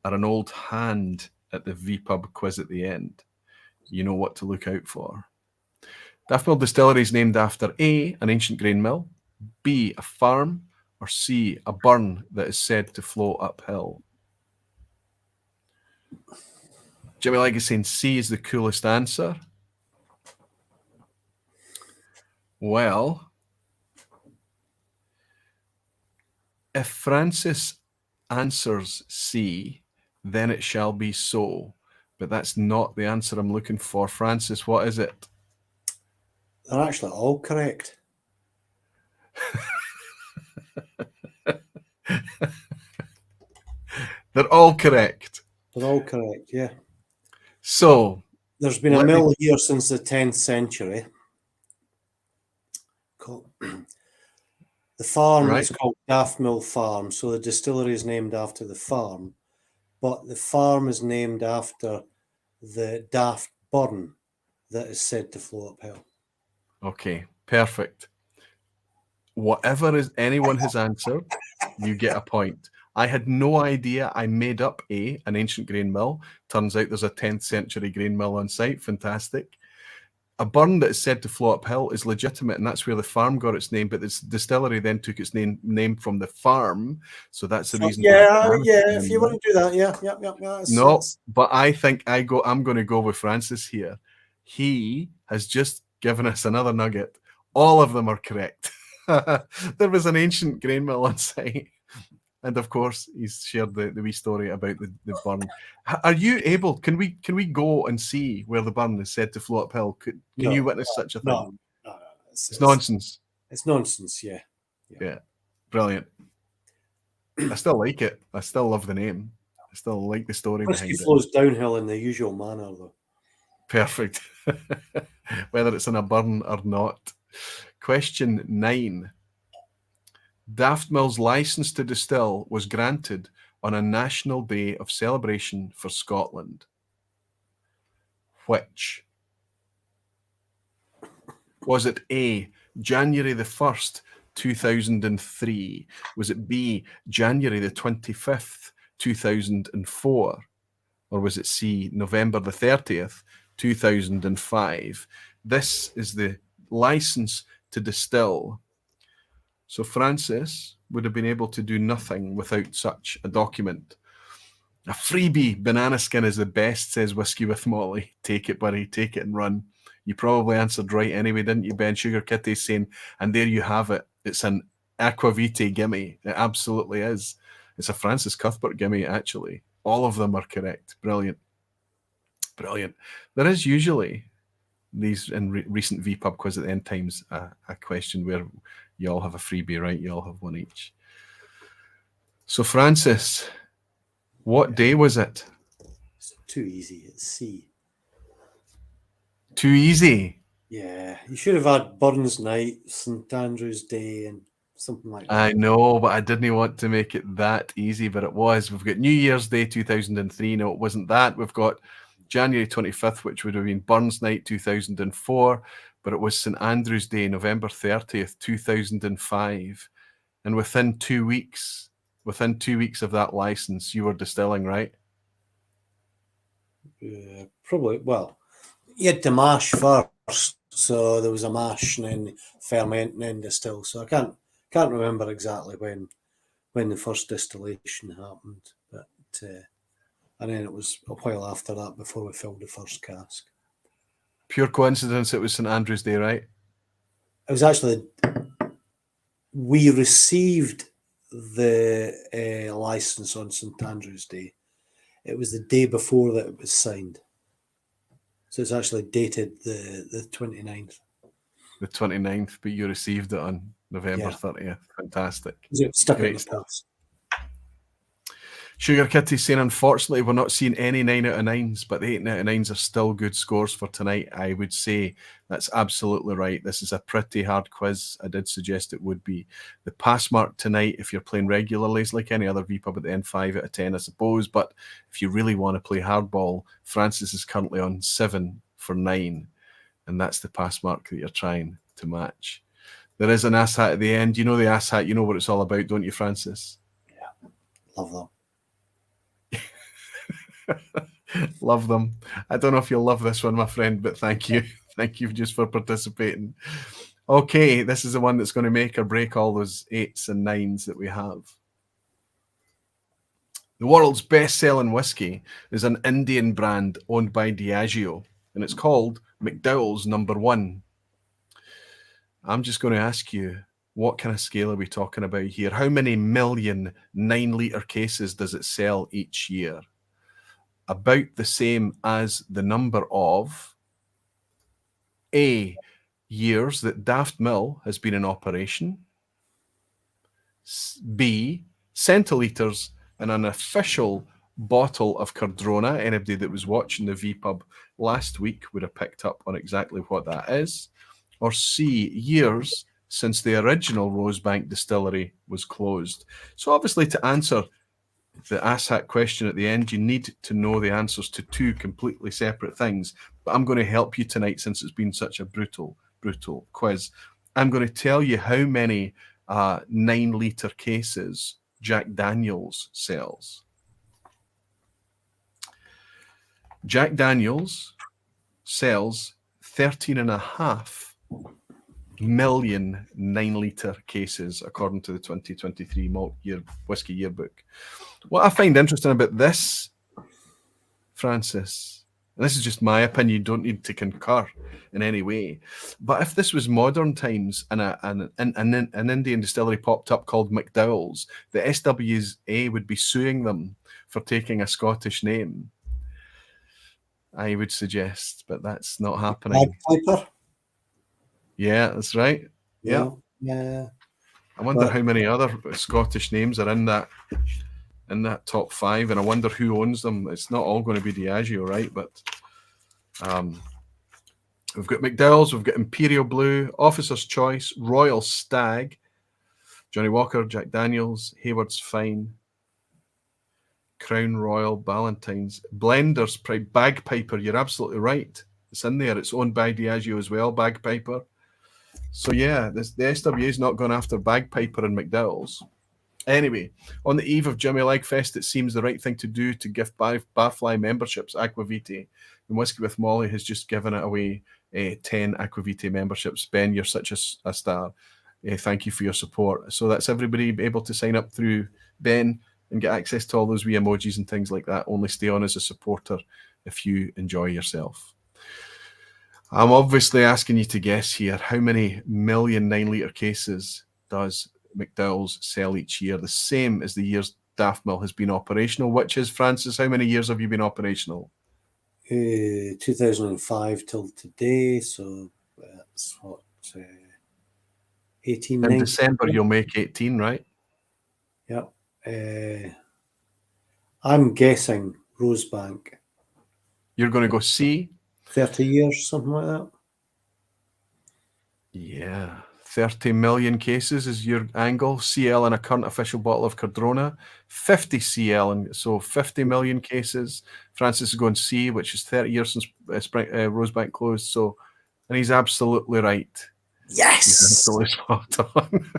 are an old hand at the vPub quiz at the end. You know what to look out for. Daftmill Distillery is named after A, an ancient grain mill, B, a farm, or C, a burn that is said to flow uphill. Jimmy Legg is saying C is the coolest answer. Well, if Francis answers C, then it shall be so. But that's not the answer I'm looking for. Francis, what is it? They're actually all correct. They're all correct. They're all correct, yeah. So there's been a mill here since the 10th century. The farm is called Daftmill Farm, so the distillery is named after the farm, but the farm is named after the daft burn that is said to flow uphill. Okay, perfect. Whatever anyone has answered, you get a point. I had no idea. I made up an ancient grain mill. Turns out there's a 10th century grain mill on site. Fantastic. A burn that is said to flow uphill is legitimate, and that's where the farm got its name. But this distillery then took its name from the farm, so that's the reason. Yeah. If you want to do that, yeah. No, but I think I'm going to go with Francis here. He has just given us another nugget. All of them are correct. There was an ancient grain mill on site. And of course, he's shared the wee story about the burn. Are you able? Can we go and see where the burn is said to flow uphill? Can you witness such a thing? It's nonsense. It's nonsense, yeah. Yeah. Brilliant. I still like it. I still love the name. I still like the story Whiskey behind it. flows downhill in the usual manner, though. Perfect. Whether it's in a burn or not. Question 9. Daftmill's license to distill was granted on a national day of celebration for Scotland. Which? Was it A, January the 1st, 2003? Was it B, January the 25th, 2004? Or was it C, November the 30th, 2005? This is the license to distill. So Francis would have been able to do nothing without such a document. A freebie, banana skin is the best, says Whiskey with Molly. Take it, buddy, take it and run. You probably answered right anyway, didn't you, Ben? Sugar Kitty saying, and there you have it. It's an aquavite gimme. It absolutely is. It's a Francis Cuthbert gimme, actually. All of them are correct. Brilliant. Brilliant. There is usually these in recent vPub quiz at the end times a question where you all have a freebie, right? You all have one each. So Francis, what day was it? It's too easy. It's C. Too easy. Yeah, you should have had Burns Night, St Andrew's Day, and something like that. I know, but I didn't want to make it that easy, but it was. We've got New Year's Day 2003. No, it wasn't that. We've got January 25th, which would have been Burns Night 2004, but it was St Andrew's Day, November 30th, 2005. And within 2 weeks of that license, you were distilling, right? Probably. Well, you had to mash first, so there was a mash and then ferment and then distill. So I can't remember exactly when the first distillation happened, but and then it was a while after that before we filled the first cask. Pure coincidence it was St Andrew's Day, right? It was actually, we received the license on St Andrew's Day. It was the day before that it was signed. So it's actually dated the 29th. The 29th, but you received it on November 30th. Fantastic. It stuck in Great the post. Sugar Kitty saying, unfortunately, we're not seeing any 9 out of 9s, but the 8 out of 9s are still good scores for tonight. I would say that's absolutely right. This is a pretty hard quiz. I did suggest it would be. The pass mark tonight, if you're playing regularly, is like any other vPub at the end, 5 out of 10, I suppose. But if you really want to play hardball, Francis is currently on 7 for 9, and that's the pass mark that you're trying to match. There is an ass hat at the end. You know the ass hat. You know what it's all about, don't you, Francis? Yeah, love them. Love them. I don't know if you'll love this one, my friend, but thank you. Thank you just for participating. Okay, this is the one that's going to make or break all those 8s and 9s that we have. The world's best-selling whiskey is an Indian brand owned by Diageo, and it's called McDowell's No. 1. I'm just going to ask you, what kind of scale are we talking about here? How many million 9-litre cases does it sell each year? About the same as the number of A, years that Daftmill has been in operation, B, centilitres in an official bottle of Cardrona. Anybody that was watching the vPub last week would have picked up on exactly what that is. Or C, years since the original Rosebank distillery was closed. So obviously, to answer the asshat question at the end, you need to know the answers to 2 completely separate things. But I'm going to help you tonight since it's been such a brutal quiz. I'm going to tell you how many 9-litre cases Jack Daniels sells. Jack Daniels sells 13.5 million 9-litre cases, according to the 2023 Malt Whiskey Yearbook. What I find interesting about this, Francis, and this is just my opinion, you don't need to concur in any way, but if this was modern times and an Indian distillery popped up called McDowell's, the SWA would be suing them for taking a Scottish name, I would suggest, but that's not happening. Bagpiper? Yeah, that's right. Yeah. Yeah. I wonder But how many other Scottish names are in that top 5, and I wonder who owns them. It's not all going to be Diageo, right? But we've got McDowell's, we've got Imperial Blue, Officer's Choice, Royal Stag, Johnny Walker, Jack Daniels, Hayward's Fine, Crown Royal, Ballantines, Blender's Pride, Bagpiper. You're absolutely right. It's in there. It's owned by Diageo as well, Bagpiper. So yeah, the SWA is not going after Bagpiper and McDowell's. Anyway, on the eve of Jimmy Legfest, it seems the right thing to do to give Barfly memberships. Aquavitae and Whiskey with Molly has just given it away 10 Aquavitae memberships. Ben, you're such a star. Thank you for your support. So that's everybody able to sign up through Ben and get access to all those wee emojis and things like that. Only stay on as a supporter if you enjoy yourself. I'm obviously asking you to guess here, how many million 9-litre cases does McDowell's sell each year? The same as the years Daftmill has been operational, which is, Francis, how many years have you been operational? 2005 till today, so that's what, 18, In 19. December, you'll make 18, right? Yep. I'm guessing Rosebank. You're going to go C? 30 years, something like that. Yeah. 30 million cases is your angle. CL in a current official bottle of Cardrona. 50 CL, and so 50 million cases. Francis is going C, which is 30 years since Rosebank closed. So, and he's absolutely right. Yes! He's absolutely spot on.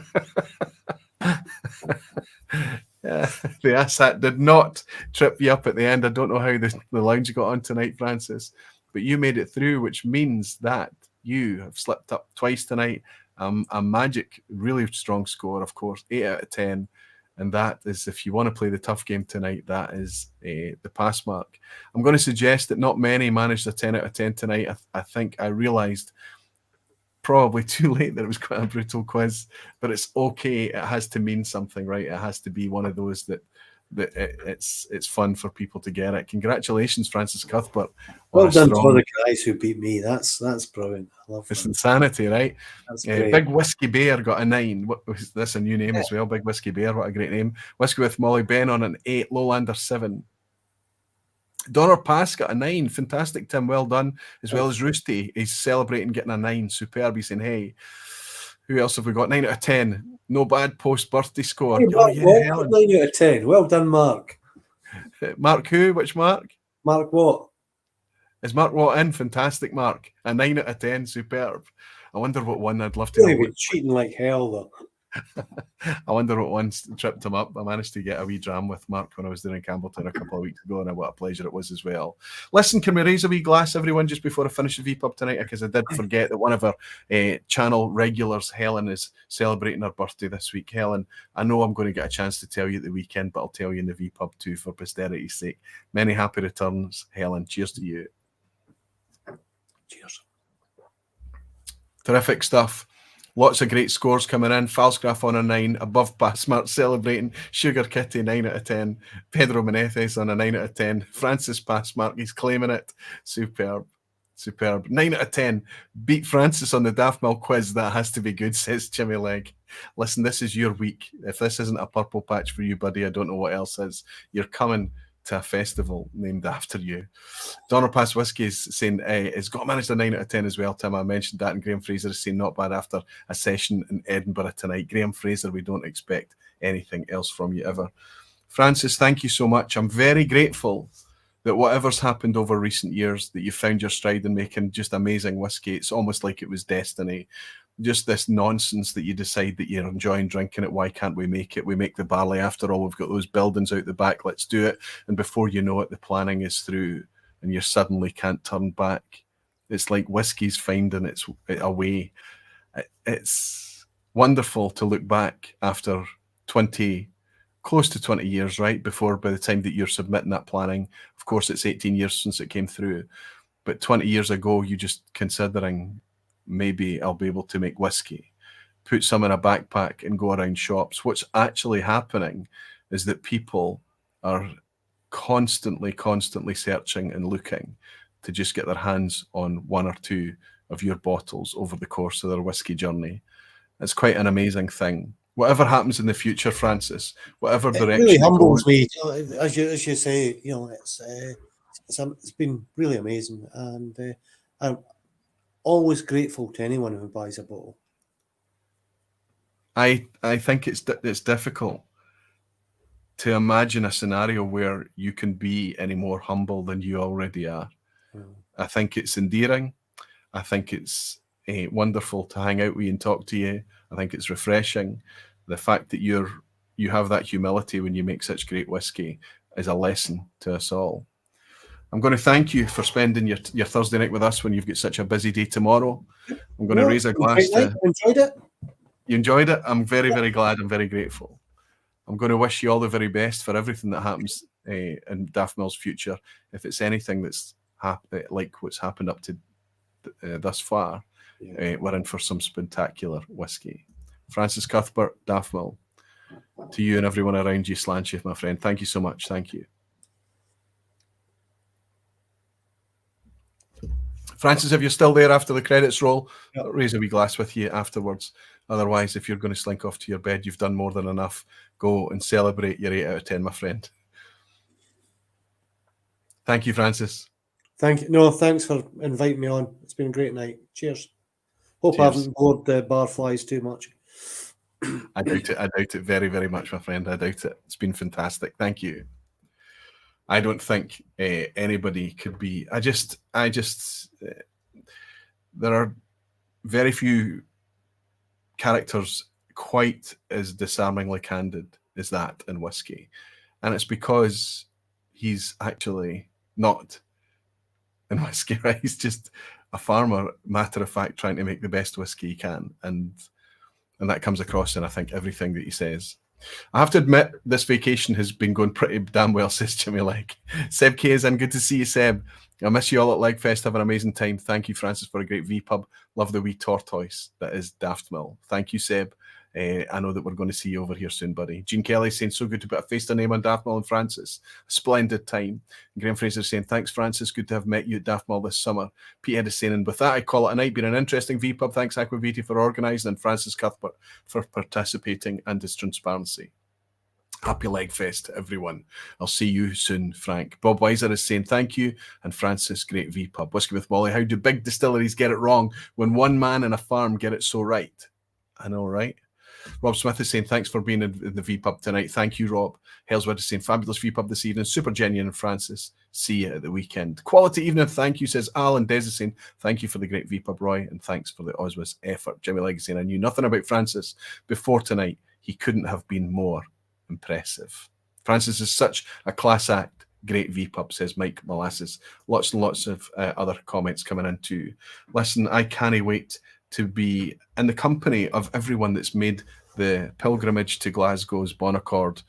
Yeah, the ASAT did not trip you up at the end. I don't know how the lounge got on tonight, Francis, but you made it through, which means that you have slipped up twice tonight. A magic, really strong score, of course, 8 out of 10. And that is, if you want to play the tough game tonight, that is the pass mark. I'm going to suggest that not many managed a 10 out of 10 tonight. I think I realised probably too late that it was quite a brutal quiz, but it's okay. It has to mean something, right? It has to be one of those that it's fun for people to get it. Congratulations, Francis Cuthbert. Well done to the guys who beat me. That's brilliant. I love it's that. Insanity, right? That's great. Big Whiskey Bear got a 9. What was this? A new name as well? Big Whiskey Bear. What a great name. Whiskey with Molly Ben on an 8. Lowlander 7. Donner Pass got a 9. Fantastic, Tim. Well done. As well as Roosty. He's celebrating getting a 9. Superb. He's saying, hey, who else have we got? 9 out of 10. No bad post-birthday score. Hey, Mark, 9 out of 10. Well done, Mark. Mark who? Which Mark? Mark Watt. Is Mark Watt in? Fantastic, Mark. A 9 out of 10. Superb. I wonder what one. I'd love to know. Been cheating like hell, though. I wonder what one tripped him up. I managed to get a wee dram with Mark when I was down in Campbelltown a couple of weeks ago, and what a pleasure it was as well. Listen, can we raise a wee glass, everyone, just before I finish the vPub tonight? Because I did forget that one of our channel regulars, Helen, is celebrating her birthday this week. Helen, I know I'm going to get a chance to tell you at the weekend, but I'll tell you in the vPub too for posterity's sake. Many happy returns, Helen. Cheers to you. Cheers. Terrific stuff. Lots of great scores coming in. Falsgraf on a 9. Above Passmart celebrating. Sugar Kitty 9 out of 10. Pedro Menezes on a 9 out of 10. Francis Passmark, he's claiming it. Superb. Superb. 9 out of 10. Beat Francis on the Daftmill quiz. That has to be good, says Jimmy Legg. Listen, this is your week. If this isn't a purple patch for you, buddy, I don't know what else is. You're coming to a festival named after you. Donner Pass Whiskey is saying it's got managed a 9 out of 10 as well, Tim. I mentioned that, and Graham Fraser is saying not bad after a session in Edinburgh tonight. Graham Fraser, we don't expect anything else from you ever. Francis, thank you so much. I'm very grateful that whatever's happened over recent years, that you found your stride in making just amazing whiskey. It's almost like it was destiny. Just this nonsense that you decide that you're enjoying drinking it. Why can't we make it? We make the barley after all. We've got those buildings out the back. Let's do it. And before you know it, the planning is through and you suddenly can't turn back. It's like whiskey's finding its way. It's wonderful to look back after close to 20 years, right? By the time that you're submitting that planning. Of course, it's 18 years since it came through. But 20 years ago, you just considering, maybe I'll be able to make whiskey, put some in a backpack and go around shops. What's actually happening is that people are constantly searching and looking to just get their hands on one or two of your bottles over the course of their whiskey journey. It's quite an amazing thing. Whatever happens in the future, Francis, whatever It direction really it humbles goes, me, as you say. It's been really amazing, and I'm always grateful to anyone who buys a bottle. I think it's difficult to imagine a scenario where you can be any more humble than you already are. I think it's endearing. I think it's wonderful to hang out with you and talk to you. I think it's refreshing. The fact that you have that humility when you make such great whiskey is a lesson to us all. I'm going to thank you for spending your Thursday night with us when you've got such a busy day tomorrow. I'm going to raise a glass to... Enjoyed it? You enjoyed it? I'm very, very glad. I'm very grateful. I'm going to wish you all the very best for everything that happens in Daftmill's future. If it's anything that's like what's happened up to thus far, we're in for some spectacular whiskey. Francis Cuthbert Daftmill, to you and everyone around you, Slanship, my friend. Thank you so much. Thank you. Francis, if you're still there after the credits roll, I'll raise a wee glass with you afterwards. Otherwise, if you're going to slink off to your bed, you've done more than enough. Go and celebrate your 8 out of 10, my friend. Thank you, Francis. Thank you. No, thanks for inviting me on. It's been a great night. Cheers. Hope I haven't bored the barflies too much. I doubt it. I doubt it very, very much, my friend. I doubt it. It's been fantastic. Thank you. I don't think anybody could be. There are very few characters quite as disarmingly candid as that in whiskey, and it's because he's actually not in whiskey, right? He's just a farmer, matter of fact, trying to make the best whiskey he can, and that comes across in, I think, everything that he says. I have to admit, this vacation has been going pretty damn well, says Jimmy Legg. Seb K is in. Good to see you, Seb. I miss you all at Legfest. Have an amazing time. Thank you, Francis, for a great vPub. Love the wee tortoise that is Daftmill. Thank you, Seb. I know that we're going to see you over here soon, buddy. Gene Kelly saying, so good to put a face to name on Daftmill and Francis. A splendid time. And Graham Fraser saying, thanks, Francis. Good to have met you at Daftmill this summer. Pete Ed is saying, and with that, I call it a night. Been an interesting vPub. Thanks, Aquaviti, for organising, and Francis Cuthbert for participating and his transparency. Happy Legfest to everyone. I'll see you soon, Frank. Bob Weiser is saying thank you. And Francis, great vPub. Whiskey with Molly. How do big distilleries get it wrong when one man in a farm get it so right? I know, right? Rob Smith is saying thanks for being in the vPub tonight. Thank you, Rob. Hellswood is saying fabulous vPub this evening. Super genuine, Francis. See you at the weekend. Quality evening. Thank you, says Alan. Des is saying thank you for the great vPub, Roy, and thanks for the OSWAs effort. Jimmy Legg is saying I knew nothing about Francis before tonight. He couldn't have been more impressive. Francis is such a class act. Great vPub, says Mike Molasses. Lots and lots of other comments coming in too. Listen, I can't wait to be in the company of everyone that's made the pilgrimage to Glasgow's Bon Accord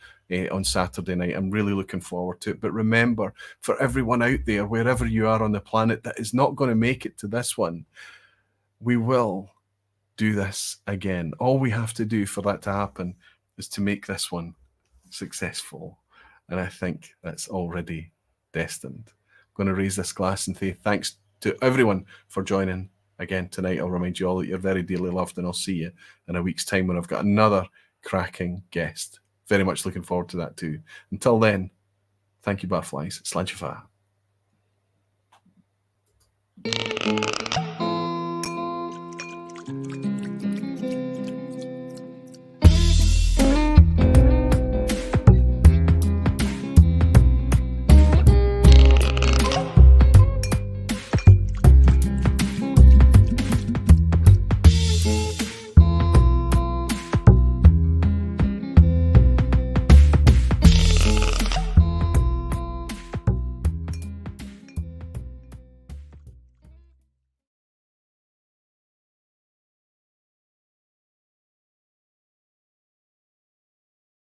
on Saturday night. I'm really looking forward to it. But remember, for everyone out there, wherever you are on the planet that is not going to make it to this one, we will do this again. All we have to do for that to happen is to make this one successful. And I think that's already destined. I'm going to raise this glass and say thanks to everyone for joining again tonight. I'll remind you all that you're very dearly loved, and I'll see you in a week's time when I've got another cracking guest. Very much looking forward to that too. Until then, thank you, Barflies. Slanchifa.